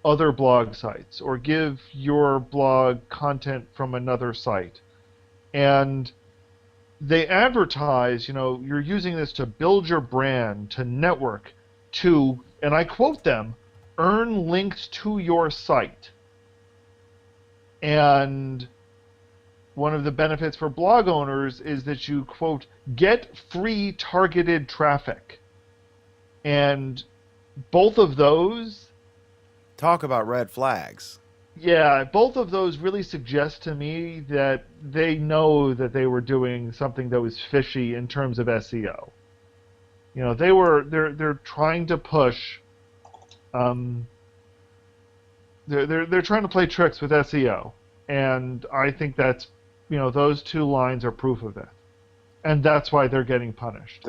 other blog sites or give your blog content from another site. And they advertise, you're using this to build your brand, to network, to, and I quote them, earn links to your site. And one of the benefits for blog owners is that you, quote, get free targeted traffic. And both of those, Talk about red flags. yeah, both of those really suggest to me that they know that they were doing something that was fishy in terms of SEO. They're trying to push, they're trying to play tricks with SEO, and I think that's, those 2 lines are proof of it, and that's why they're getting punished.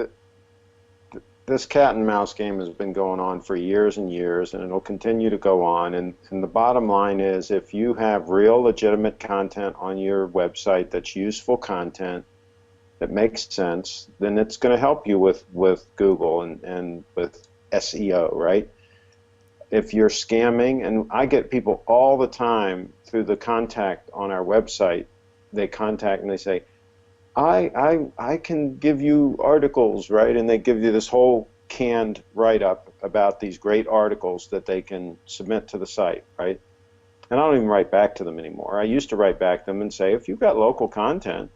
This cat and mouse game has been going on for years and years, and it'll continue to go on. And the bottom line is, if you have real legitimate content on your website that's useful content, that makes sense, then it's going to help you with Google and with SEO, right? If you're scamming, and I get people all the time through the contact on our website, they contact and they say, I can give you articles, right? And they give you this whole canned write-up about these great articles that they can submit to the site, right? And I don't even write back to them anymore. I used to write back to them and say, if you've got local content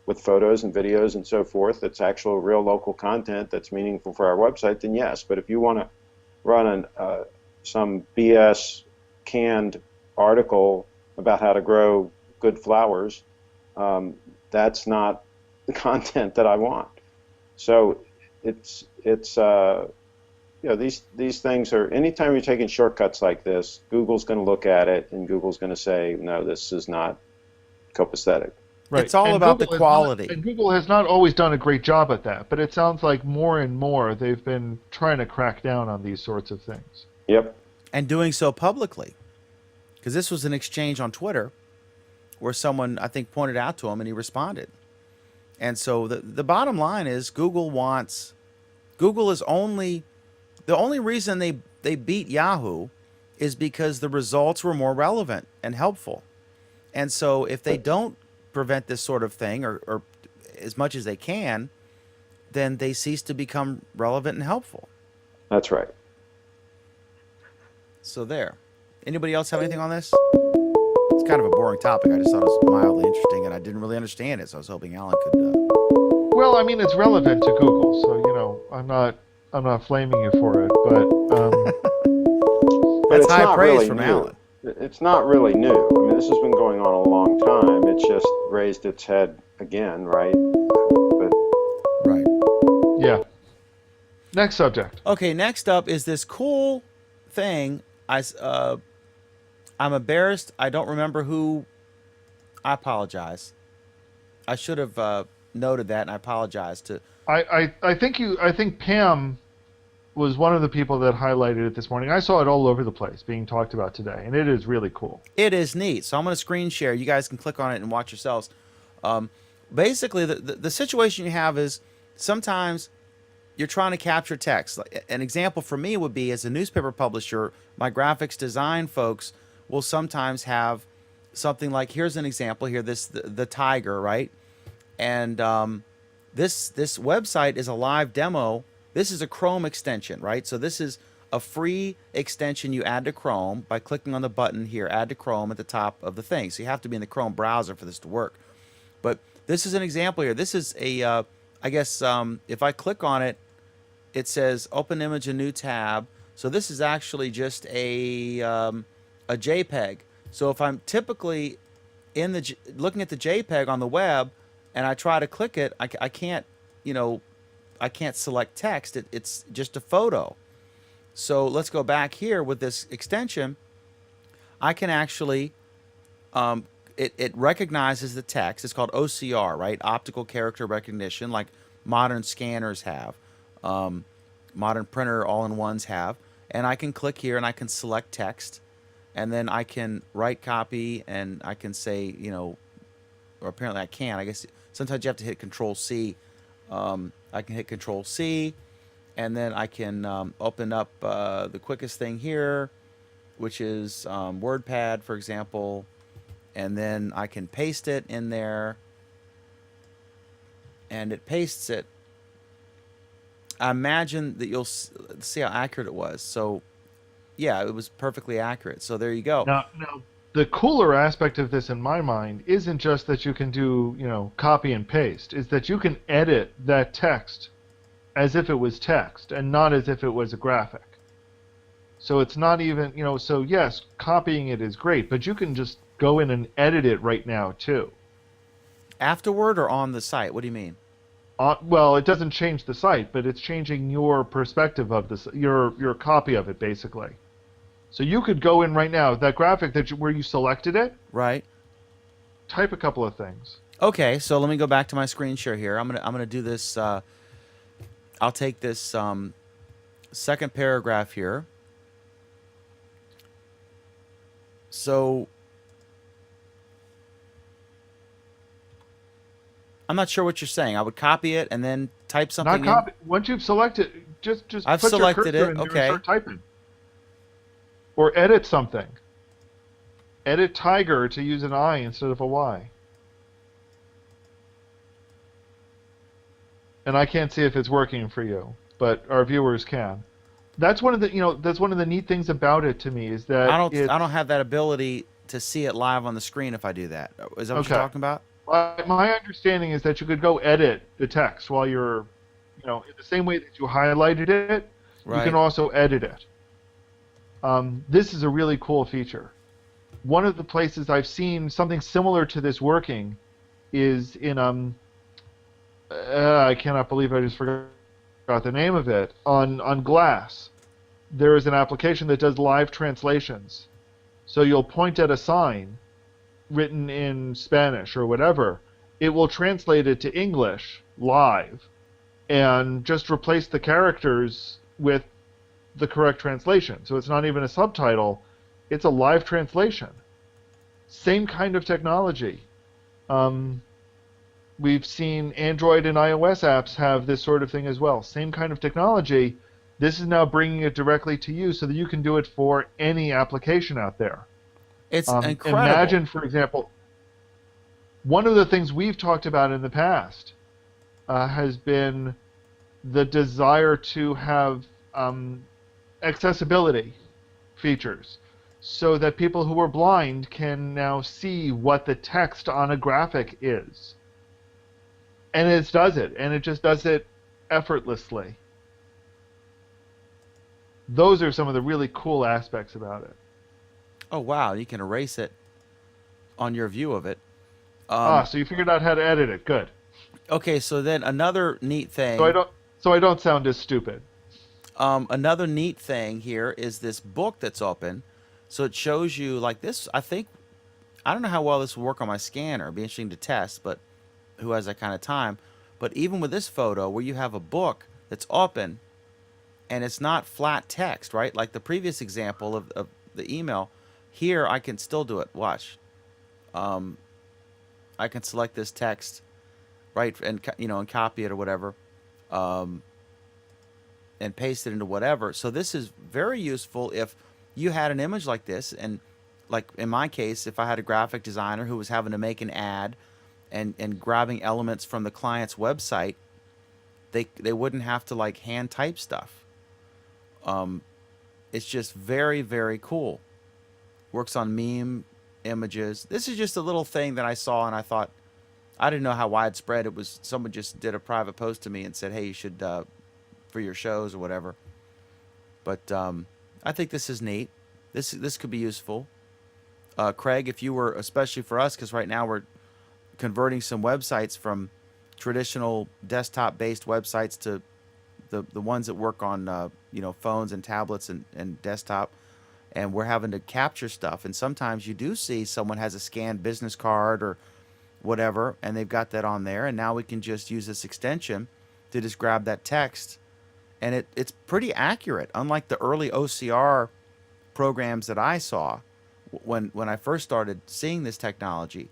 with photos and videos and so forth, that's actual real local content that's meaningful for our website, then yes. But if you want to run some BS canned article about how to grow good flowers, that's not the content that I want. So it's these things are, anytime you're taking shortcuts like this, Google's going to look at it and Google's going to say, no, this is not copacetic. Right. It's all And about the Google quality. and Google has not always done a great job at that, but it sounds like more and more they've been trying to crack down on these sorts of things. Yep. And doing so publicly. Because this was an exchange on Twitter where someone, I think, pointed out to him and he responded. And so the bottom line is Google is only, the only reason they beat Yahoo is because the results were more relevant and helpful. And so if they don't prevent this sort of thing or as much as they can, then they cease to become relevant and helpful. That's right. So there. Anybody else have anything on this? It's kind of a boring topic. I just thought it was mildly interesting, and I didn't really understand it, so I was hoping Alan could. Well, I mean, it's relevant to Google, so I'm not flaming you for it, but But That's it's high not praise really from new. Alan. It's not really new. I mean, this has been going on a long time. It's just raised its head again, right? But Right. yeah. Next subject. Okay, next up is this cool thing. I'm embarrassed. I don't remember who. I apologize. I should have noted that, and I apologize to. I think Pam was one of the people that highlighted it this morning. I saw it all over the place being talked about today, and it is really cool. It is neat. So I'm going to screen share. You guys can click on it and watch yourselves. Basically, the situation you have is sometimes you're trying to capture text. An example for me would be, as a newspaper publisher, my graphics design folks will sometimes have something like, here's an example here, the tiger, right? And this website is a live demo. This is a Chrome extension, right? So this is a free extension you add to Chrome by clicking on the button here, add to Chrome at the top of the thing. So you have to be in the Chrome browser for this to work. But this is an example here. This is a, I guess if I click on it, it says open image, a new tab. So this is actually just a JPEG. So if I'm typically looking at the JPEG on the web and I try to click it, I can't, I can't select text. It's just a photo. So let's go back here with this extension. I can actually, it recognizes the text. It's called OCR, right? Optical character recognition, like modern scanners have, modern printer all-in-ones have. And I can click here and I can select text, and then I can write copy, and I can say, or apparently I can't. I guess sometimes you have to hit Control C. I can hit Control C, and then I can open up the quickest thing here, which is WordPad, for example, and then I can paste it in there, and it pastes it. I imagine that you'll see how accurate it was. So, yeah, it was perfectly accurate. So there you go. Now, the cooler aspect of this in my mind isn't just that you can do, copy and paste. Is that you can edit that text as if it was text and not as if it was a graphic. So it's not even, so yes, copying it is great, but you can just go in and edit it right now too. Afterward or on the site? What do you mean? Well, it doesn't change the site, but it's changing your perspective of this, your copy of it, basically. So you could go in right now, that graphic where you selected it. Right. Type a couple of things. Okay, so let me go back to my screen share here. I'm gonna do this. I'll take this second paragraph here. So I'm not sure what you're saying. I would copy it and then type something. Not copy. Once you've selected, just I've put selected your cursor it. in there Okay. and start typing. Or edit something. Edit tiger to use an I instead of a Y. And I can't see if it's working for you, but our viewers can. That's one of the neat things about it to me is that I don't have that ability to see it live on the screen if I do that. Is that what you're talking about? My understanding is that you could go edit the text while you're, in the same way that you highlighted it, Right. you can also edit it. This is a really cool feature. One of the places I've seen something similar to this working is in I cannot believe I just forgot the name of it. On Glass, there is an application that does live translations. So you'll point at a sign written in Spanish or whatever. It will translate it to English live and just replace the characters with the correct translation. So it's not even a subtitle, it's a live translation. Same kind of technology. We've seen Android and iOS apps have this sort of thing as well. Same kind of technology. This is now bringing it directly to you so that you can do it for any application out there. It's incredible. Imagine, for example, one of the things we've talked about in the past has been the desire to have accessibility features so that people who are blind can now see what the text on a graphic is. And it does it, and it just does it effortlessly. Those are some of the really cool aspects about it. Oh, wow. You can erase it on your view of it. So you figured out how to edit it. Good. Okay, so then another neat thing. So I don't sound as stupid. Another neat thing here is this book that's open. So it shows you like this. I don't know how well this will work on my scanner. It'd be interesting to test, but who has that kind of time? But even with this photo where you have a book that's open and it's not flat text, right? Like the previous example of the email, here I can still do it. Watch. I can select this text, right, and and copy it or whatever, and paste it into whatever. So this is very useful if you had an image like this, and like in my case, if I had a graphic designer who was having to make an ad and grabbing elements from the client's website, they wouldn't have to like hand type stuff. It's just very, very cool. Works on meme images. This is just a little thing that I saw and I thought, I didn't know how widespread it was. Someone just did a private post to me and said, hey, you should, for your shows or whatever. But I think this is neat. This could be useful. Craig, if you were, especially for us, because right now we're converting some websites from traditional desktop-based websites to the ones that work on phones and tablets and desktop, and we're having to capture stuff. And sometimes you do see someone has a scanned business card or whatever, and they've got that on there, and now we can just use this extension to just grab that text, and it's pretty accurate, unlike the early OCR programs that I saw when I first started seeing this technology.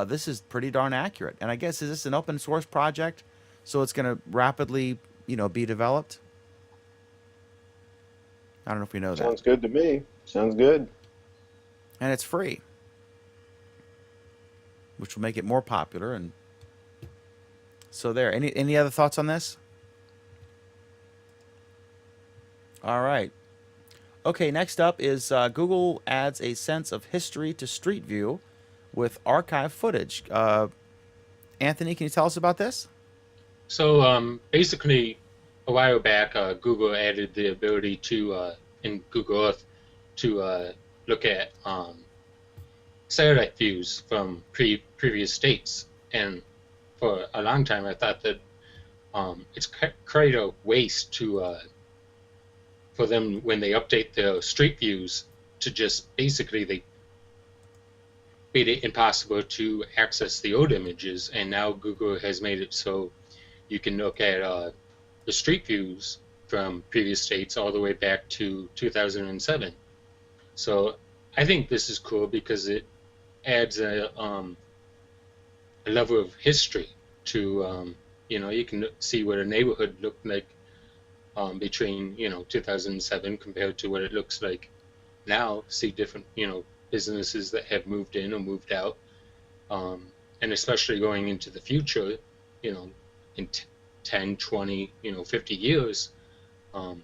This is pretty darn accurate. And I guess, is this an open source project, so it's going to rapidly be developed? I don't know if we know that. Sounds good to me. Sounds good. And it's free, which will make it more popular. And so there. Any other thoughts on this? All right. Okay, next up is Google adds a sense of history to Street View with archive footage. Anthony, can you tell us about this? So basically, a while back, Google added the ability to, in Google Earth, to look at satellite views from previous states. And for a long time, I thought that it's quite a waste to for them when they update their street views to just basically they made it impossible to access the old images, and now Google has made it so you can look at the street views from previous states all the way back to 2007. So I think this is cool because it adds a level of history to you can see what a neighborhood looked like between 2007 compared to what it looks like now. See different businesses that have moved in or moved out, and especially going into the future, in 10, 20, 50 years. I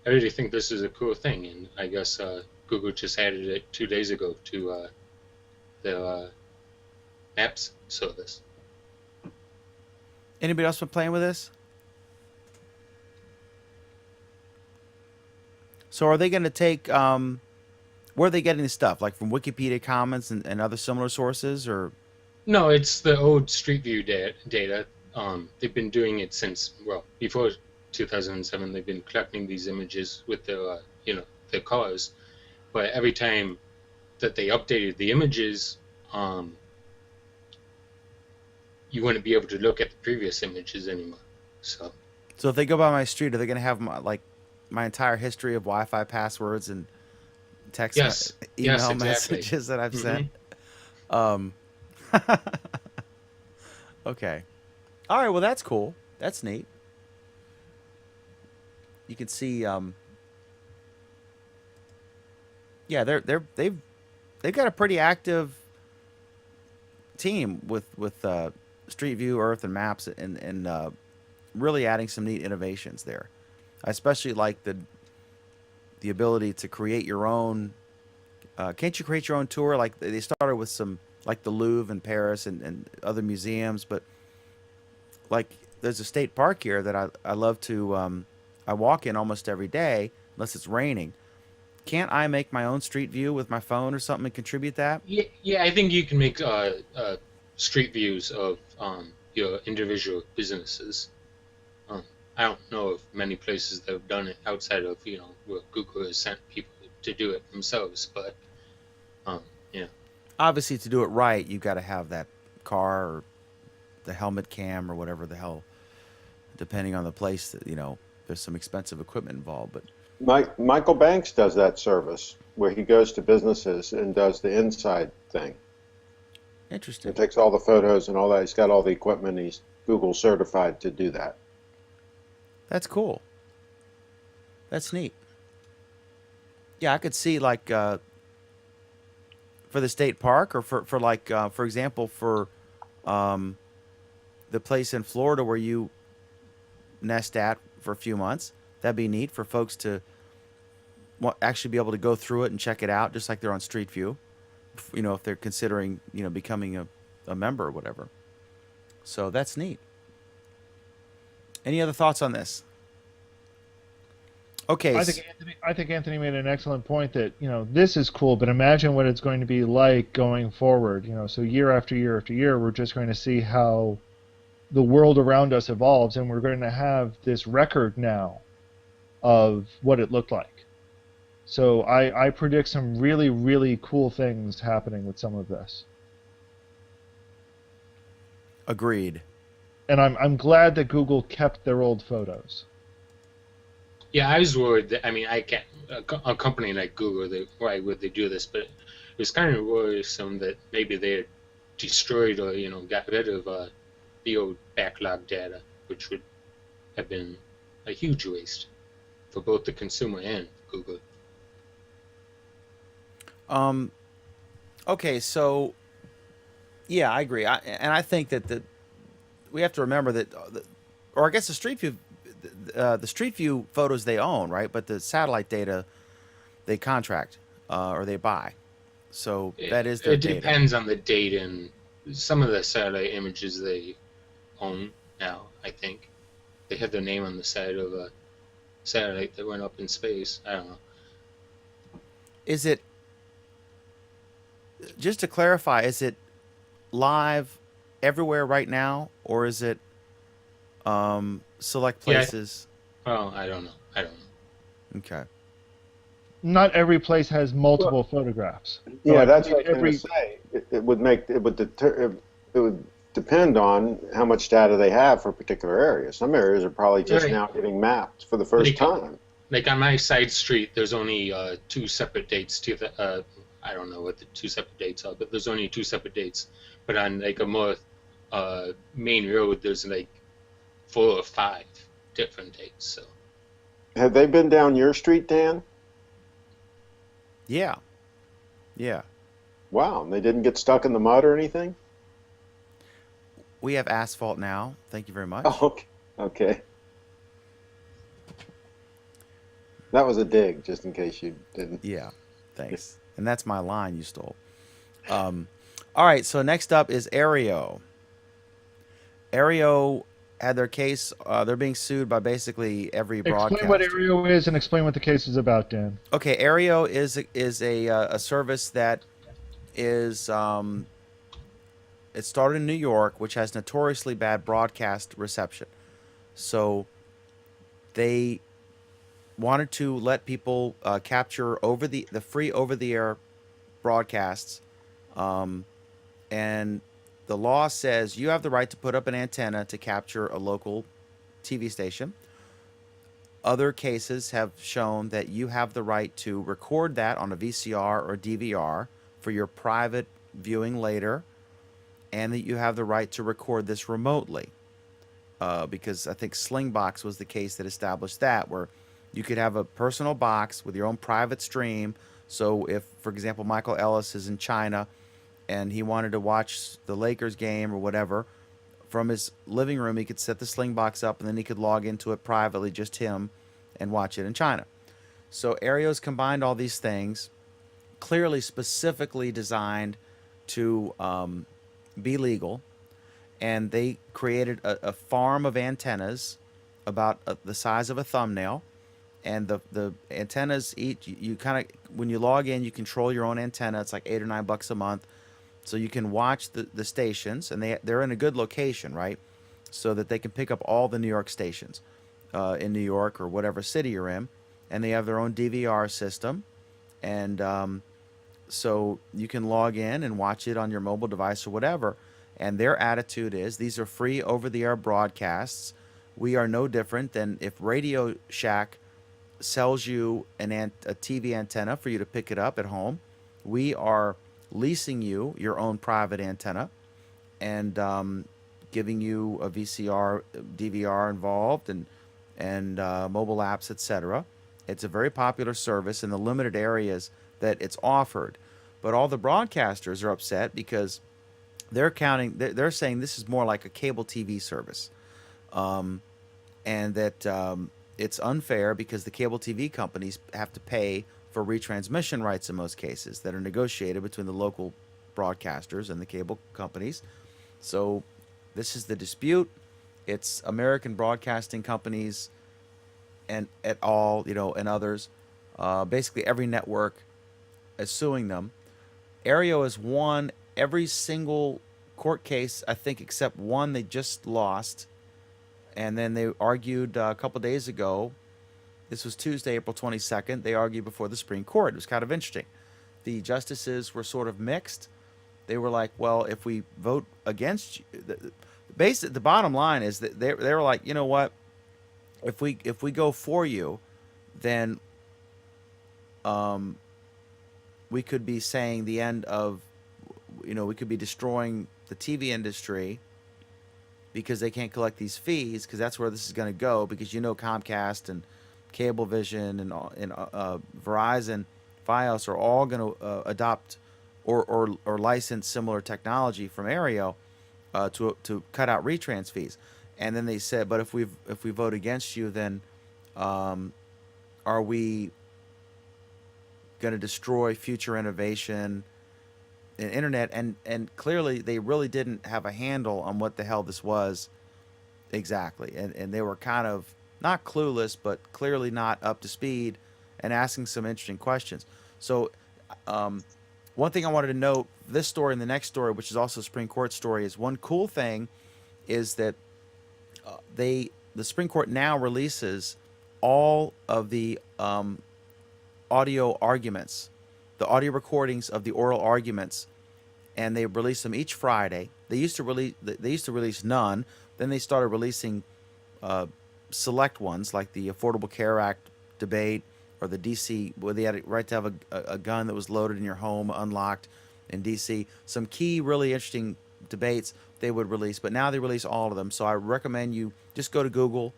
really think this is a cool thing, and I guess Google just added it 2 days ago to their Maps service. Anybody else been playing with this? So are they going to take, where are they getting this stuff? Like from Wikipedia Commons and other similar sources, or? No, it's the old Street View data. They've been doing it since, before 2007. They've been collecting these images with their, their cars. But every time that they updated the images, you wouldn't be able to look at the previous images anymore. So if they go by my street, are they going to have my entire history of Wi-Fi passwords and text email exactly. messages that I've sent? Okay. All right. Well, that's cool. That's neat. You can see. Yeah, they've got a pretty active team with Street View, Earth, and Maps, and really adding some neat innovations there. I especially like the ability to create your own. Can't you create your own tour? Like they started with some, like the Louvre in Paris and other museums, but like there's a state park here that I love to. I walk in almost every day unless it's raining. Can't I make my own street view with my phone or something and contribute that? Yeah, I think you can make street views of your individual businesses. I don't know of many places that have done it outside of where Google has sent people to do it themselves, but yeah. Obviously, to do it right, you've got to have that car or the helmet cam or whatever the hell, depending on the place. That there's some expensive equipment involved, but Michael Banks does that service where he goes to businesses and does the inside thing. Interesting. He takes all the photos and all that. He's got all the equipment. He's Google certified to do that. That's cool. That's neat. Yeah, I could see like for the state park, or for like for example for the place in Florida where you nest at for a few months. That'd be neat for folks to actually be able to go through it and check it out, just like they're on Street View. If they're considering becoming a member or whatever. So that's neat. Any other thoughts on this? Okay. I think Anthony made an excellent point that, this is cool, but imagine what it's going to be like going forward. So year after year after year, we're just going to see how the world around us evolves, and we're going to have this record now of what it looked like. So I predict some really, really cool things happening with some of this. Agreed. And I'm glad that Google kept their old photos. Yeah, I was worried that, I mean, I can't, a company like Google, why would they do this? But it was kind of worrisome that maybe they had destroyed or, got rid of the old backlog data, which would have been a huge waste for both the consumer and Google. Okay, so yeah, I agree. I think that we have to remember that, or I guess the Street View photos they own, right? But the satellite data they contract or they buy. So that is their data. It depends on the date, and some of the satellite images they own now, I think. They have their name on the side of a satellite that went up in space. I don't know. Is it, just to clarify, is it live everywhere right now, or is it select places? Well, I don't know. Okay. Not every place has multiple photographs. Yeah, that's what I was going to say. It would depend on how much data they have for a particular area. Some areas are probably just now getting mapped for the first time. Like on my side street, there's only 2 separate dates to the. I don't know what the 2 separate dates are, but there's only 2 separate dates. But on like a more main road, there's like 4 or 5 different dates. So. Have they been down your street, Dan? Yeah. Yeah. Wow, and they didn't get stuck in the mud or anything? We have asphalt now. Thank you very much. Oh, okay. That was a dig, just in case you didn't. Yeah, thanks. And that's my line you stole. All right, so next up is Aereo. Aereo had their case. They're being sued by basically every broadcaster. Explain what Aereo is and explain what the case is about, Dan. Okay, Aereo is a service that is it started in New York, which has notoriously bad broadcast reception. So they wanted to let people capture over the free over-the-air broadcasts, and the law says you have the right to put up an antenna to capture a local TV station. Other cases have shown that you have the right to record that on a VCR or DVR for your private viewing later, and that you have the right to record this remotely. Because I think Slingbox was the case that established that, where you could have a personal box with your own private stream. So if, for example, Michael Ellis is in China and he wanted to watch the Lakers game or whatever, from his living room, he could set the Slingbox up and then he could log into it privately, just him, and watch it in China. So Aereo's combined all these things, clearly specifically designed to be legal. And they created a farm of antennas about the size of a thumbnail. And the antennas you kind of, when you log in, you control your own antenna. It's like $8 or $9 a month. So you can watch the stations, and they're in a good location, right? So that they can pick up all the New York stations in New York or whatever city you're in. And they have their own DVR system. And so you can log in and watch it on your mobile device or whatever. And their attitude is, these are free over-the-air broadcasts. We are no different than if Radio Shack sells you a TV antenna for you to pick it up at home. We are leasing you your own private antenna and giving you a VCR, DVR involved, and mobile apps, etc. It's a very popular service in the limited areas that it's offered. But all the broadcasters are upset because they're saying this is more like a cable TV service, and that it's unfair because the cable TV companies have to pay for retransmission rights in most cases that are negotiated between the local broadcasters and the cable companies. So this is the dispute. It's American broadcasting companies and et al., and others. Basically, every network is suing them. Aereo has won every single court case, I think, except one they just lost. And then they argued a couple days ago. This was Tuesday, April 22nd. They argued before the Supreme Court. It was kind of interesting. The justices were sort of mixed. They were like, well, if we vote against you, the bottom line is that they were like, you know what? If we go for you, then we could be saying the end of, we could be destroying the TV industry because they can't collect these fees, because that's where this is going to go, because Comcast and Cablevision and Verizon, Fios are all going to adopt or license similar technology from Aereo to cut out retrans fees. And then they said, but if we vote against you, then are we going to destroy future innovation in internet? And clearly they really didn't have a handle on what the hell this was exactly, and they were kind of not clueless, but clearly not up to speed, and asking some interesting questions. So one thing I wanted to note, this story and the next story, which is also a Supreme Court story, is one cool thing is that the Supreme Court now releases all of the audio arguments, the audio recordings of the oral arguments, and they release them each Friday. They used to release none. Then they started releasing select ones, like the Affordable Care Act debate, or the DC, where they had a right to have a gun that was loaded in your home unlocked in DC. Some key, really interesting debates they would release, but now they release all of them. So I recommend you just go to Google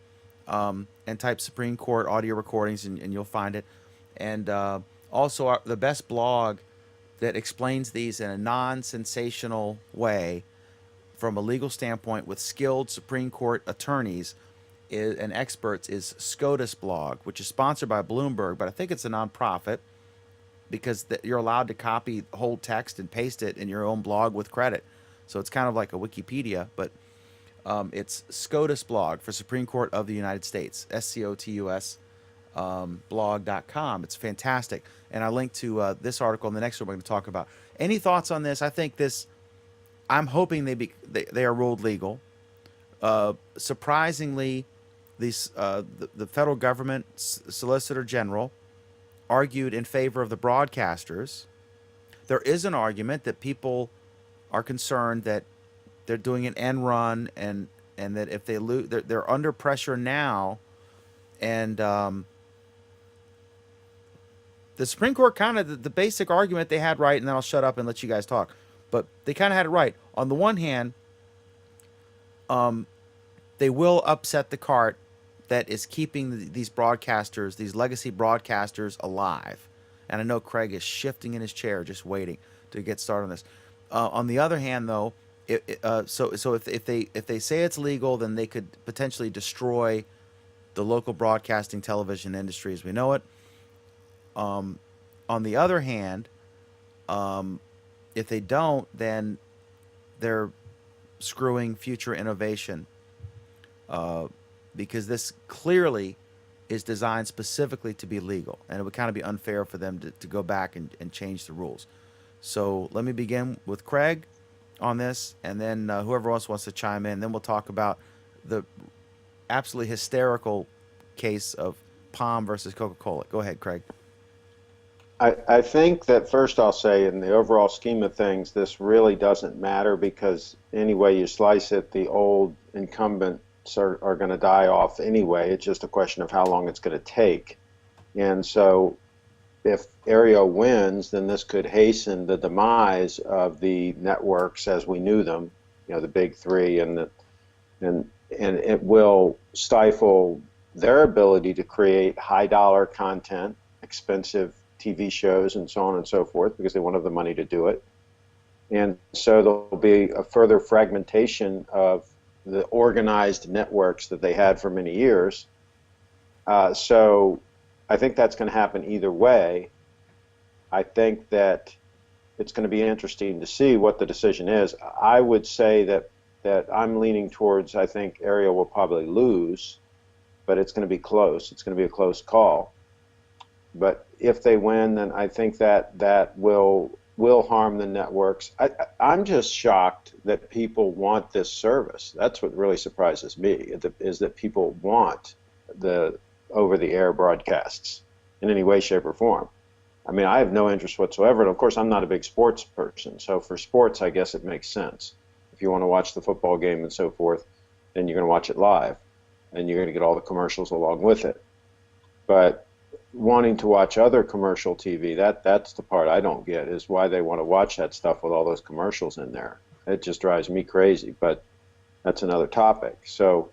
and type Supreme Court audio recordings, and you'll find it. And also the best blog that explains these in a non-sensational way from a legal standpoint with skilled Supreme Court attorneys and experts is SCOTUS blog, which is sponsored by Bloomberg, but I think it's a nonprofit, because you're allowed to copy whole text and paste it in your own blog with credit. So it's kind of like a Wikipedia, but it's SCOTUS blog for Supreme Court of the United States, SCOTUS blog.com. It's fantastic. And I link to this article and the next one we're going to talk about. Any thoughts on this? I think I'm hoping they are ruled legal. Surprisingly, the federal government Solicitor General argued in favor of the broadcasters. There is an argument that people are concerned that they're doing an end run, and that if they lose, they're under pressure now. And the Supreme Court kind of, the basic argument they had right, and then I'll shut up and let you guys talk. But they kind of had it right. On the one hand, they will upset the cart that is keeping these broadcasters, these legacy broadcasters, alive. And I know Craig is shifting in his chair, just waiting to get started on this. On the other hand, though, so if they say it's legal, then they could potentially destroy the local broadcasting television industry as we know it. On the other hand, if they don't, then they're screwing future innovation, because this clearly is designed specifically to be legal, and it would kind of be unfair for them to go back and change the rules. So let me begin with Craig on this, and then whoever else wants to chime in. Then we'll talk about the absolutely hysterical case of Palm versus Coca-Cola. Go ahead, Craig. I think that first I'll say, in the overall scheme of things, this really doesn't matter, because any way you slice it, the old incumbents are going to die off anyway. It's just a question of how long it's going to take. And so if Aereo wins, then this could hasten the demise of the networks as we knew them, the big three, and it will stifle their ability to create high-dollar content, expensive TV shows, and so on and so forth, because they won't have the money to do it. And so there'll be a further fragmentation of the organized networks that they had for many years. So I think that's going to happen either way. I think that it's going to be interesting to see what the decision is. I would say that I'm leaning towards, I think Aereo will probably lose, but it's going to be close. It's going to be a close call. But if they win, then I think that will harm the networks. I'm just shocked that people want this service. That's what really surprises me, is that people want the over-the-air broadcasts in any way, shape, or form. I mean, I have no interest whatsoever, and of course I'm not a big sports person, so for sports I guess it makes sense. If you want to watch the football game and so forth, then you're going to watch it live, and you're going to get all the commercials along with it. But wanting to watch other commercial TV, that's the part I don't get, is why they want to watch that stuff with all those commercials in there. It just drives me crazy, but that's another topic. So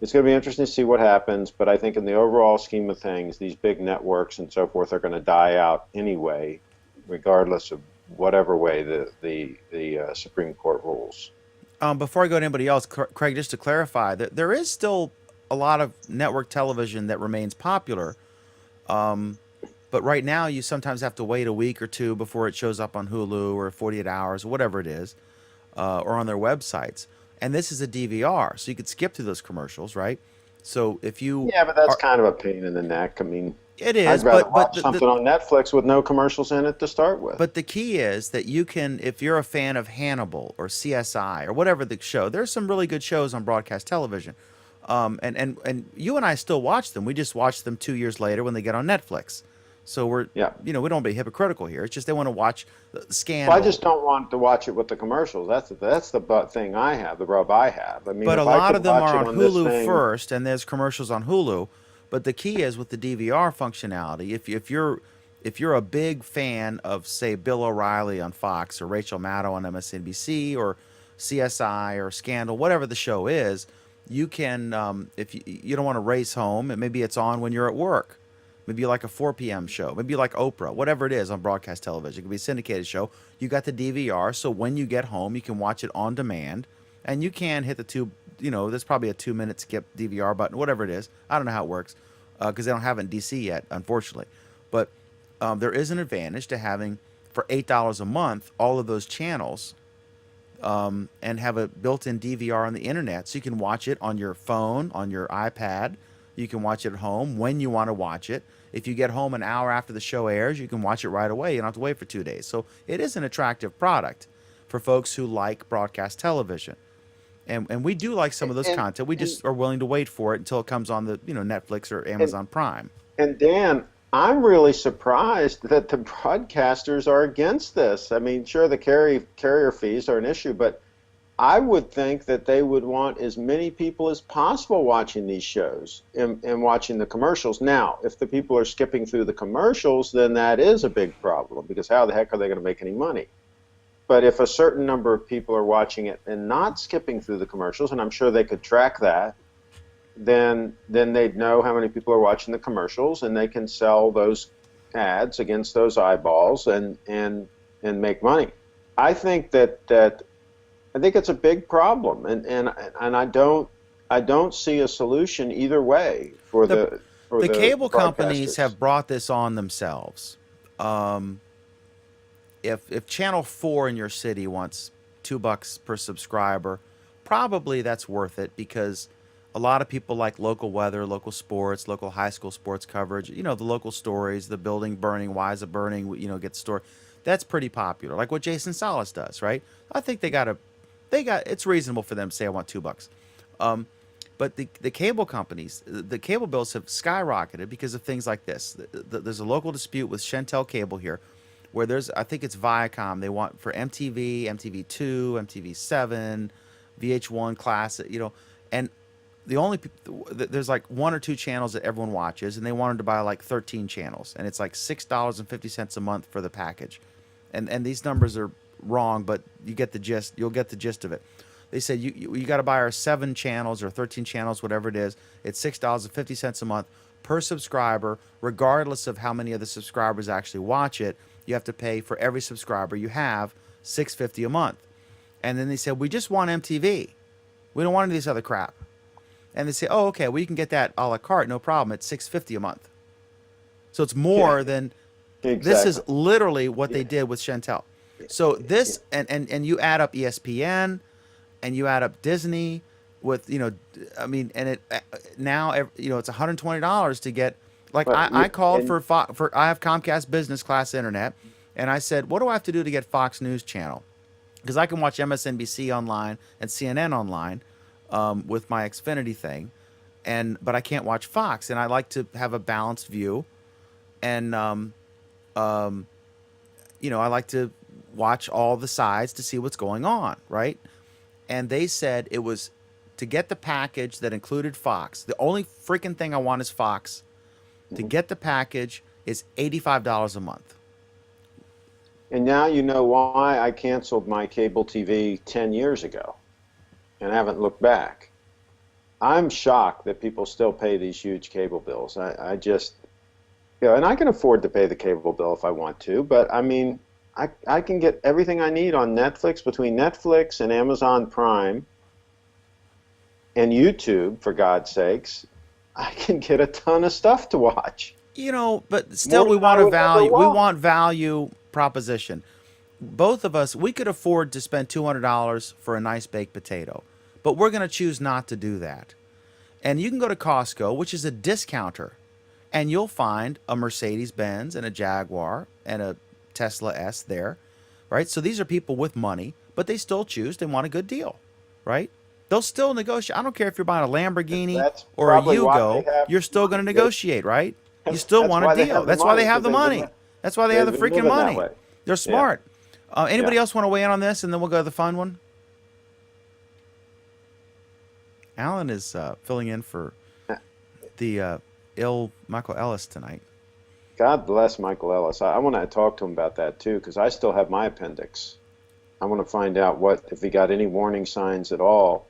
it's going to be interesting to see what happens, but I think in the overall scheme of things, these big networks and so forth are going to die out anyway, regardless of whatever way the Supreme Court rules. Before I go to anybody else, Craig, just to clarify, that there is still a lot of network television that remains popular, but right now you sometimes have to wait a week or two before it shows up on Hulu or 48 hours or whatever it is, or on their websites. And this is a DVR, so you could skip through those commercials, right? So if you but that's kind of a pain in the neck. I mean, it is, I'd rather but watch something on Netflix with no commercials in it to start with. But the key is that you can, if you're a fan of Hannibal or CSI or whatever the show, there's some really good shows on broadcast television, and you and I still watch them. We just watch them 2 years later when they get on Netflix. So we don't be hypocritical here. It's just they want to watch Scandal. Well, I just don't want to watch it with the commercials. That's the thing I have, the rub I have. I mean, but a lot of them are on Hulu thing, first, and there's commercials on Hulu. But the key is with the DVR functionality. If you're a big fan of, say, Bill O'Reilly on Fox or Rachel Maddow on MSNBC or CSI or Scandal, whatever the show is, you can, if you don't want to race home, and maybe it's on when you're at work. Maybe you like a 4 p.m. show. Maybe you like Oprah, whatever it is on broadcast television. It could be a syndicated show. You got the DVR, so when you get home, you can watch it on demand. And you can hit the there's probably a 2-minute skip DVR button, whatever it is. I don't know how it works because they don't have it in DC yet, unfortunately. But there is an advantage to having, for $8 a month, all of those channels and have a built-in DVR on the internet. So you can watch it on your phone, on your iPad. You can watch it at home when you want to watch it. If you get home an hour after the show airs, you can watch it right away. You don't have to wait for 2 days. So it is an attractive product for folks who like broadcast television. And we do like some of those content. We just are willing to wait for it until it comes on the Netflix or Amazon Prime. And Dan, I'm really surprised that the broadcasters are against this. I mean, sure, the carrier fees are an issue, but I would think that they would want as many people as possible watching these shows and watching the commercials. Now, if the people are skipping through the commercials, then that is a big problem, because how the heck are they going to make any money? But if a certain number of people are watching it and not skipping through the commercials, and I'm sure they could track that, then they'd know how many people are watching the commercials, and they can sell those ads against those eyeballs and make money. I think I think it's a big problem, and I don't see a solution either way for the cable companies have brought this on themselves. If Channel 4 in your city wants $2 per subscriber, probably that's worth it, because a lot of people like local weather, local sports, local high school sports coverage. The local stories, the building burning, why is it burning? Get the story. That's pretty popular, like what Jason Salas does, right? I think it's reasonable for them to say I want $2. But the cable companies, the cable bills have skyrocketed because of things like this. There's a local dispute with Shentel Cable here, where I think it's Viacom. They want for MTV, MTV2, MTV7, VH1 Classic, and there's like 1 or 2 channels that everyone watches, and they wanted to buy like 13 channels, and it's like $6.50 a month for the package, and these numbers are wrong, but you get the gist. You'll get the gist of it. They said you got to buy our 7 channels or 13 channels, whatever it is. It's $6.50 a month per subscriber, regardless of how many of the subscribers actually watch it. You have to pay for every subscriber you have $6.50 a month. And then they said, we just want MTV. We don't want any of this other crap. And they say, oh, okay, well, you can get that a la carte, no problem. It's $6.50 a month. So it's more than exactly. This is literally what they did with Shentel. So this and you add up ESPN and you add up Disney, with I mean, and it now it's $120 to get like But I you- called and- for I have Comcast Business Class Internet, and I said, what do I have to do to get Fox News Channel? Because I can watch MSNBC online and CNN online with my Xfinity thing, but I can't watch Fox, and I like to have a balanced view, and I like to watch all the sides to see what's going on, right? And they said it was to get the package that included Fox. The only freaking thing I want is Fox. To get the package is $85 a month. And now you know why I canceled my cable TV 10 years ago and haven't looked back. I'm shocked that people still pay these huge cable bills. I just, and I can afford to pay the cable bill if I want to, but I mean, I can get everything I need on Netflix, between Netflix and Amazon Prime and YouTube, for God's sakes. I can get a ton of stuff to watch. But still, More we than want I a would ever value. We want. want value proposition. Both of us, we could afford to spend $200 for a nice baked potato, but we're going to choose not to do that. And you can go to Costco, which is a discounter, and you'll find a Mercedes-Benz and a Jaguar and a Tesla S there, right? So these are people with money, but they still choose. They want a good deal, right? They'll still negotiate. I don't care if you're buying a Lamborghini That's or a probably why Yugo. they have You're still going to money. negotiate, right? You still That's want why a they deal. have the That's why they money, have the 'cause they've money. been- That's why they have the they've been freaking living that money. way. They're smart. Anybody Yeah. else want to weigh in on this, and then we'll go to the fun one? Alan is filling in for the ill Michael Ellis tonight. God bless Michael Ellis. I want to talk to him about that too, because I still have my appendix. I want to find out if he got any warning signs at all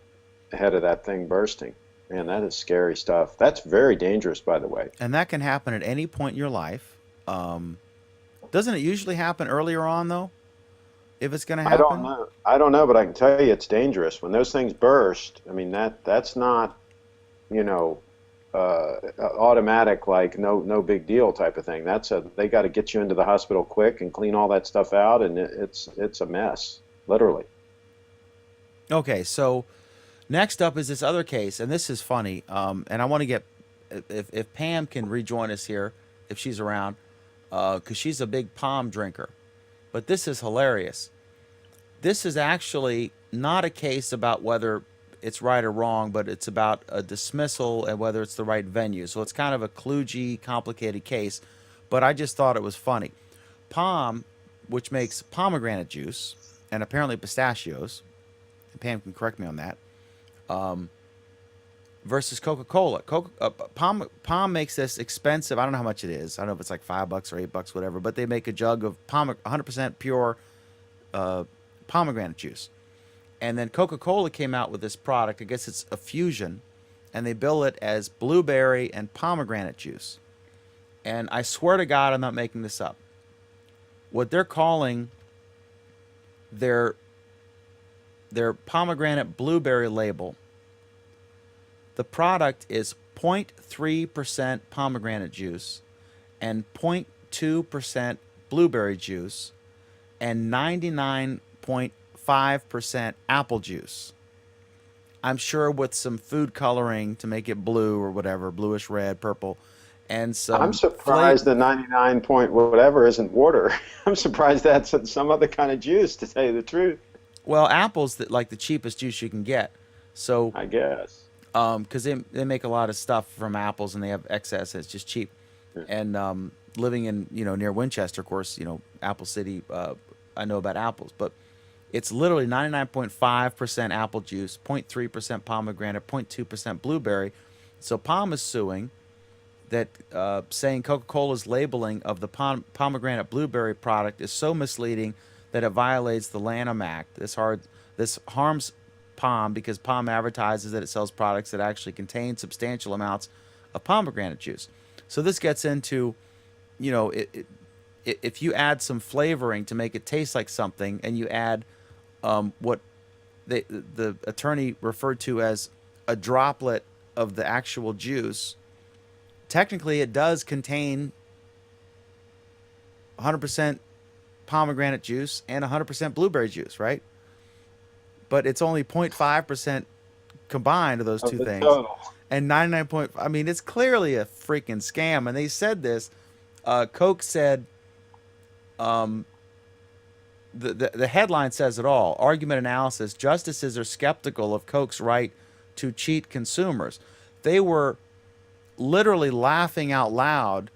ahead of that thing bursting. Man, that is scary stuff. That's very dangerous, by the way. And that can happen at any point in your life. Doesn't it usually happen earlier on, though? If it's going to happen? I don't know. I don't know, but I can tell you it's dangerous. When those things burst, I mean, that's not, automatic, like no big deal type of thing. They got to get you into the hospital quick and clean all that stuff out, and it's a mess, literally. Okay, so next up is this other case, and this is funny. And I want to get if Pam can rejoin us here, if she's around, because she's a big Palm drinker. But this is hilarious. This is actually not a case about whether it's right or wrong, but it's about a dismissal and whether it's the right venue. So it's kind of a kludgy, complicated case, but I just thought it was funny. Palm, which makes pomegranate juice and apparently pistachios, and Pam can correct me on that, versus Coca-Cola. Palm makes this expensive. I don't know how much it is. I don't know if it's like $5 or $8, whatever, but they make a jug of 100% pure pomegranate juice. And then Coca-Cola came out with this product. I guess it's a fusion, and they bill it as blueberry and pomegranate juice. And I swear to God, I'm not making this up. What they're calling their pomegranate blueberry label, the product is 0.3% pomegranate juice and 0.2% blueberry juice and 99.5% apple juice. I'm sure with some food coloring to make it blue or whatever, bluish red, purple, and some. I'm surprised the 99 point whatever isn't water. I'm surprised that's some other kind of juice, to tell you the truth. Well, apple's like the cheapest juice you can get. So I guess. because they make a lot of stuff from apples and they have excess. It's just cheap. Yeah. And living in near Winchester, of course, Apple City. I know about apples, but it's literally 99.5% apple juice, 0.3% pomegranate, 0.2% blueberry. So Palm is suing that, saying Coca-Cola's labeling of the pomegranate blueberry product is so misleading that it violates the Lanham Act. This harms Palm because Palm advertises that it sells products that actually contain substantial amounts of pomegranate juice. So this gets into, if you add some flavoring to make it taste like something, and you add what the attorney referred to as a droplet of the actual juice, technically it does contain 100% pomegranate juice and 100% blueberry juice, right? But it's only 0.5% combined of those Of two the things. total. And 99 point, I mean, it's clearly a freaking scam. And they said this. Coke said, the headline says it all. Argument analysis. Justices are skeptical of Coke's right to cheat consumers. They were literally laughing out loud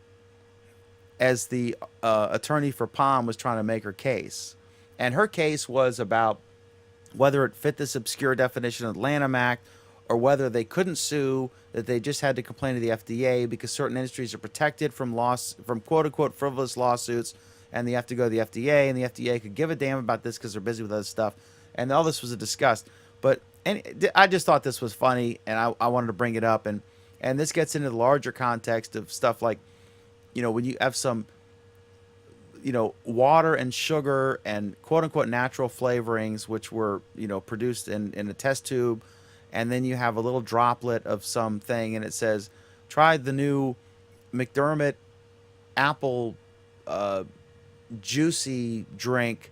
as the attorney for Palm was trying to make her case. And her case was about whether it fit this obscure definition of the Lanham Act, or whether they couldn't sue, that they just had to complain to the FDA because certain industries are protected from quote unquote frivolous lawsuits, and they have to go to the FDA, and the FDA could give a damn about this because they're busy with other stuff. And all this was discussed. But I just thought this was funny, and I wanted to bring it up. And this gets into the larger context of stuff like, when you have some, water and sugar and quote unquote natural flavorings, which were, produced in a test tube, and then you have a little droplet of something, and it says, try the new McDermott apple juicy drink,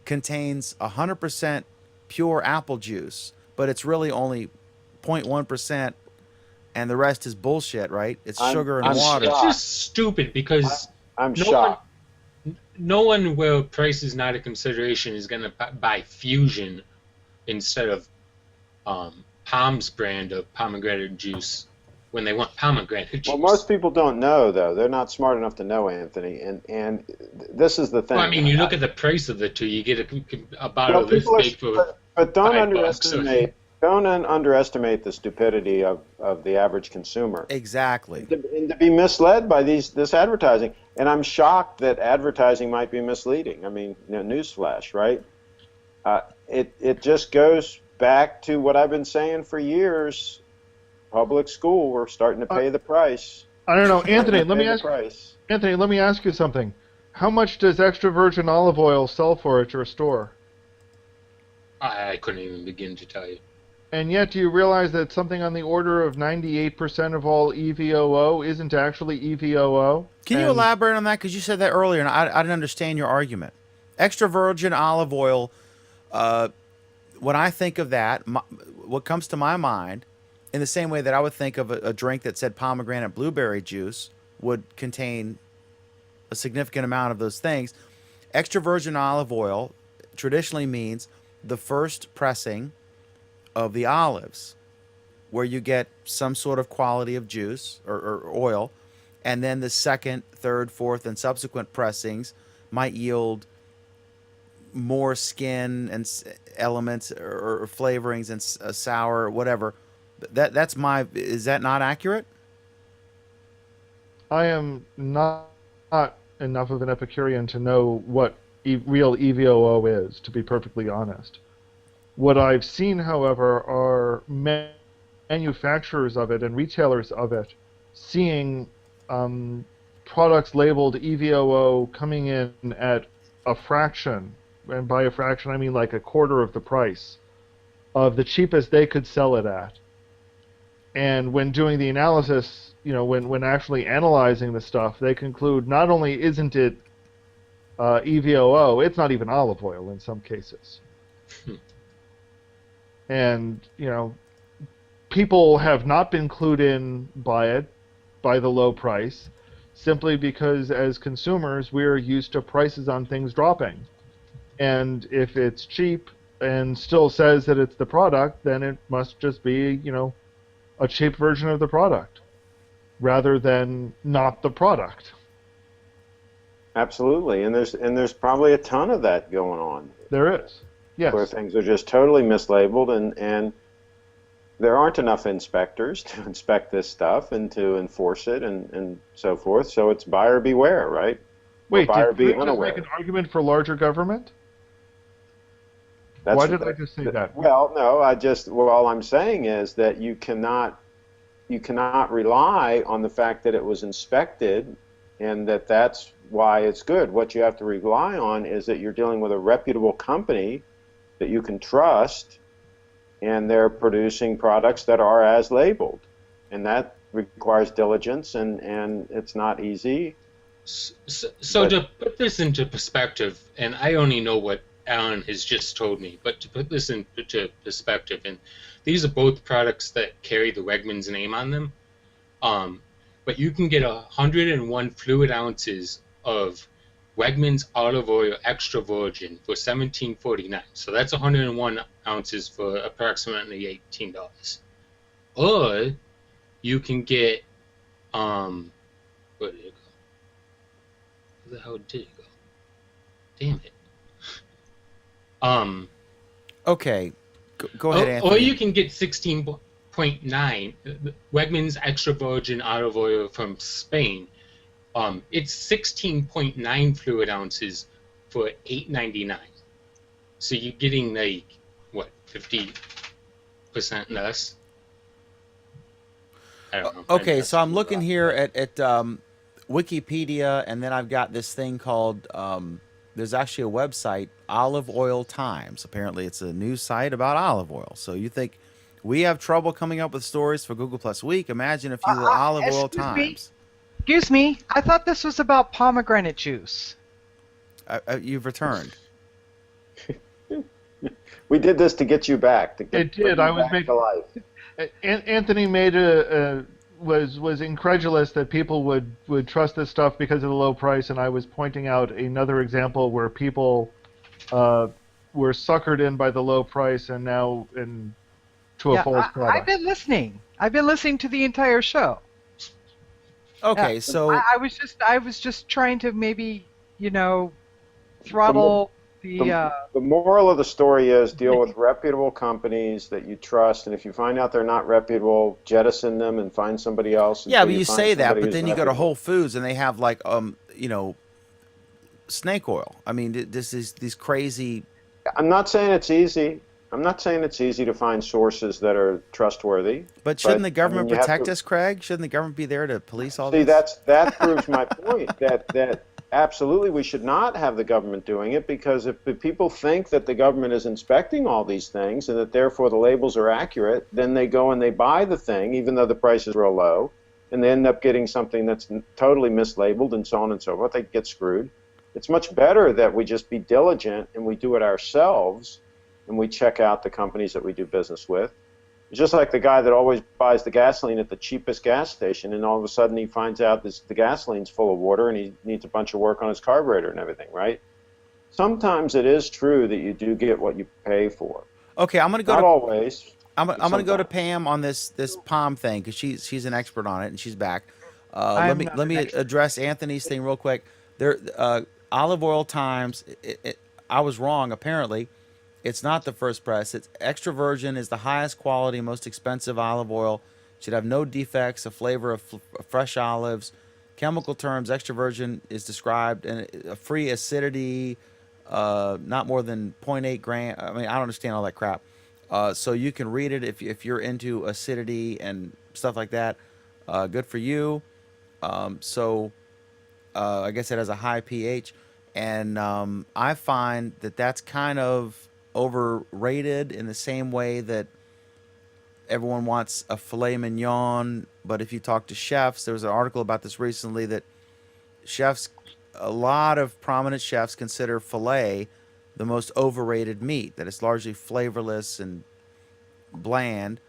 contains 100% pure apple juice, but it's really only 0.1%, and the rest is bullshit, right? It's sugar and water. It's just stupid because I'm shocked. No one where price is not a consideration is going to buy Fusion instead of Palm's brand of pomegranate juice when they want pomegranate juice. Well, most people don't know, though. They're not smart enough to know, Anthony. And this is the thing. Well, I mean, you look at the price of the two. You get a bottle this big for but don't $5. Don't underestimate the stupidity of the average consumer. Exactly. And to be misled by this advertising. And I'm shocked that advertising might be misleading. I mean, newsflash, right? It just goes back to what I've been saying for years. Public school, we're starting to pay the price. I don't know, Anthony. Let me ask you something. How much does extra virgin olive oil sell for at your store? I couldn't even begin to tell you. And yet, do you realize that something on the order of 98% of all EVOO isn't actually EVOO? Can you elaborate on that? Because you said that earlier, and I didn't understand your argument. Extra virgin olive oil. When I think of that, what comes to my mind, in the same way that I would think of a drink that said pomegranate blueberry juice would contain a significant amount of those things, extra virgin olive oil traditionally means the first pressing of the olives, where you get some sort of quality of juice or oil, and then the second, third, fourth, and subsequent pressings might yield more skin and elements or flavorings and sour, whatever. Is that not accurate? I am not enough of an Epicurean to know what real EVOO is, to be perfectly honest. What I've seen, however, are manufacturers of it and retailers of it seeing products labeled EVOO coming in at a fraction, and by a fraction I mean like a quarter of the price of the cheapest they could sell it at. And when doing the analysis, when actually analyzing the stuff, they conclude not only isn't it EVOO, it's not even olive oil in some cases. And, people have not been clued in by the low price, simply because as consumers we're used to prices on things dropping. And if it's cheap and still says that it's the product, then it must just be, a cheap version of the product, rather than not the product. Absolutely, and there's probably a ton of that going on. There is, yes. Where things are just totally mislabeled, and there aren't enough inspectors to inspect this stuff and to enforce it and so forth. So it's buyer beware, right? Wait, buyer did you be just unaware. make an argument for larger government? That's Why did I just say that? Well, no, all I'm saying is that you cannot rely on the fact that it was inspected and that's why it's good. What you have to rely on is that you're dealing with a reputable company that you can trust, and they're producing products that are as labeled. And that requires diligence, and it's not easy. So to put this into perspective, and I only know what Alan has just told me. But to put this into perspective, and these are both products that carry the Wegmans name on them. But you can get 101 fluid ounces of Wegmans olive oil extra virgin for $17.49. So that's 101 ounces for approximately $18. Or you can get where did it go? Where the hell did it go? Damn it. Okay, go ahead, Anthony. Or you can get 16.9 Wegmans extra virgin olive oil from Spain. It's 16.9 fluid ounces for $8.99. So you're getting like what, 50% less? I don't know. Okay, so I'm looking here at Wikipedia, and then I've got this thing called there's actually a website, Olive Oil Times. Apparently, it's a news site about olive oil. So you think we have trouble coming up with stories for Google Plus Week? Imagine if you were Olive Oil Times. Excuse me. I thought this was about pomegranate juice. You've returned. We did this to get you back. It did. I was making. Anthony made was incredulous that people would trust this stuff because of the low price, and I was pointing out another example where people were suckered in by the low price and now to a false product. I've been listening. I've been listening to the entire show. Okay, so I was just trying to maybe throttle the moral of the story is deal with reputable companies that you trust, and if you find out they're not reputable, jettison them and find somebody else. Yeah, but you say that, but then you go to Whole Foods and they have like snake oil. I mean, this is these crazy. I'm not saying it's easy. I'm not saying it's easy to find sources that are trustworthy. But shouldn't the government protect us, Craig? Shouldn't the government be there to police all this? See, that proves my point. That absolutely we should not have the government doing it, because if the people think that the government is inspecting all these things and that therefore the labels are accurate, then they go and they buy the thing even though the price is real low, and they end up getting something that's totally mislabeled and so on and so forth. They get screwed. It's much better that we just be diligent and we do it ourselves and we check out the companies that we do business with. It's just like the guy that always buys the gasoline at the cheapest gas station, and all of a sudden he finds out the gasoline's full of water and he needs a bunch of work on his carburetor and everything, right? Sometimes it is true that you do get what you pay for. Okay, I'm going to go Not always. I'm going to go to Pam on this palm thing, because she's an expert on it and she's back. Let me address Anthony's thing real quick. There, Olive Oil Times. I was wrong apparently. It's not the first press. It's extra virgin is the highest quality, most expensive olive oil. Should have no defects, a flavor of fresh olives. Chemical terms, extra virgin is described, and a free acidity, not more than 0.8 gram. I mean, I don't understand all that crap. So you can read it if you're into acidity and stuff like that. Good for you. I guess it has a high pH, and I find that that's kind of overrated in the same way that everyone wants a filet mignon. But if you talk to chefs, there was an article about this recently that a lot of prominent chefs consider filet the most overrated meat, that it's largely flavorless and bland,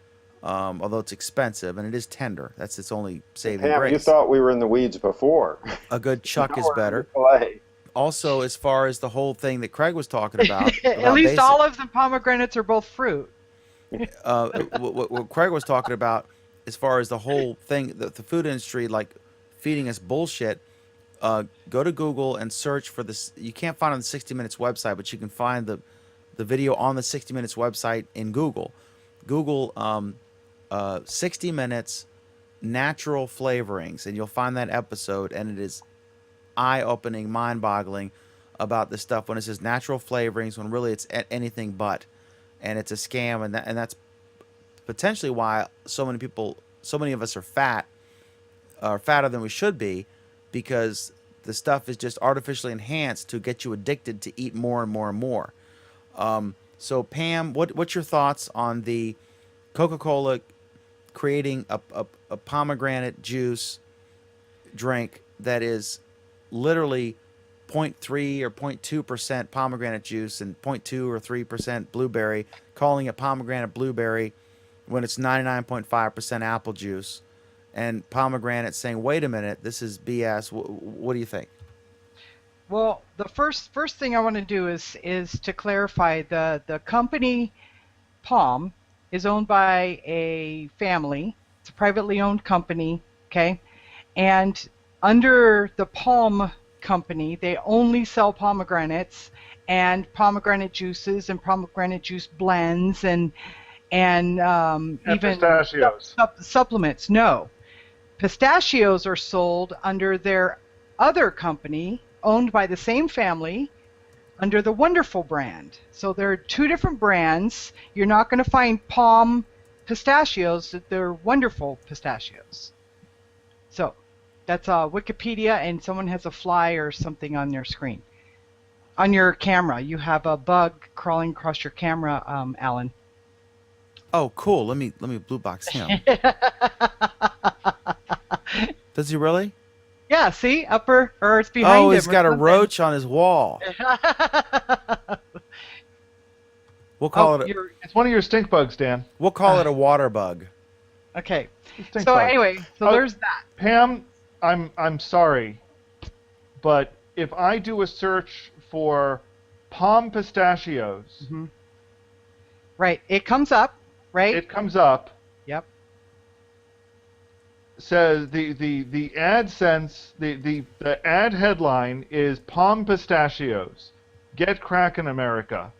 although it's expensive, and it is tender. That's its only saving grace. You thought we were in the weeds before. A good chuck is better. Also, as far as the whole thing that Craig was talking about, at least olives and pomegranates are both fruit. What Craig was talking about, as far as the whole thing, the food industry like feeding us bullshit. Go to Google and search for this. You can't find it on the 60 Minutes website, but you can find the video on the 60 Minutes website in Google. Google 60 Minutes natural flavorings, and you'll find that episode, and it is eye-opening, mind-boggling about this stuff when it says natural flavorings, when really it's anything but, and it's a scam, and that's potentially why so many of us are fatter than we should be, because the stuff is just artificially enhanced to get you addicted to eat more and more and more. So Pam, what's your thoughts on the Coca-Cola creating a pomegranate juice drink that is literally 0.3 or 0.2% pomegranate juice and 0.2 or 3% blueberry, calling it pomegranate blueberry when it's 99.5% apple juice, and pomegranate saying, "Wait a minute, this is BS." What do you think? Well, the first thing I want to do is to clarify the company Palm is owned by a family. It's a privately owned company, okay? And under the Palm company, they only sell pomegranates and pomegranate juices and pomegranate juice blends and even pistachios. Supplements. No. Pistachios are sold under their other company owned by the same family under the Wonderful brand. So there are two different brands. You're not going to find Palm pistachios. They're Wonderful pistachios. So that's Wikipedia, and someone has a fly or something on their screen. On your camera, you have a bug crawling across your camera, Alan. Oh, cool. Let me blue box him. Does he really? Yeah, see? Upper, or it's behind him. Oh, he's got a roach on his wall. We'll call it. It's one of your stink bugs, Dan. We'll call it a water bug. Okay. Stink So bug. anyway, there's that. Pam, I'm sorry, but if I do a search for Palm pistachios, Right. It comes up, right? it comes up. Yep. Says the AdSense the ad headline is Palm pistachios, get crackin' America,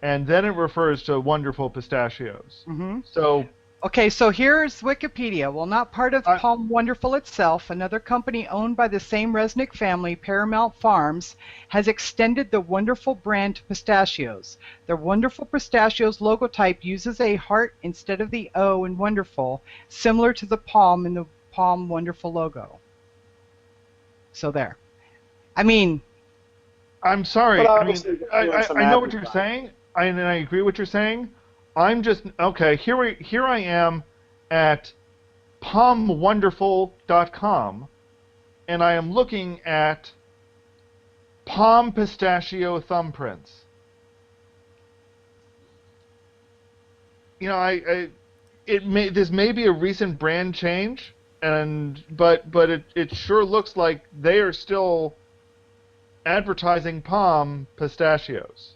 and then it refers to Wonderful pistachios. So Okay, so here's Wikipedia. Well, not part of Palm Wonderful itself. Another company owned by the same Resnick family, Paramount Farms, has extended the Wonderful brand to pistachios. The Wonderful pistachios logotype uses a heart instead of the O in Wonderful, similar to the palm in the Palm Wonderful logo. So there. I mean, I'm sorry. But I mean, obviously they're doing some I know what you're advertising. saying, and I agree what you're saying. I'm just okay. Here I am at palmwonderful.com, and I am looking at Palm pistachio thumbprints. You know, this may be a recent brand change, but it sure looks like they are still advertising Palm pistachios.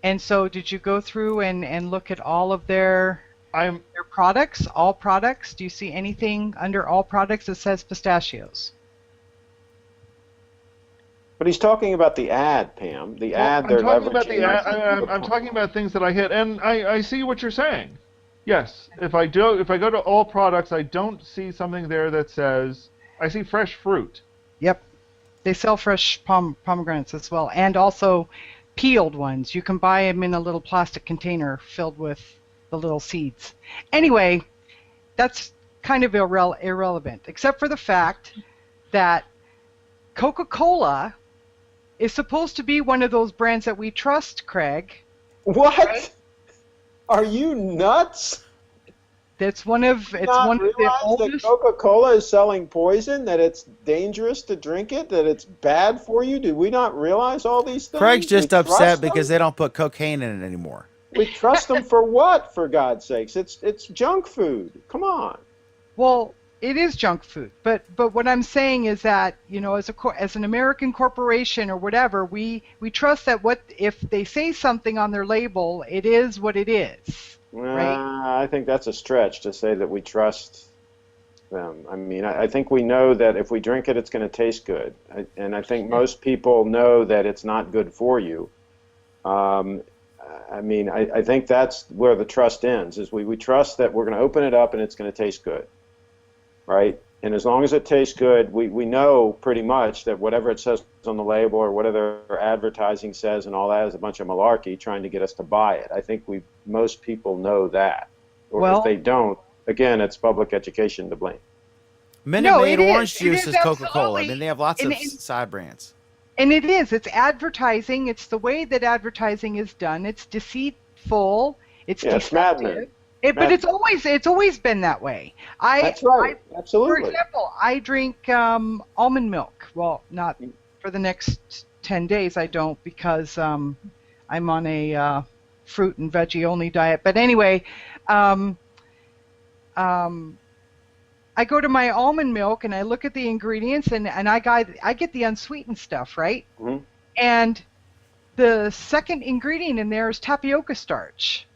And so did you go through and look at all of their products, all products? Do you see anything under all products that says pistachios? But he's talking about the ad, Pam. The ad they're I'm talking about leveraging. the ad. I'm talking about things that I hit, and I see what you're saying. Yes, if I go to all products, I don't see something there that says I see fresh fruit. Yep, they sell fresh pomegranates as well, and also peeled ones. You can buy them in a little plastic container filled with the little seeds. Anyway, that's kind of irrelevant, except for the fact that Coca-Cola is supposed to be one of those brands that we trust, Craig. What? Right? Are you nuts? It's one of the oldest. That Coca-Cola is selling poison, that it's dangerous to drink it, that it's bad for you? Did we not realize all these things? Craig's just We upset trust because them? they don't put cocaine in it anymore. We trust them for what, for God's sakes? It's junk food. Come on. Well, it is junk food, but what I'm saying is that, you know, as an American corporation or whatever, we trust that if they say something on their label, it is what it is. Right? I think that's a stretch to say that we trust them. I mean, I think we know that if we drink it, it's going to taste good. And I think most people know that it's not good for you. I mean, I think that's where the trust ends, is we trust that we're going to open it up and it's going to taste good, right? And as long as it tastes good, we know pretty much that whatever it says on the label or whatever advertising says and all that is a bunch of malarkey trying to get us to buy it. I think most people know that. Or if they don't, again, it's public education to blame. Minute Maid orange juice is Coca-Cola. I mean, they have lots of side brands. And it is. It's advertising. It's the way that advertising is done. It's deceitful. It's Yeah, it's maddening. But it's always been that way. That's right. For Absolutely. example, I drink almond milk. Well, not for the next 10 days. I don't, because I'm on a fruit and veggie only diet. But anyway, I go to my almond milk and I look at the ingredients, and I get the unsweetened stuff, right? Mhm. And the second ingredient in there is tapioca starch.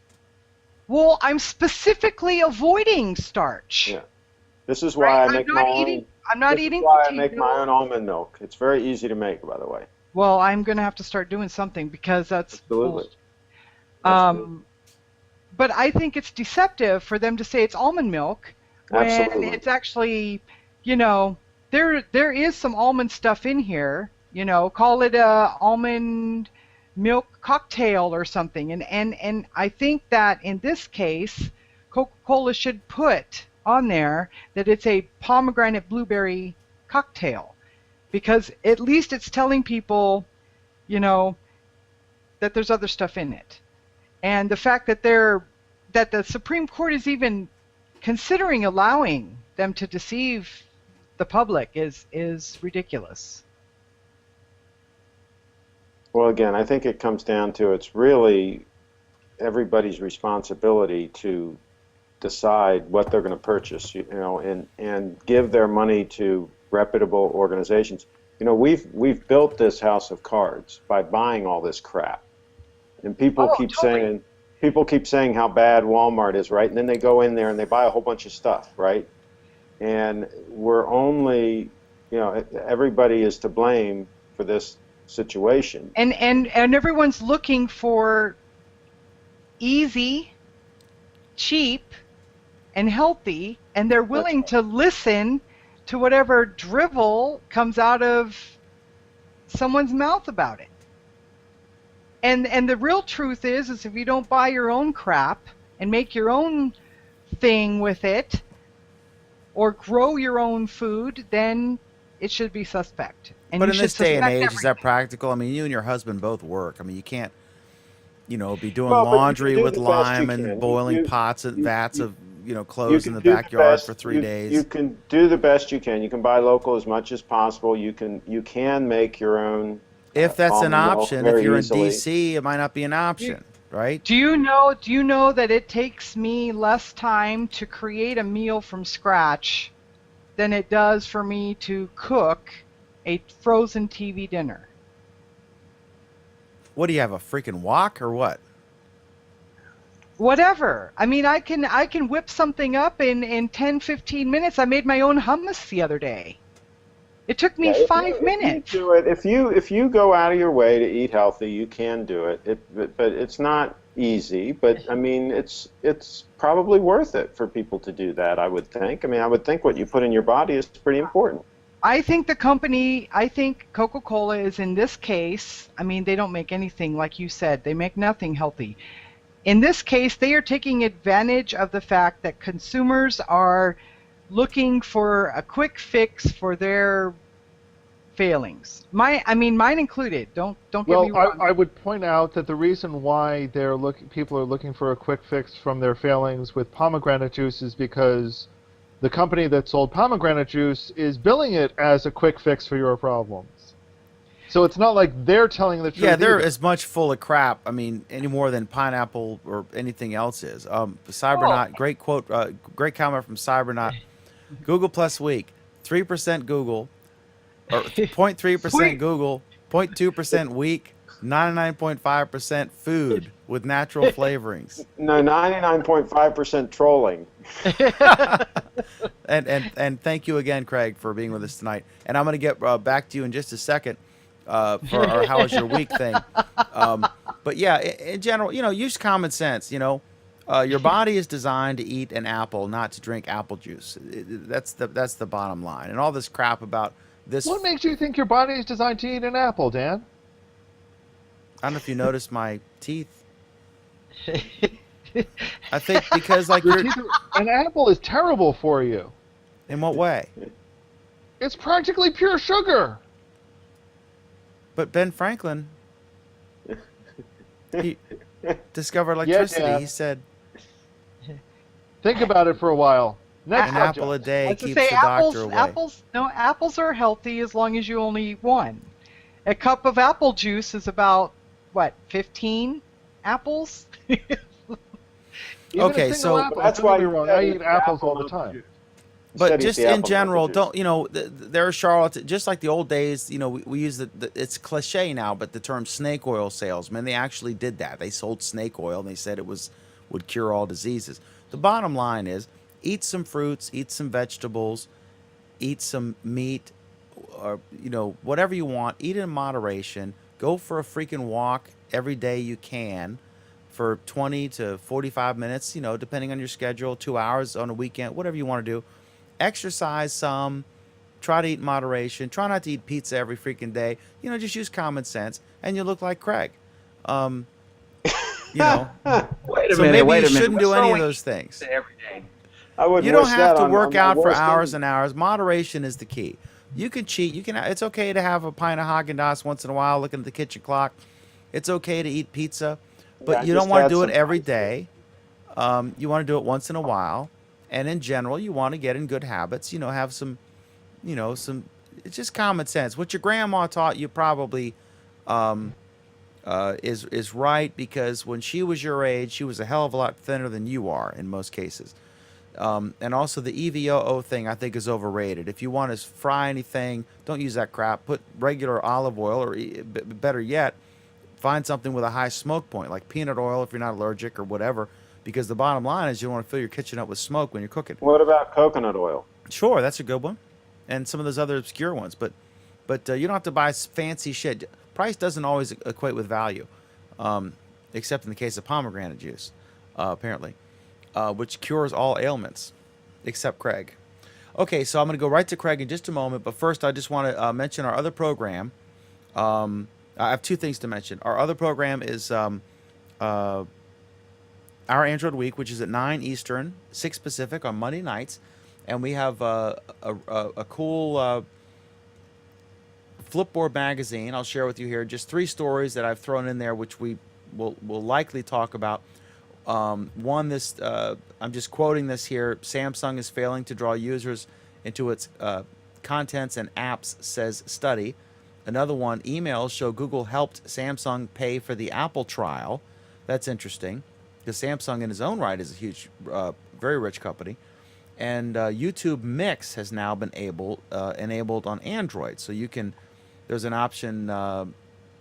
Well, I'm specifically avoiding starch. Yeah. This is why I make my own. I'm not This eating is why I potato. make my own almond milk. It's very easy to make, by the way. Well, I'm going to have to start doing something, because that's Absolutely. But I think it's deceptive for them to say it's almond milk when Absolutely. it's actually, there is some almond stuff in here. Call it a almond milk cocktail or something. And I think that in this case, Coca-Cola should put on there that it's a pomegranate blueberry cocktail, because at least it's telling people, that there's other stuff in it. And the fact that the Supreme Court is even considering allowing them to deceive the public is ridiculous. Well, again, I think it comes down to it's really everybody's responsibility to decide what they're going to purchase, and give their money to reputable organizations. We've built this house of cards by buying all this crap, and people keep saying how bad Walmart is, right? And then they go in there and they buy a whole bunch of stuff, right? And we're only, everybody is to blame for this situation. And everyone's looking for easy, cheap, and healthy, and they're willing to listen to whatever drivel comes out of someone's mouth about it. And the real truth is if you don't buy your own crap and make your own thing with it, or grow your own food, then it should be suspect. And But you in should this day and suspect age, everything. is that practical? I mean, you and your husband both work. I mean, you can't, be doing Well, but you can laundry do with the best you lime and can. boiling You- pots and vats of, You clothes can in the do backyard best- for 3 you- days. You can do the best you can. You can buy local as much as possible. You can make your own. If that's an almond milk option, very if you're easily. in DC, it might not be an option, right? Do you know that it takes me less time to create a meal from scratch than it does for me to cook a frozen TV dinner? What do you have, a freaking wok or what? Whatever. I mean, I can whip something up in 10, 15 minutes. I made my own hummus the other day. It took me Yeah, 5 minutes. If you go out of your way to eat healthy, you can do it. But it's not easy. But I mean, it's probably worth it for people to do that. I would think. I mean, I would think what you put in your body is pretty important. I think Coca-Cola is in this case, I mean, they don't make anything, like you said. They make nothing healthy. In this case, they are taking advantage of the fact that consumers are looking for a quick fix for their failings. Mine included. Don't get me wrong. I would point out that the reason why people are looking for a quick fix from their failings with pomegranate juice is because the company that sold pomegranate juice is billing it as a quick fix for your problems. So it's not like they're telling the truth. Yeah, they're either. as much full of crap, I mean, any more than pineapple or anything else is. Cybernaut, great quote, great comment from Cybernaut. Google Plus Week, 3% Google, or 0.3% Google, 0.2% weak, 99.5% food with natural flavorings. No, 99.5% trolling. And thank you again, Craig, for being with us tonight. And I'm going to get back to you in just a second for our How Was Your Week thing. But yeah, in general, use common sense. Your body is designed to eat an apple, not to drink apple juice. That's the bottom line. And all this crap about this. What makes you think your body is designed to eat an apple, Dan? I don't know if you noticed my teeth. I think because an apple is terrible for you. In what way? It's practically pure sugar. But Ben Franklin, he discovered electricity. Dan. He said, Think about it for a while. Next An subject. apple a day As I keeps say, the apples, doctor away. apples are healthy as long as you only eat one. A cup of apple juice is about, what, 15 apples? Even Okay, a single so- apple. That's Don't why get me you wrong. said I eat eat the apples apple, all the not time. juice. But Instead, eat just the in apple, not general, the don't juice. there are charlatans, just like the old days. We use it's cliche now, but the term snake oil salesman. They actually did that. They sold snake oil, and they said it would cure all diseases. The bottom line is, eat some fruits, eat some vegetables, eat some meat, or whatever you want. Eat it in moderation. Go for a freaking walk every day you can, for 20 to 45 minutes. Depending on your schedule, 2 hours on a weekend, whatever you want to do. Exercise some. Try to eat in moderation. Try not to eat pizza every freaking day. Just use common sense, and you look like Craig. You know. Wait a So minute. maybe Wait you a minute. shouldn't do What's any wrong of with those things. pizza every day? I wouldn't You don't wish have that to on work my out for worst hours enemy. and hours. Moderation is the key. You can cheat. It's okay to have a pint of Haagen-Dazs once in a while, looking at the kitchen clock. It's okay to eat pizza, but Yeah, I you don't just want to had do it some every ice cream. day. You want to do it once in a while, and in general, you want to get in good habits. Have some, some. It's just common sense. What your grandma taught you probably um, is right, because when she was your age, she was a hell of a lot thinner than you are in most cases. And also the EVOO thing, I think, is overrated. If you want to fry anything, don't use that crap. Put regular olive oil, or better yet, find something with a high smoke point, like peanut oil if you're not allergic or whatever. Because the bottom line is, you don't want to fill your kitchen up with smoke when you're cooking. What about coconut oil? Sure, that's a good one, and some of those other obscure ones. But you don't have to buy fancy shit. Price doesn't always equate with value, except in the case of pomegranate juice, apparently, which cures all ailments, except Craig. Okay, so I'm going to go right to Craig in just a moment. But first, I just want to mention our other program. I have two things to mention. Our other program is Our Android Week, which is at 9 Eastern, 6 Pacific on Monday nights. And we have a cool Flipboard magazine. I'll share with you here just 3 stories that I've thrown in there, which we will likely talk about. One, I'm just quoting this here. Samsung is failing to draw users into its contents and apps, says study. Another one, emails show Google helped Samsung pay for the Apple trial. That's interesting, because Samsung in its own right is a huge, very rich company. And YouTube Mix has now been enabled on Android. So there's an option,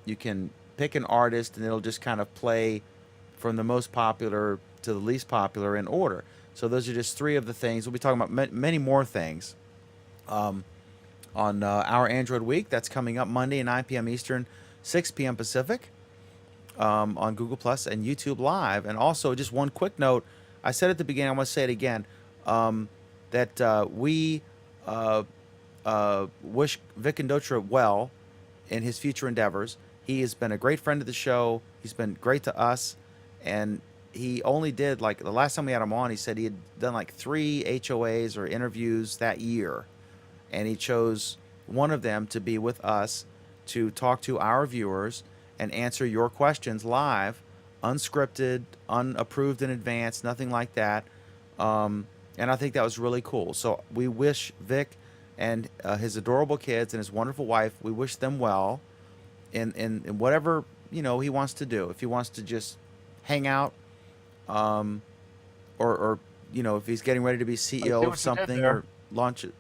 you can pick an artist and it'll just kind of play from the most popular to the least popular in order. So those are just 3 of the things. We'll be talking about many more things on Our Android Week. That's coming up Monday at 9 p.m. Eastern, 6 p.m. Pacific, on Google Plus and YouTube Live. And also, just one quick note. I said at the beginning, I want to say it again, that we wish Vic Indotra well in his future endeavors. He has been a great friend of the show. He's been great to us. And he only did, like, the last time we had him on, he said he had done like 3 HOAs or interviews that year. And he chose one of them to be with us to talk to our viewers and answer your questions live, unscripted, unapproved in advance, nothing like that. And I think that was really cool. So we wish Vic and his adorable kids and his wonderful wife, we wish them well in whatever, he wants to do. If he wants to just hang out, or if he's getting ready to be CEO of something or launch a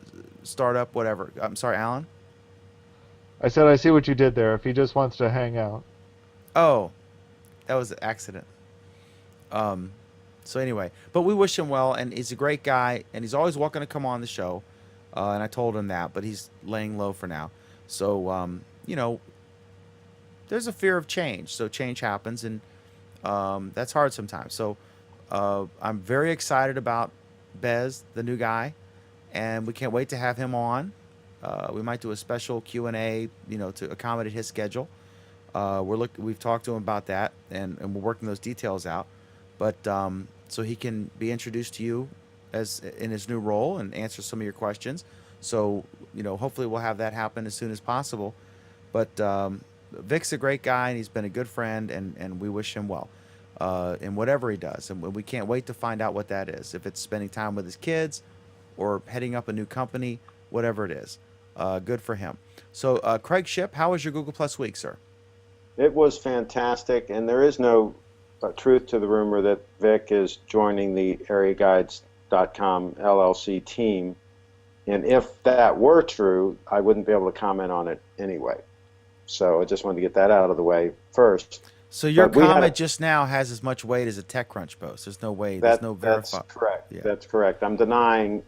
startup, whatever. I'm sorry, Alan? I said I see what you did there. If he just wants to hang out. Oh, that was an accident. So anyway, but we wish him well, and he's a great guy, and he's always welcome to come on the show. And I told him that, but he's laying low for now. So, there's a fear of change. So change happens, and that's hard sometimes. So I'm very excited about Bez, the new guy, and we can't wait to have him on. We might do a special Q&A, to accommodate his schedule. We've talked to him about that, and we're working those details out. But so he can be introduced to you as in his new role and answer some of your questions. So hopefully we'll have that happen as soon as possible. But Vic's a great guy, and he's been a good friend, and we wish him well. in whatever he does, and we can't wait to find out what that is. If it's spending time with his kids, or heading up a new company, whatever it is, good for him. So, Craig Shipp, how was your Google Plus week, sir? It was fantastic, and there is no truth to the rumor that Vic is joining the AreaGuides.com LLC team. And if that were true, I wouldn't be able to comment on it anyway. So I just wanted to get that out of the way first. So your But we had comment a- just now has as much weight as a TechCrunch post. There's no way. There's no That's verify. correct. Yeah. That's correct. I'm denying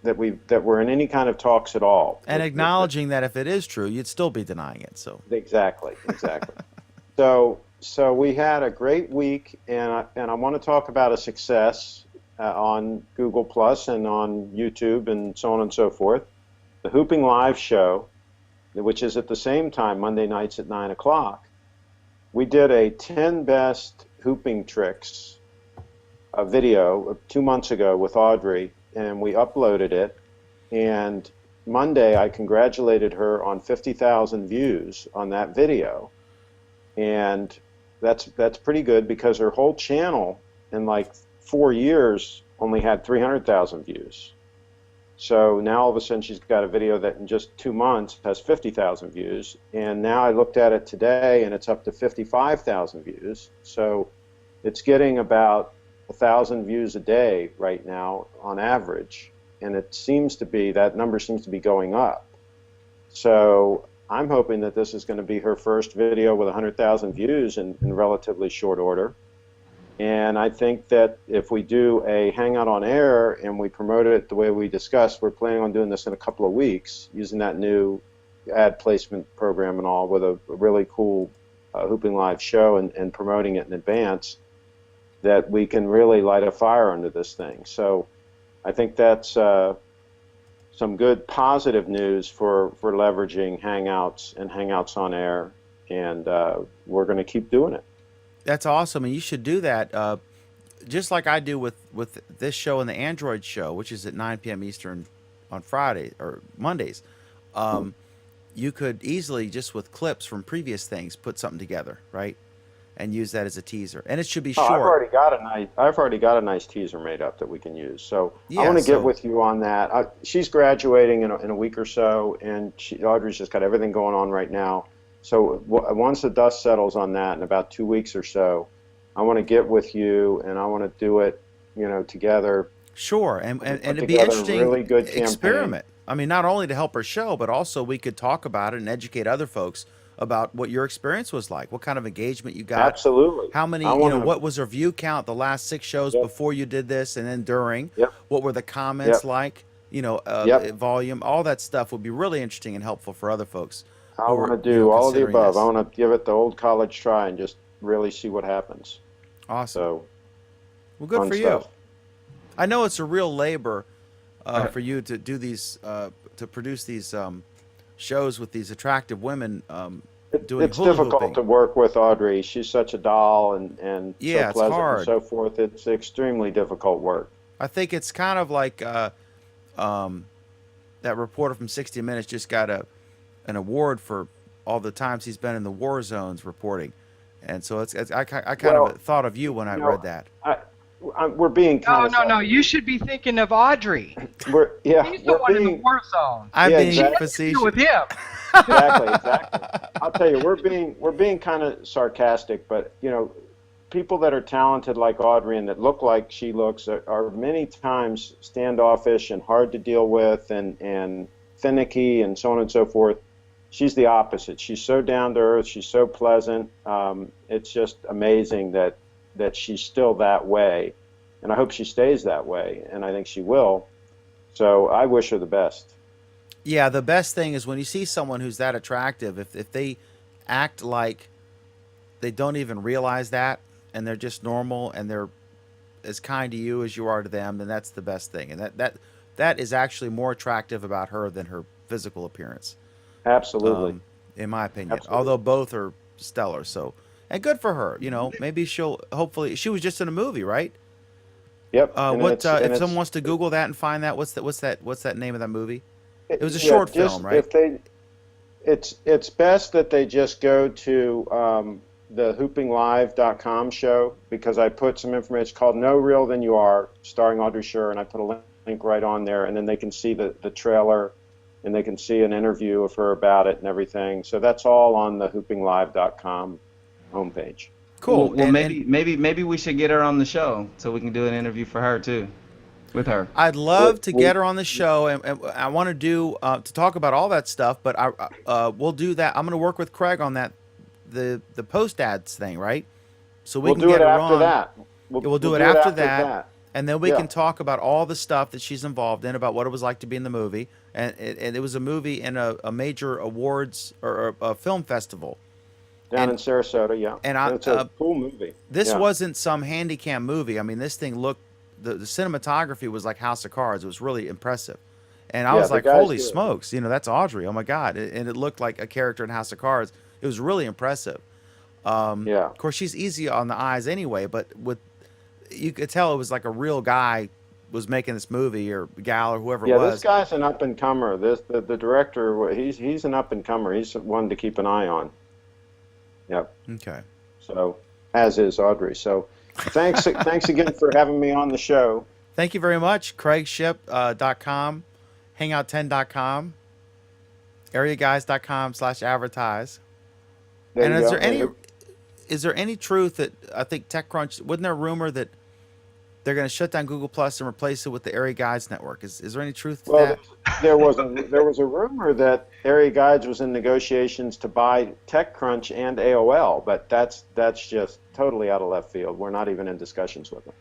that we're in any kind of talks at all. And with- acknowledging that if it is true, you'd still be denying it. So Exactly. So we had a great week, and I want to talk about a success on Google Plus and on YouTube and so on and so forth. The Hooping Live show, which is at the same time Monday nights at 9 o'clock. We did a 10 best hooping tricks video 2 months ago with Audrey, and we uploaded it. And Monday, I congratulated her on 50,000 views on that video, and that's pretty good because her whole channel in like 4 years only had 300,000 views. So now all of a sudden she's got a video that in just 2 months has 50,000 views, and now I looked at it today and it's up to 55,000 views. So it's getting about 1,000 views a day right now on average, and that number seems to be going up. So I'm hoping that this is going to be her first video with 100,000 views in relatively short order. And I think that if we do a Hangout on Air and we promote it the way we discussed, we're planning on doing this in a couple of weeks, using that new ad placement program and all, with a really cool Hooping Live show and promoting it in advance, that we can really light a fire under this thing. So I think that's some good positive news for leveraging Hangouts and Hangouts on Air, and we're going to keep doing it. that's awesome, and you should do that. Just like I do with this show and the Android show, which is at 9 p.m. Eastern on Friday or Mondays. You could easily, just with clips from previous things, put something together, right? And use that as a teaser. And it should be short. I've already got a nice teaser made up that we can use. So Yeah, I want to so- get with you on that. She's graduating in a week or so, and Audrey's just got everything going on right now. So once the dust settles on that in about 2 weeks or so, I want to get with you, and I want to do it, together. Sure, and put it'd be together a interesting really good campaign. experiment. I mean, not only to help her show, but also we could talk about it and educate other folks about what your experience was like, what kind of engagement you got. Absolutely. How many, I wanna- what was her view count the last 6 shows Yep. before you did this and then during? Yep. What were the comments Yep. like? Yep. Volume, all that stuff would be really interesting and helpful for other folks. I who want are, to do all of the considering above. this. I want to give it the old college try and just really see what happens. Awesome. So Well, good fun for stuff. you. I know it's a real labor for you to do these, to produce these shows with these attractive women doing It's hula difficult hooping. to work with Audrey. She's such a doll and Yeah, so it's pleasant hard. and so forth. It's extremely difficult work. I think it's kind of like that reporter from 60 Minutes just got an award for all the times he's been in the war zones reporting, and so I kind Well, of thought of you when I read that. We're being kind No. You should be thinking of Audrey. We're He's the we're one in the being war zone. I'm Yeah, being exactly. facetious. With him. exactly. I'll tell you, we're being kind of sarcastic, but people that are talented like Audrey and that look like she looks are many times standoffish and hard to deal with and finicky and so on and so forth. She's the opposite. She's so down to earth. She's so pleasant. It's just amazing that she's still that way, and I hope she stays that way, and I think she will. So I wish her the best. Yeah, the best thing is when you see someone who's that attractive, if they act like they don't even realize that, and they're just normal, and they're as kind to you as you are to them, then that's the best thing. And that is actually more attractive about her than her physical appearance. Absolutely. In my opinion. Absolutely. Although both are stellar. So, and good for her. Maybe she'll hopefully. She was just in a movie, right? Yep. And What it's- and if it's- someone wants to Google that and find that? What's that name of that movie? It was a yeah, short just film, right? If it's best that they just go to the hoopinglive.com show because I put some information called No Real Than You Are, starring Audrey Shure, and I put a link right on there, and then they can see the trailer, and they can see an interview of her about it and everything. So that's all on the hoopinglive.com homepage. Cool. Well, maybe we should get her on the show so we can do an interview for her too, with her. I'd love to get her on the show, and I want to do to talk about all that stuff. But we'll do that. I'm going to work with Craig on that, the post ads thing, right? So we We'll can do get it her after on. that. We'll do it after that. And then we can talk about all the stuff that she's involved in, about what it was like to be in the movie. And it was a movie in a major awards or a film festival. Down in Sarasota, yeah. And it's a cool movie. This wasn't some handy-cam movie. I mean, this thing looked, the cinematography was like House of Cards. It was really impressive. And I was like, holy smokes, that's Audrey. Oh, my God. And it looked like a character in House of Cards. It was really impressive. Of course, she's easy on the eyes anyway, but you could tell it was like a real guy was making this movie, or gal, or whoever it was. Yeah, this guy's an up-and-comer. The director, he's an up-and-comer. He's one to keep an eye on. Yep. Okay. So, as is Audrey. So, thanks again for having me on the show. Thank you very much. CraigShip.com, Hangout10.com, AreaGuys.com/advertise. And is there any truth that, I think TechCrunch, wasn't there a rumor that they're going to shut down Google Plus and replace it with the Area Guides network? Is there any truth to that? There was a rumor that Area Guides was in negotiations to buy TechCrunch and AOL, but that's just totally out of left field. We're not even in discussions with them.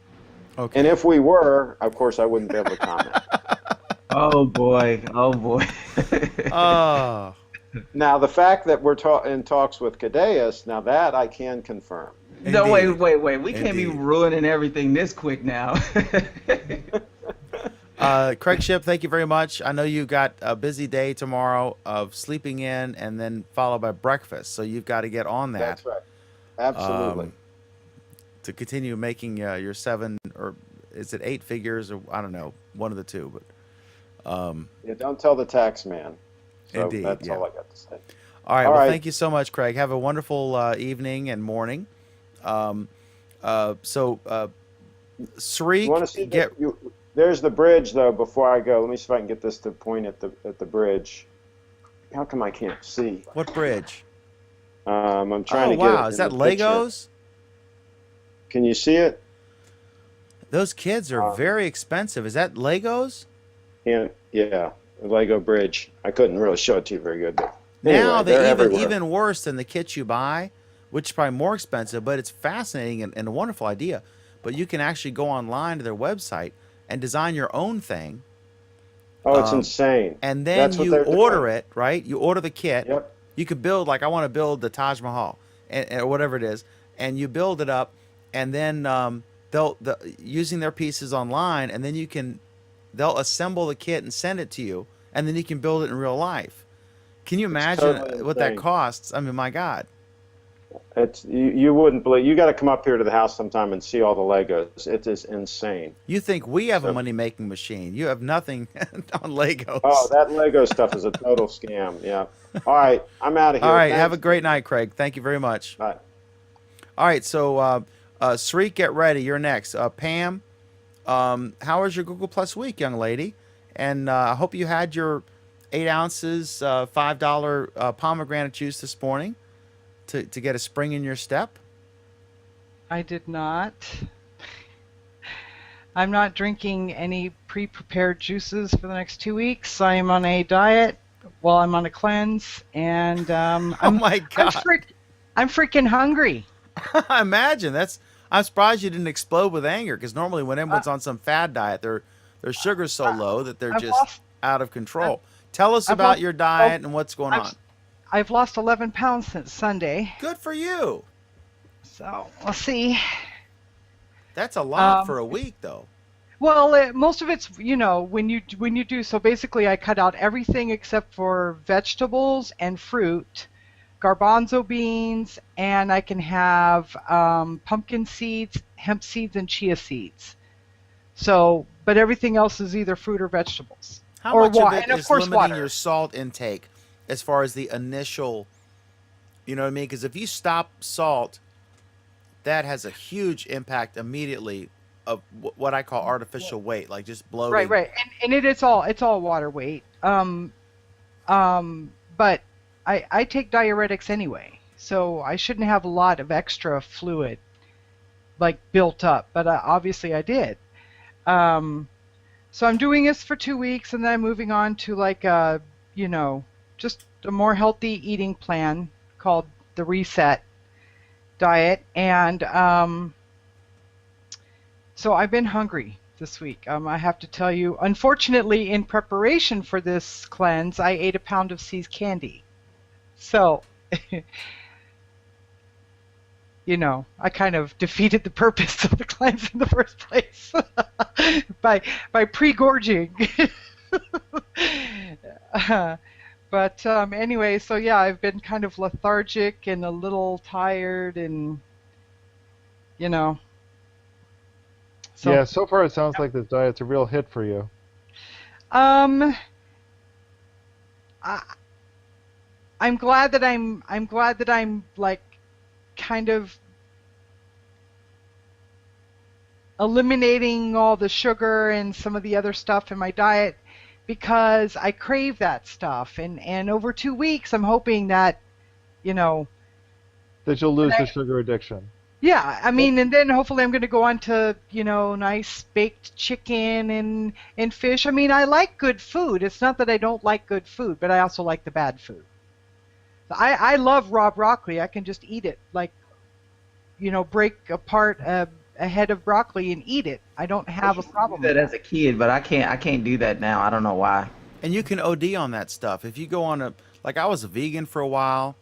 Okay. And if we were, of course, I wouldn't be able to comment. Oh boy. Oh. Now, the fact that we're in talks with Cadeas, now that I can confirm. No, wait. We can't be ruining everything this quick now. Craig Ship, thank you very much. I know you got a busy day tomorrow of sleeping in and then followed by breakfast, so you've got to get on that. That's right. Absolutely. To continue making your 7, or is it 8 figures, or I don't know, one of the two. But yeah, don't tell the tax man. So indeed, that's all I got to say. All right. Well, thank you so much, Craig. Have a wonderful evening and morning. Sri, you want to see there's the bridge, though. Before I go, let me see if I can get this to point at the bridge. How come I can't see? What bridge? I'm trying to get. Oh wow! It Is that the Legos? Picture. Can you see it? Those kids are very expensive. Is that Legos? Yeah, the Lego bridge. I couldn't really show it to you very good. But now anyway, they're even worse than the kits you buy, which is probably more expensive, but it's fascinating and a wonderful idea. But you can actually go online to their website and design your own thing. Oh, it's insane. And then you order it, right? You order the kit. Yep. You could build, like, I want to build the Taj Mahal, or whatever it is, and you build it up, and then they'll using their pieces online, and then they'll assemble the kit and send it to you, and then you can build it in real life. Can you imagine what that costs? I mean, my God. It's you wouldn't believe. You got to come up here to the house sometime and see all the Legos. It is insane. You think we have a money-making machine? You have nothing on Legos. Oh, that Lego stuff is a total scam. Yeah. All right, I'm out of here. All right, Thanks. have a great night, Craig. Thank you very much. Bye. All right, so Sri, get ready. You're next. Pam, how was your Google Plus week, young lady? And I hope you had your 8 ounces, $5 pomegranate juice this morning to get a spring in your step. I did not. I'm not drinking any pre-prepared juices for the next 2 weeks. I am on a diet while I'm on a cleanse, and oh my God, I'm freaking hungry. I imagine I'm surprised you didn't explode with anger, because normally when everyone's on some fad diet, their sugar's so low that they're just out of control. Tell us about your diet and what's going on. I've lost 11 pounds since Sunday. Good for you. So we'll see. That's a lot for a week, though. Well, most of it's, when you do. So basically, I cut out everything except for vegetables and fruit, garbanzo beans, and I can have pumpkin seeds, hemp seeds, and chia seeds. So, but everything else is either fruit or vegetables. How much of it is limiting your salt intake as far as the initial, You know what I mean? Because if you stop salt, that has a huge impact immediately of what I call artificial weight, like just bloating. Right. And it's all water weight. But I take diuretics anyway, so I shouldn't have a lot of extra fluid like built up. But obviously I did. So I'm doing this for 2 weeks, and then I'm moving on to like a, just a more healthy eating plan called the Reset diet. And so I've been hungry this week. I have to tell you, unfortunately, in preparation for this cleanse, I ate a pound of See's candy. So, I kind of defeated the purpose of the cleanse in the first place by pre-gorging. But anyway, so yeah, I've been kind of lethargic and a little tired, and So, yeah, so far it sounds like this diet's a real hit for you. I'm glad that I'm like kind of eliminating all the sugar and some of the other stuff in my diet, because I crave that stuff, and over 2 weeks I'm hoping that That you'll lose the sugar addiction. yeah, I mean, and then hopefully I'm going to go on to, nice baked chicken and fish. I mean, I like good food. It's not that I don't like good food, but I also like the bad food. I love raw broccoli. I can just eat it, like, break apart a head of broccoli and eat it. I don't have a problem I with did that as a kid, but I can't do that now. I don't know why. And you can OD on that stuff. If you go on like I was a vegan for a while.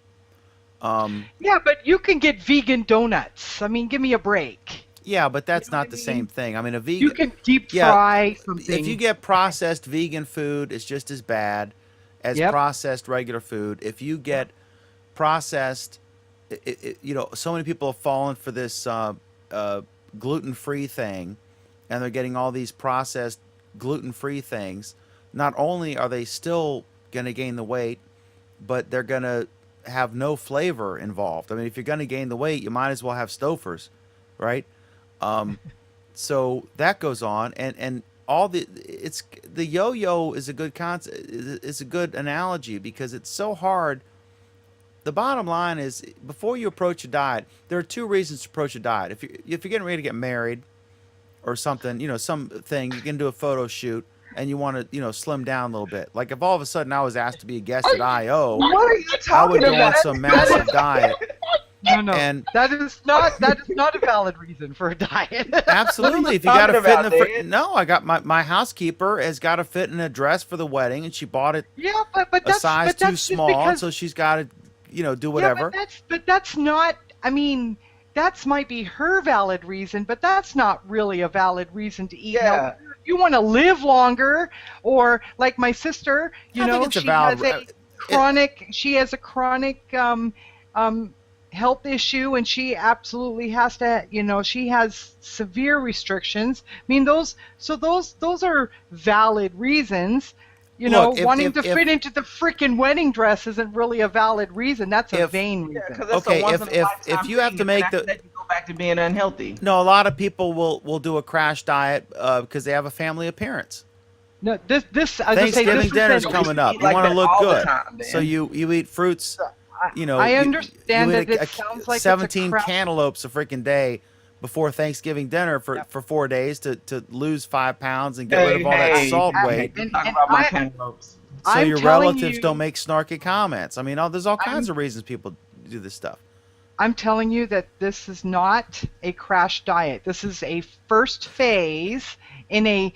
Yeah, but you can get vegan donuts. I mean, give me a break. Yeah, but that's not the same thing. I mean, a vegan. You can deep fry something. If you get processed vegan food, it's just as bad as processed regular food. If you get processed, so many people have fallen for this gluten-free thing, and they're getting all these processed gluten-free things. Not only are they still going to gain the weight, but they're going to have no flavor involved. I mean, if you're going to gain the weight, you might as well have Stouffer's, right? So that goes on, and all the yo-yo is a good concept. Is a good analogy, because it's so hard. The bottom line is, before you approach a diet, there are 2 reasons to approach a diet. If you're getting ready to get married or something, something, you can do a photo shoot and you want to, slim down a little bit. Like if all of a sudden I was asked to be a guest at I.O., I would go on some massive diet. No. And that is not a valid reason for a diet. Absolutely. If you got to fit in the no, I got my housekeeper has got to fit in a dress for the wedding, and she bought it a size too small, so she's got to do whatever. Yeah, but that's not. I mean, that might be her valid reason, but that's not really a valid reason to eat. Yeah. You want to live longer, or like my sister, she has a chronic health issue, and she absolutely has to, she has severe restrictions. I mean, those are valid reasons. Look, wanting to fit into the freaking wedding dress isn't really a valid reason. That's a vain reason. Okay, if you have to make you go back to being unhealthy. No, a lot of people will do a crash diet because they have a family appearance. No, this Thanksgiving dinner's coming up. You want to look good, so you eat fruits. I understand you that it sounds like 17 cantaloupes a freaking day before Thanksgiving dinner for 4 days to lose 5 pounds and get rid of all that salt weight. So your relatives don't make snarky comments. I mean, there's all kinds of reasons people do this stuff. I'm telling you that this is not a crash diet. This is a first phase in a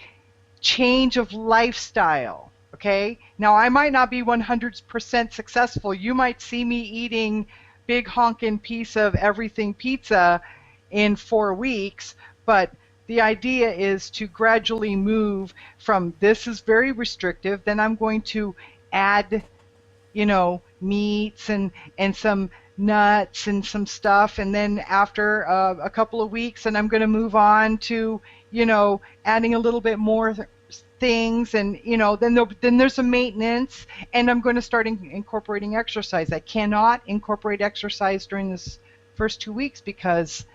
change of lifestyle. Okay? Now, I might not be 100% successful. You might see me eating big honkin' piece of everything pizza in 4 weeks, but the idea is to gradually move from this is very restrictive, then I'm going to add, meats and some nuts and some stuff, and then after a couple of weeks, and I'm going to move on to, adding a little bit more things, and then there's a maintenance, and I'm going to start incorporating exercise. I cannot incorporate exercise during this first 2 weeks because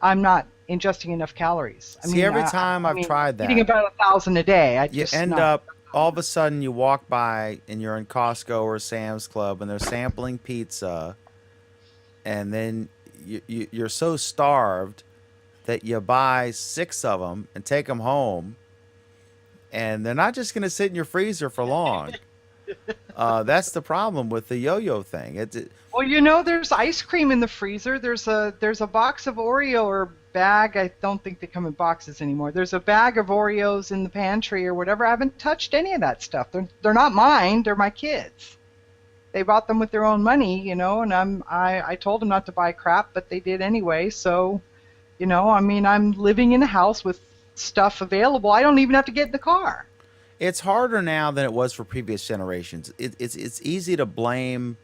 I'm not ingesting enough calories. See, every time I've tried that, eating about 1,000 a day, you end up all of a sudden you walk by and you're in Costco or Sam's Club and they're sampling pizza, and then you're so starved that you buy 6 of them and take them home, and they're not just going to sit in your freezer for long. That's the problem with the yo-yo thing. Well, there's ice cream in the freezer. There's a box of Oreo or bag. I don't think they come in boxes anymore. There's a bag of Oreos in the pantry or whatever. I haven't touched any of that stuff. They're not mine. They're my kids. They bought them with their own money, and I told them not to buy crap, but they did anyway. So, I'm living in a house with stuff available. I don't even have to get in the car. It's harder now than it was for previous generations. It's easy to blame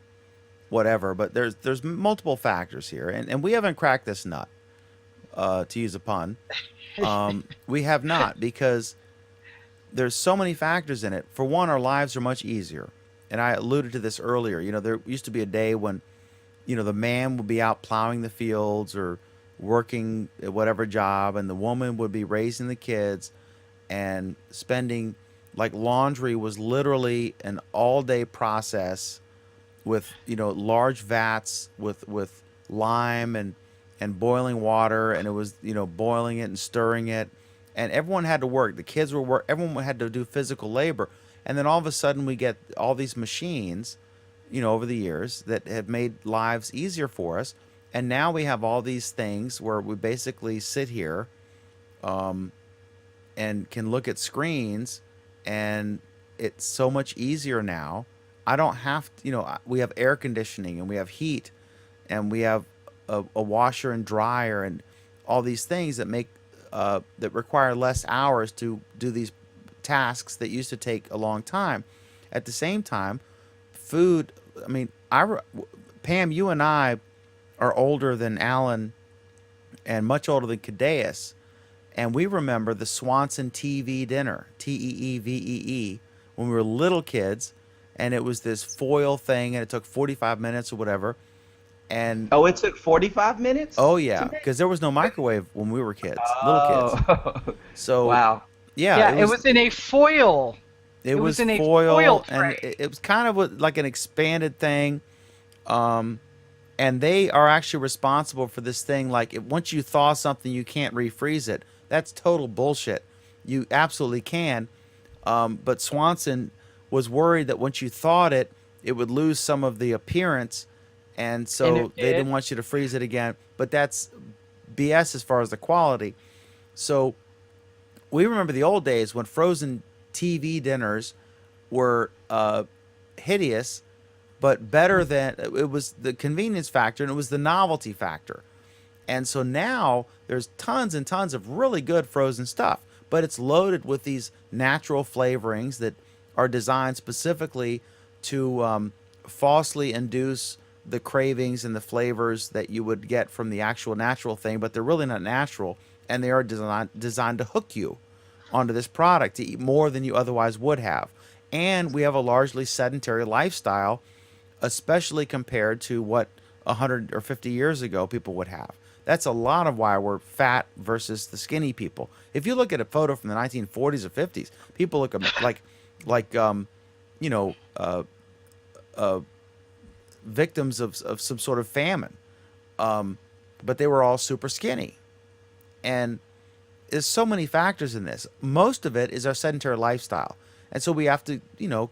whatever, but there's multiple factors here, and we haven't cracked this nut, to use a pun. We have not, because there's so many factors in it. For one, our lives are much easier, and I alluded to this earlier. There used to be a day when, the man would be out plowing the fields or working at whatever job, and the woman would be raising the kids and spending, like, laundry was literally an all-day process with, large vats with lime and boiling water, and it was, boiling it and stirring it, and everyone had to work. The kids were work. Everyone had to do physical labor, and then all of a sudden we get all these machines, over the years that have made lives easier for us, and now we have all these things where we basically sit here, and can look at screens, and it's so much easier now. I don't have to, we have air conditioning, and we have heat, and we have a washer and dryer, and all these things that make that require less hours to do these tasks that used to take a long time. At the same time, food. I mean, Pam, you and I are older than Alan, and much older than Cadeus, and we remember the Swanson TV dinner, TEEVEE, when we were little kids, and it was this foil thing, and it took 45 minutes or whatever. And it took 45 minutes? Oh yeah, because there was no microwave when we were kids, little kids. So wow. Yeah, it was in a foil. It was in a foil, tray. and it was kind of like an expanded thing. And they are actually responsible for this thing. Like, once you thaw something, you can't refreeze it. That's total bullshit. You absolutely can. But Swanson was worried that once you thawed it, it would lose some of the appearance, and so they didn't want you to freeze it again. But that's BS as far as the quality. So we remember the old days when frozen TV dinners were hideous, but better than it was the convenience factor, and it was the novelty factor. And so now there's tons and tons of really good frozen stuff, but it's loaded with these natural flavorings that are designed specifically to falsely induce the cravings and the flavors that you would get from the actual natural thing, but they're really not natural, and they are designed to hook you onto this product to eat more than you otherwise would have. And we have a largely sedentary lifestyle, especially compared to what 100 or 50 years ago people would have. That's a lot of why we're fat versus the skinny people. If you look at a photo from the 1940s or 50s, people look like victims of some sort of famine, but they were all super skinny. And there's so many factors in this. Most of it is our sedentary lifestyle, and so we have to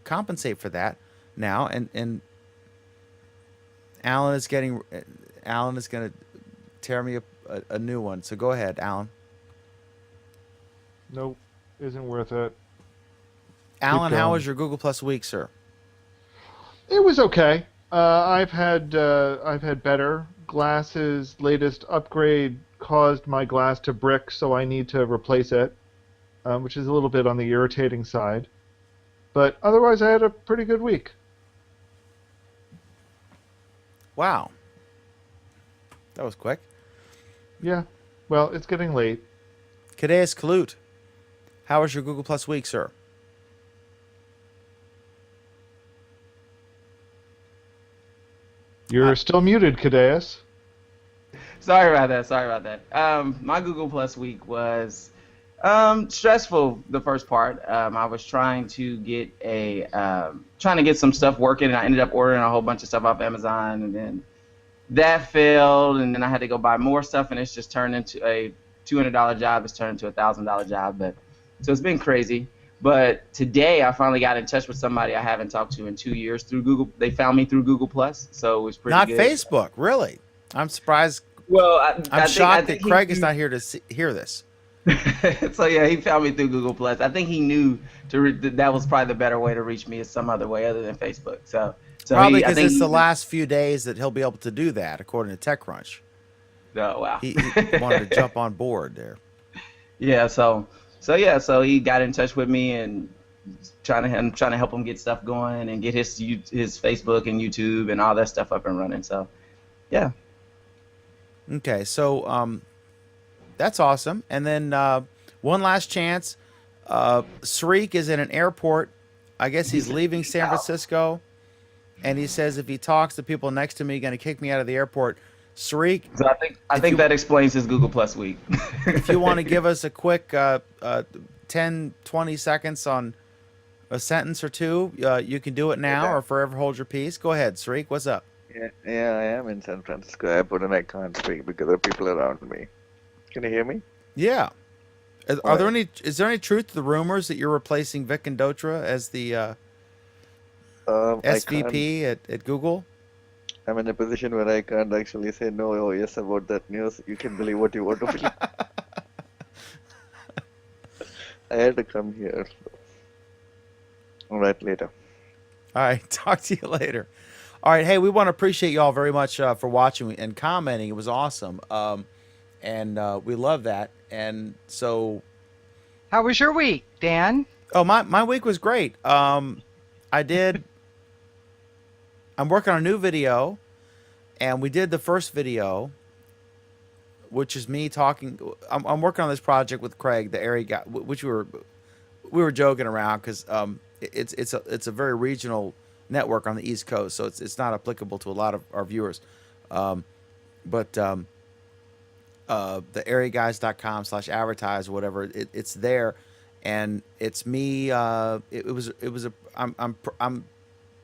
compensate for that now. And Alan is going to tear me a new one. So go ahead, Alan. Nope, isn't worth it. Alan, how was your Google Plus week, sir? It was okay. I've had better. Glass's latest upgrade caused my glass to brick, so I need to replace it, which is a little bit on the irritating side. But otherwise, I had a pretty good week. Wow. That was quick. Yeah. Well, it's getting late. Cadeus Kalut, how was your Google Plus week, sir? You're still muted, Cadeas. Sorry about that. Sorry about that. My Google Plus week was stressful. The first part, I was trying to get some stuff working, and I ended up ordering a whole bunch of stuff off Amazon, and then that failed, and then I had to go buy more stuff, and it's just turned into a $200 job. It's turned into a $1,000 job, so it's been crazy. But today I finally got in touch with somebody I haven't talked to in 2 years through Google. They found me through Google Plus, so it was pretty Not good. Facebook, really. I'm surprised. Well, I'm shocked that Craig is not here to hear this. So yeah, he found me through Google Plus. I think he knew that was probably the better way to reach me is some other way other than Facebook. So Probably because it's the last few days that he'll be able to do that, according to TechCrunch. Oh wow. He wanted to jump on board there. Yeah. So he got in touch with me and I'm trying to help him get stuff going and get his Facebook and YouTube and all that stuff up and running. So yeah. Okay, so that's awesome. And then one last chance. Sreek is in an airport. I guess he's leaving San Francisco. And he says if he talks to people next to me, he's going to kick me out of the airport. Sreek. So I think that explains his Google Plus week. If you want to give us a quick 10, 20 seconds on a sentence or two, you can do it now or forever hold your peace. Go ahead, Sreek. What's up? Yeah, I am in San Francisco Airport and I can't speak because there are people around me. Can you hear me? Yeah. Is there any truth to the rumors that you're replacing Vic Indotra as the SVP at Google? I'm in a position where I can't actually say no or yes about that news. You can believe what you want to believe. I had to come here. All right, later. All right, talk to you later. All right, hey, we want to appreciate you all very much for watching and commenting. It was awesome, and we love that. And so, How was your week, Dan? oh, my week was great. I'm working on a new video, and we did the first video, which is me talking. I'm working on this project with Craig, the area guy, which we were joking around because it's a very regional network on the East Coast, so it's not applicable to a lot of our viewers. But the areaguys.com/advertise or whatever, it's there, and it's me. I'm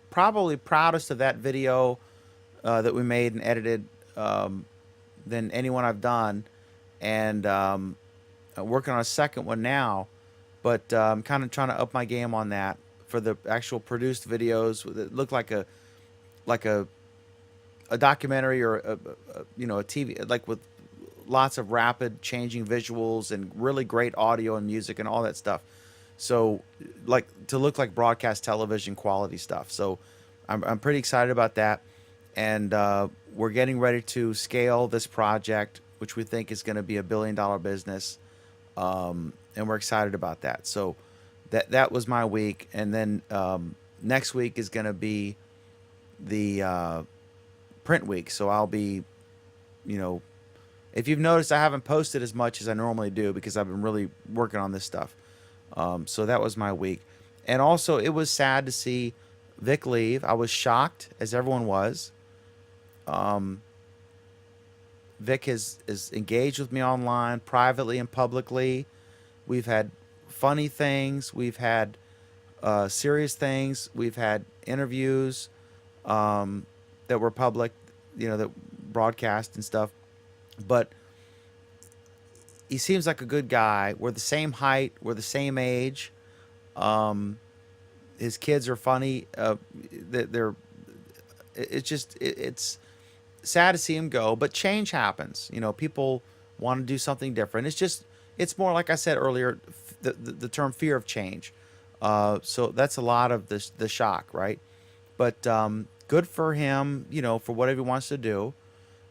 probably proudest of that video that we made and edited than anyone I've done, and I'm working on a second one now, but I'm kind of trying to up my game on that for the actual produced videos that look like a documentary or a TV, like with lots of rapid changing visuals and really great audio and music and all that stuff. So like to look like broadcast television quality stuff. So I'm pretty excited about that. And we're getting ready to scale this project, which we think is going to be $1 billion business. And we're excited about that. So that was my week. And then next week is going to be the print week. So I'll be, if you've noticed, I haven't posted as much as I normally do because I've been really working on this stuff. So that was my week. And also it was sad to see Vic leave. I was shocked, as everyone was. Vic is engaged with me online, privately and publicly. We've had funny things. We've had serious things. We've had interviews that were public, that broadcast and stuff. But he seems like a good guy. We're the same height. We're the same age. His kids are funny. It's sad to see him go, but change happens. People want to do something different. It's more like I said earlier, the term fear of change. So that's a lot of the shock, right? But good for him, for whatever he wants to do.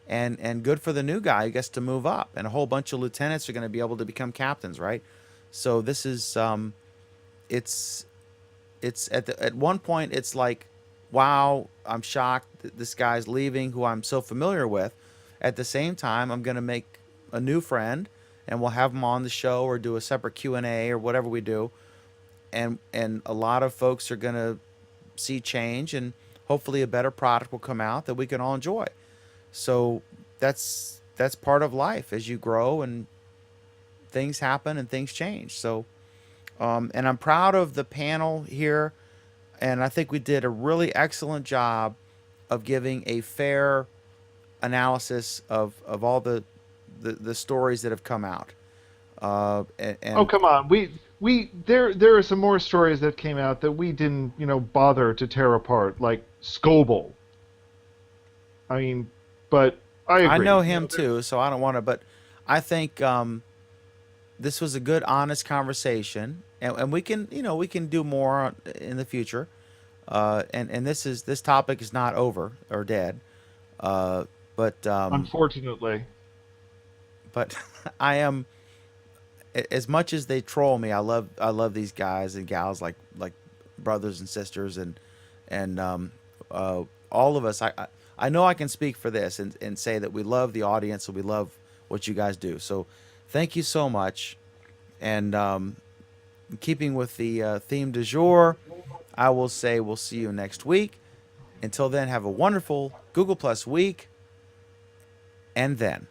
And good for the new guy who gets to move up. And a whole bunch of lieutenants are going to be able to become captains, right? So this is, it's at one point, it's like, wow, I'm shocked that this guy's leaving who I'm so familiar with. At the same time, I'm going to make a new friend, and we'll have him on the show or do a separate Q&A or whatever we do. And a lot of folks are going to see change, and hopefully a better product will come out that we can all enjoy. So that's part of life as you grow and things happen and things change. So and I'm proud of the panel here, and I think we did a really excellent job of giving a fair analysis of all the stories that have come out. And Oh, come on. There are some more stories that came out that we didn't, bother to tear apart, like Scoble. I mean, but I agree. I know him too, so I don't want to. But I think this was a good, honest conversation, and we can, we can do more in the future. And this topic is not over or dead. But Unfortunately. But I am, as much as they troll me, I love these guys and gals like brothers and sisters and all of us. I know I can speak for this and say that we love the audience and we love what you guys do. So thank you so much. And keeping with the theme du jour, I will say we'll see you next week. Until then, have a wonderful Google Plus week. And then.